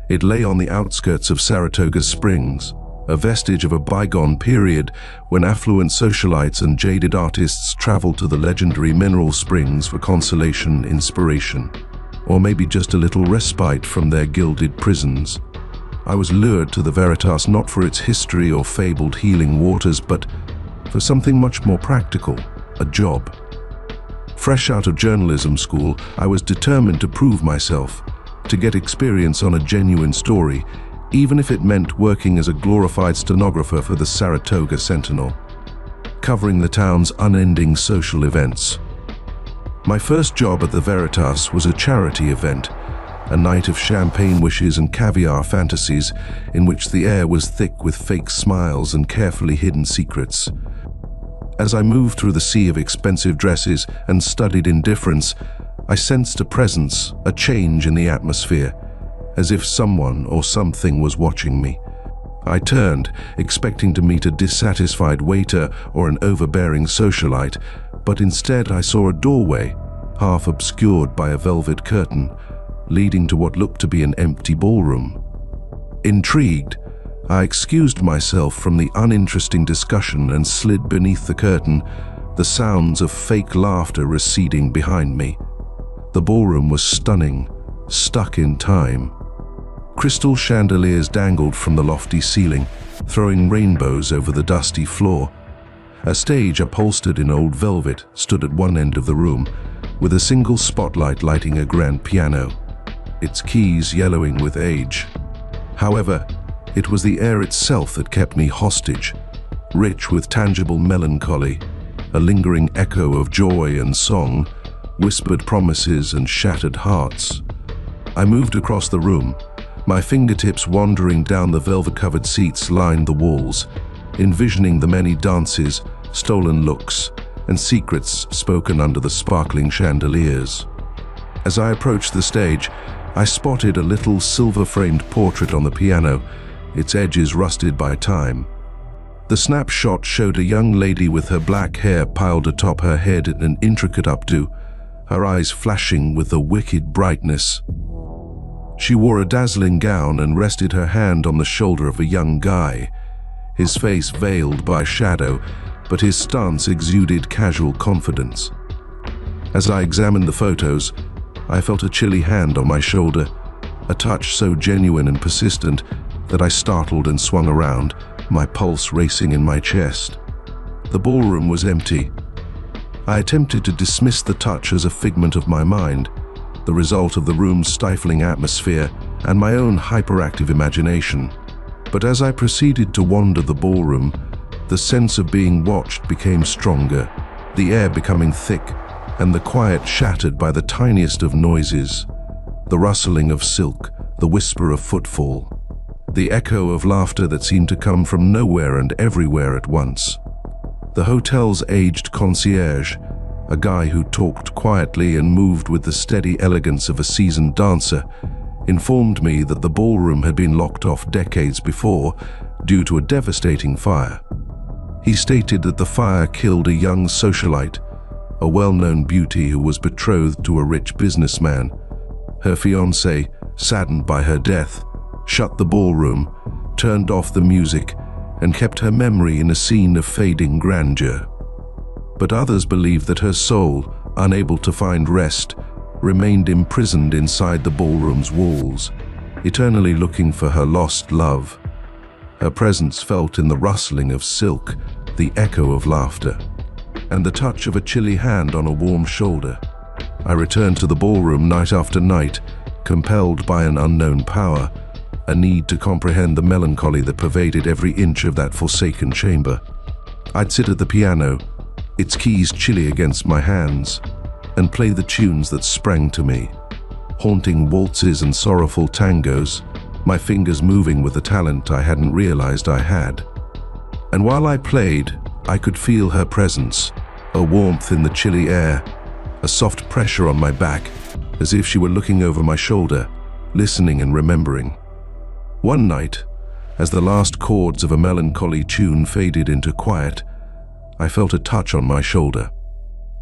It lay on the outskirts of Saratoga Springs, a vestige of a bygone period when affluent socialites and jaded artists traveled to the legendary mineral springs for consolation, inspiration, or maybe just a little respite from their gilded prisons. I was lured to the Veritas not for its history or fabled healing waters, but for something much more practical, a job. Fresh out of journalism school, I was determined to prove myself, to get experience on a genuine story, even if it meant working as a glorified stenographer for the Saratoga Sentinel, covering the town's unending social events. My first job at the Veritas was a charity event, a night of champagne wishes and caviar fantasies in which the air was thick with fake smiles and carefully hidden secrets. As I moved through the sea of expensive dresses and studied indifference, I sensed a presence, a change in the atmosphere, as if someone or something was watching me. I turned, expecting to meet a dissatisfied waiter or an overbearing socialite, but instead I saw a doorway, half obscured by a velvet curtain, leading to what looked to be an empty ballroom. Intrigued, I excused myself from the uninteresting discussion and slid beneath the curtain, the sounds of fake laughter receding behind me. The ballroom was stunning, stuck in time. Crystal chandeliers dangled from the lofty ceiling, throwing rainbows over the dusty floor. A stage upholstered in old velvet stood at one end of the room, with a single spotlight lighting a grand piano, its keys yellowing with age. However, it was the air itself that kept me hostage, rich with tangible melancholy, a lingering echo of joy and song, whispered promises and shattered hearts. I moved across the room, my fingertips wandering down the velvet-covered seats lined the walls, envisioning the many dances, stolen looks, and secrets spoken under the sparkling chandeliers. As I approached the stage, I spotted a little silver-framed portrait on the piano, its edges rusted by time. The snapshot showed a young lady with her black hair piled atop her head in an intricate updo, her eyes flashing with a wicked brightness. She wore a dazzling gown and rested her hand on the shoulder of a young guy, his face veiled by shadow, but his stance exuded casual confidence. As I examined the photos, I felt a chilly hand on my shoulder, a touch so genuine and persistent that I startled and swung around, my pulse racing in my chest. The ballroom was empty. I attempted to dismiss the touch as a figment of my mind, the result of the room's stifling atmosphere and my own hyperactive imagination. But as I proceeded to wander the ballroom, the sense of being watched became stronger, the air becoming thick and the quiet shattered by the tiniest of noises, the rustling of silk, the whisper of footfall, the echo of laughter that seemed to come from nowhere and everywhere at once. The hotel's aged concierge, a guy who talked quietly and moved with the steady elegance of a seasoned dancer, informed me that the ballroom had been locked off decades before due to a devastating fire. He stated that the fire killed a young socialite, a well-known beauty who was betrothed to a rich businessman. Her fiancé, saddened by her death, shut the ballroom, turned off the music, and kept her memory in a scene of fading grandeur. But others believed that her soul, unable to find rest, remained imprisoned inside the ballroom's walls, eternally looking for her lost love. Her presence felt in the rustling of silk, the echo of laughter, and the touch of a chilly hand on a warm shoulder. I returned to the ballroom night after night, compelled by an unknown power, a need to comprehend the melancholy that pervaded every inch of that forsaken chamber. I'd sit at the piano, its keys chilly against my hands, and play the tunes that sprang to me, haunting waltzes and sorrowful tangos, my fingers moving with a talent I hadn't realized I had. And while I played, I could feel her presence, a warmth in the chilly air, a soft pressure on my back, as if she were looking over my shoulder, listening and remembering. One night, as the last chords of a melancholy tune faded into quiet, I felt a touch on my shoulder.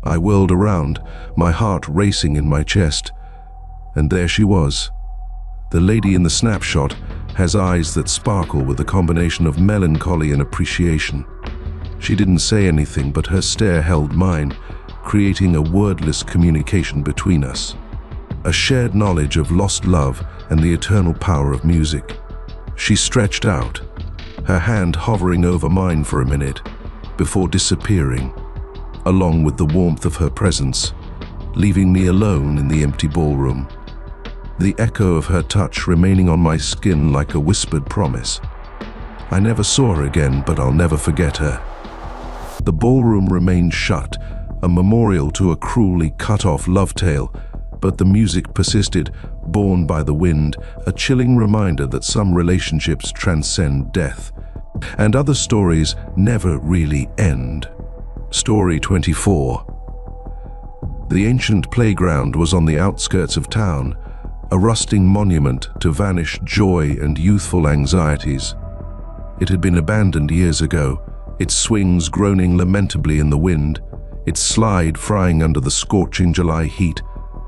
I whirled around, my heart racing in my chest, and there she was. The lady in the snapshot has eyes that sparkle with a combination of melancholy and appreciation. She didn't say anything, but her stare held mine, creating a wordless communication between us. A shared knowledge of lost love and the eternal power of music. She stretched out, her hand hovering over mine for a minute, before disappearing, along with the warmth of her presence, leaving me alone in the empty ballroom. The echo of her touch remaining on my skin like a whispered promise. I never saw her again, but I'll never forget her. The ballroom remained shut, a memorial to a cruelly cut-off love tale, but the music persisted, borne by the wind, a chilling reminder that some relationships transcend death, and other stories never really end. Story 24. The ancient playground was on the outskirts of town, a rusting monument to vanished joy and youthful anxieties. It had been abandoned years ago, its swings groaning lamentably in the wind, its slide frying under the scorching July heat,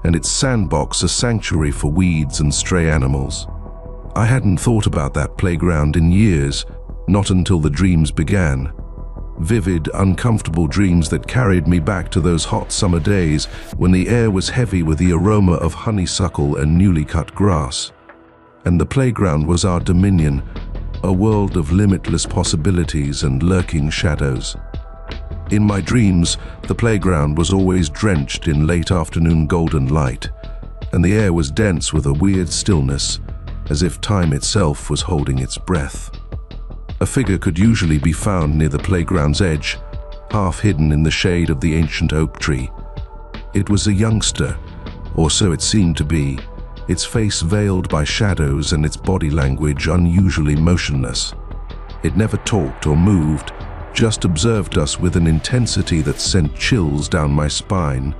and its sandbox a sanctuary for weeds and stray animals. I hadn't thought about that playground in years, not until the dreams began. Vivid, uncomfortable dreams that carried me back to those hot summer days when the air was heavy with the aroma of honeysuckle and newly cut grass. And the playground was our dominion, a world of limitless possibilities and lurking shadows. In my dreams, the playground was always drenched in late afternoon golden light, and the air was dense with a weird stillness, as if time itself was holding its breath. A figure could usually be found near the playground's edge, half hidden in the shade of the ancient oak tree. It was a youngster, or so it seemed to be, its face veiled by shadows and its body language unusually motionless. It never talked or moved, just observed us with an intensity that sent chills down my spine.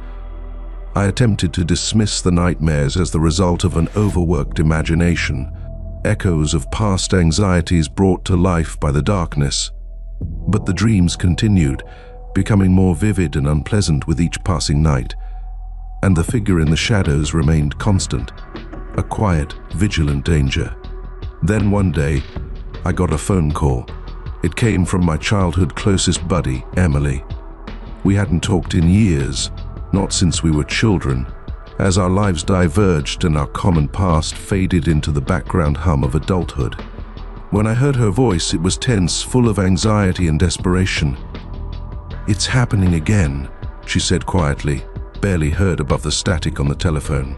I attempted to dismiss the nightmares as the result of an overworked imagination, echoes of past anxieties brought to life by the darkness. But the dreams continued, becoming more vivid and unpleasant with each passing night, and the figure in the shadows remained constant, a quiet, vigilant danger. Then one day, I got a phone call. It came from my childhood closest buddy, Emily. We hadn't talked in years, not since we were children, as our lives diverged and our common past faded into the background hum of adulthood. When I heard her voice, it was tense, full of anxiety and desperation. "It's happening again," she said quietly, barely heard above the static on the telephone.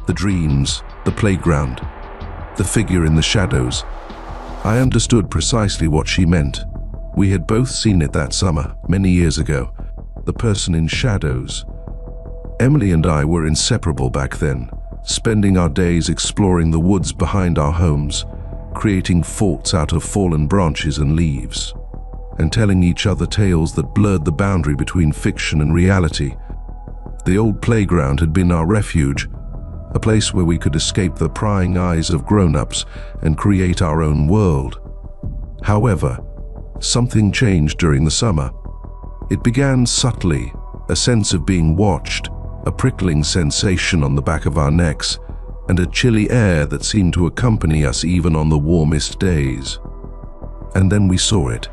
The dreams, the playground, the figure in the shadows. I understood precisely what she meant. We had both seen it that summer, many years ago. The person in shadows. Emily and I were inseparable back then, spending our days exploring the woods behind our homes, creating forts out of fallen branches and leaves, and telling each other tales that blurred the boundary between fiction and reality. The old playground had been our refuge, a place where we could escape the prying eyes of grown-ups and create our own world. However, something changed during the summer. It began subtly, a sense of being watched, a prickling sensation on the back of our necks, and a chilly air that seemed to accompany us even on the warmest days. And then we saw it.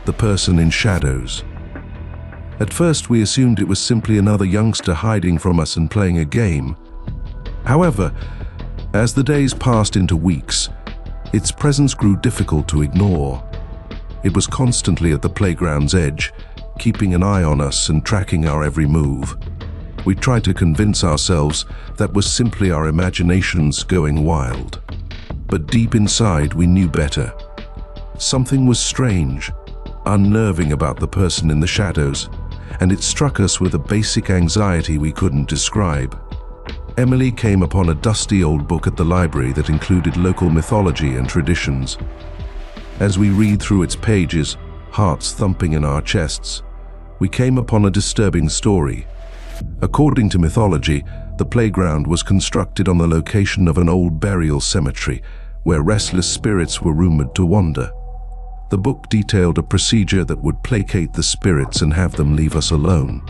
The person in shadows. At first we assumed it was simply another youngster hiding from us and playing a game. However, as the days passed into weeks, its presence grew difficult to ignore. It was constantly at the playground's edge, keeping an eye on us and tracking our every move. We tried to convince ourselves that was simply our imaginations going wild. But deep inside we knew better. Something was strange, unnerving about the person in the shadows, and it struck us with a basic anxiety we couldn't describe. Emily came upon a dusty old book at the library that included local mythology and traditions. As we read through its pages, hearts thumping in our chests, we came upon a disturbing story. According to mythology, the playground was constructed on the location of an old burial cemetery where restless spirits were rumored to wander. The book detailed a procedure that would placate the spirits and have them leave us alone.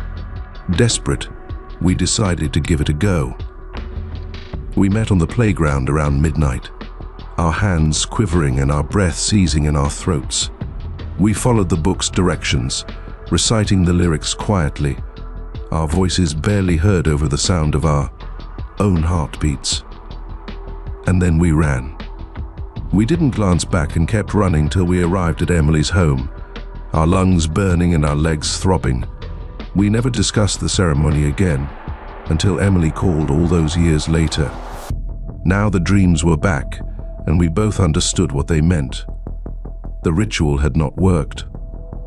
Desperate, we decided to give it a go. We met on the playground around midnight, our hands quivering and our breath seizing in our throats. We followed the book's directions, reciting the lyrics quietly, our voices barely heard over the sound of our own heartbeats. And then we ran. We didn't glance back and kept running till we arrived at Emily's home, our lungs burning and our legs throbbing. We never discussed the ceremony again, until Emily called all those years later. Now the dreams were back, and we both understood what they meant. The ritual had not worked.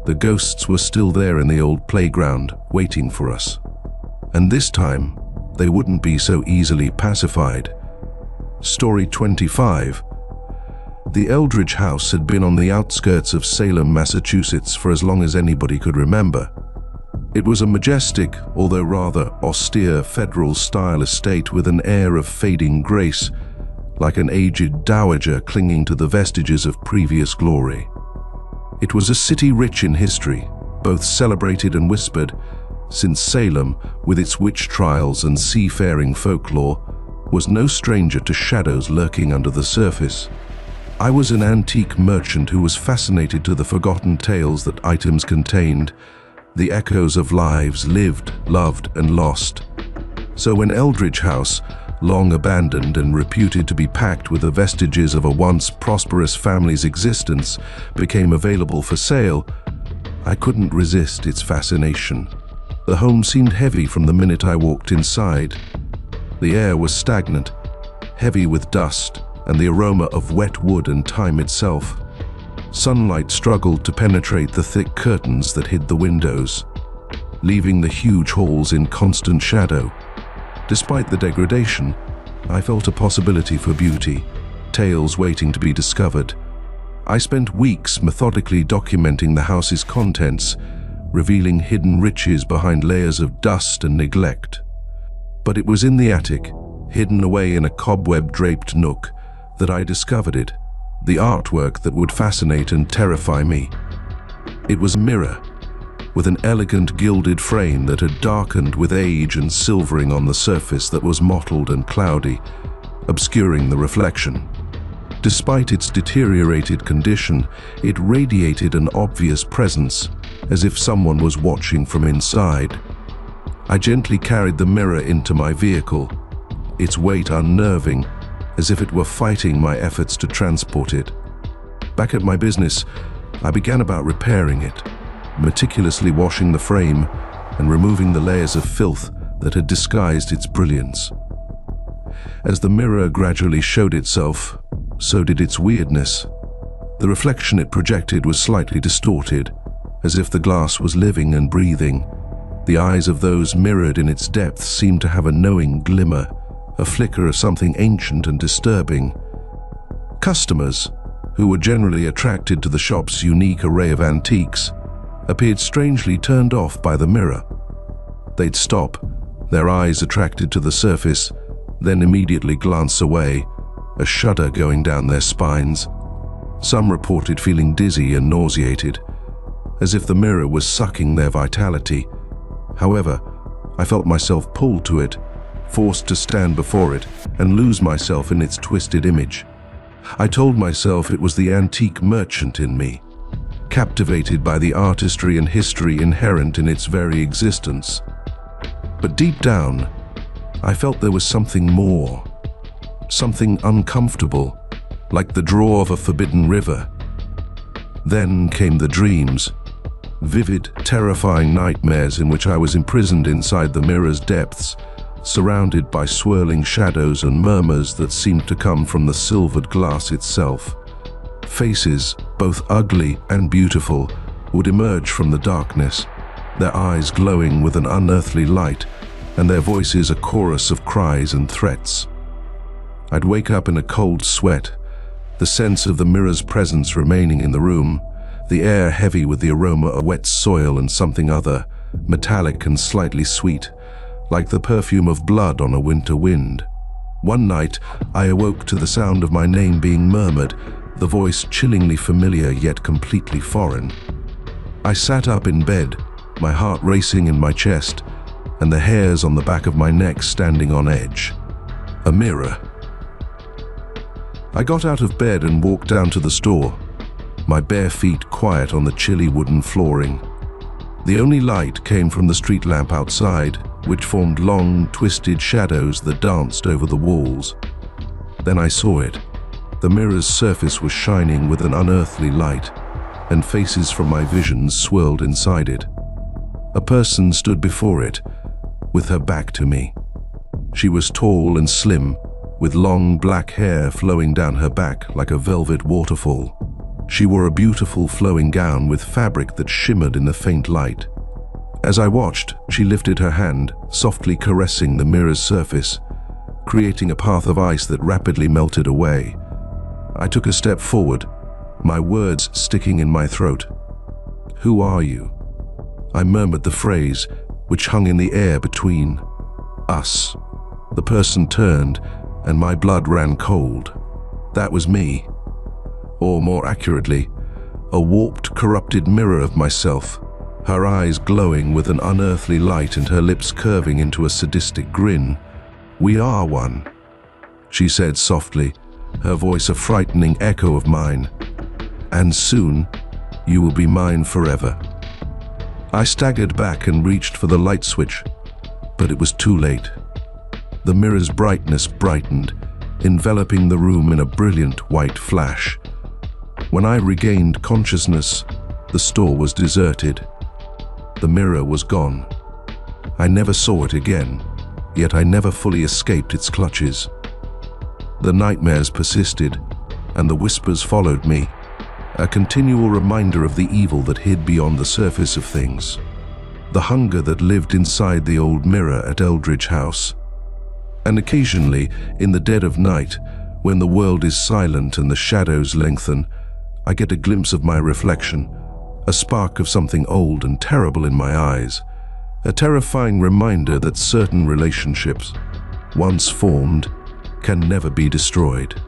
The ghosts were still there in the old playground, waiting for us. And this time, they wouldn't be so easily pacified. Story 25. The Eldridge house had been on the outskirts of Salem, Massachusetts for as long as anybody could remember. It was a majestic, although rather austere, federal-style estate with an air of fading grace, like an aged dowager clinging to the vestiges of previous glory. It was a city rich in history, both celebrated and whispered, since Salem, with its witch trials and seafaring folklore, was no stranger to shadows lurking under the surface. I was an antique merchant who was fascinated to the forgotten tales that items contained, the echoes of lives lived, loved, and lost. So when Eldridge House, long abandoned and reputed to be packed with the vestiges of a once prosperous family's existence, became available for sale, I couldn't resist its fascination. The home seemed heavy from the minute I walked inside. The air was stagnant, heavy with dust and the aroma of wet wood and time itself. Sunlight struggled to penetrate the thick curtains that hid the windows, leaving the huge halls in constant shadow. Despite the degradation, I felt a possibility for beauty, tales waiting to be discovered. I spent weeks methodically documenting the house's contents, revealing hidden riches behind layers of dust and neglect. But it was in the attic, hidden away in a cobweb-draped nook, that I discovered it, the artwork that would fascinate and terrify me. It was a mirror, with an elegant gilded frame that had darkened with age and silvering on the surface that was mottled and cloudy, obscuring the reflection. Despite its deteriorated condition, it radiated an obvious presence, as if someone was watching from inside. I gently carried the mirror into my vehicle, its weight unnerving, as if it were fighting my efforts to transport it. Back at my business, I began about repairing it, meticulously washing the frame and removing the layers of filth that had disguised its brilliance. As the mirror gradually showed itself, so did its weirdness. The reflection it projected was slightly distorted, as if the glass was living and breathing. The eyes of those mirrored in its depths seemed to have a knowing glimmer, a flicker of something ancient and disturbing. Customers, who were generally attracted to the shop's unique array of antiques, appeared strangely turned off by the mirror. They'd stop, their eyes attracted to the surface, then immediately glance away, a shudder going down their spines. Some reported feeling dizzy and nauseated, as if the mirror was sucking their vitality. However, I felt myself pulled to it, forced to stand before it and lose myself in its twisted image. I told myself it was the antique merchant in me, captivated by the artistry and history inherent in its very existence. But deep down, I felt there was something more, something uncomfortable, like the draw of a forbidden river. Then came the dreams, vivid, terrifying nightmares in which I was imprisoned inside the mirror's depths, surrounded by swirling shadows and murmurs that seemed to come from the silvered glass itself. Faces, both ugly and beautiful, would emerge from the darkness, their eyes glowing with an unearthly light, and their voices a chorus of cries and threats. I'd wake up in a cold sweat, the sense of the mirror's presence remaining in the room, the air heavy with the aroma of wet soil and something other, metallic and slightly sweet, like the perfume of blood on a winter wind. One night, I awoke to the sound of my name being murmured, the voice chillingly familiar yet completely foreign. I sat up in bed, my heart racing in my chest, and the hairs on the back of my neck standing on edge. A mirror. I got out of bed and walked down to the store, my bare feet quiet on the chilly wooden flooring. The only light came from the street lamp outside, which formed long, twisted shadows that danced over the walls. Then I saw it. The mirror's surface was shining with an unearthly light, and faces from my visions swirled inside it. A person stood before it, with her back to me. She was tall and slim, with long black hair flowing down her back like a velvet waterfall. She wore a beautiful flowing gown with fabric that shimmered in the faint light. As I watched, she lifted her hand, softly caressing the mirror's surface, creating a path of ice that rapidly melted away. I took a step forward, my words sticking in my throat. "Who are you?" I murmured the phrase, which hung in the air between us. The person turned, and my blood ran cold. That was me. Or more accurately, a warped, corrupted mirror of myself, her eyes glowing with an unearthly light and her lips curving into a sadistic grin. "We are one," she said softly, her voice a frightening echo of mine. "And soon, you will be mine forever." I staggered back and reached for the light switch, but it was too late. The mirror's brightness brightened, enveloping the room in a brilliant white flash. When I regained consciousness, the store was deserted. The mirror was gone. I never saw it again, yet I never fully escaped its clutches. The nightmares persisted, and the whispers followed me, a continual reminder of the evil that hid beyond the surface of things, the hunger that lived inside the old mirror at Eldridge House. And occasionally, in the dead of night, when the world is silent and the shadows lengthen, I get a glimpse of my reflection, a spark of something old and terrible in my eyes, a terrifying reminder that certain relationships, once formed, can never be destroyed.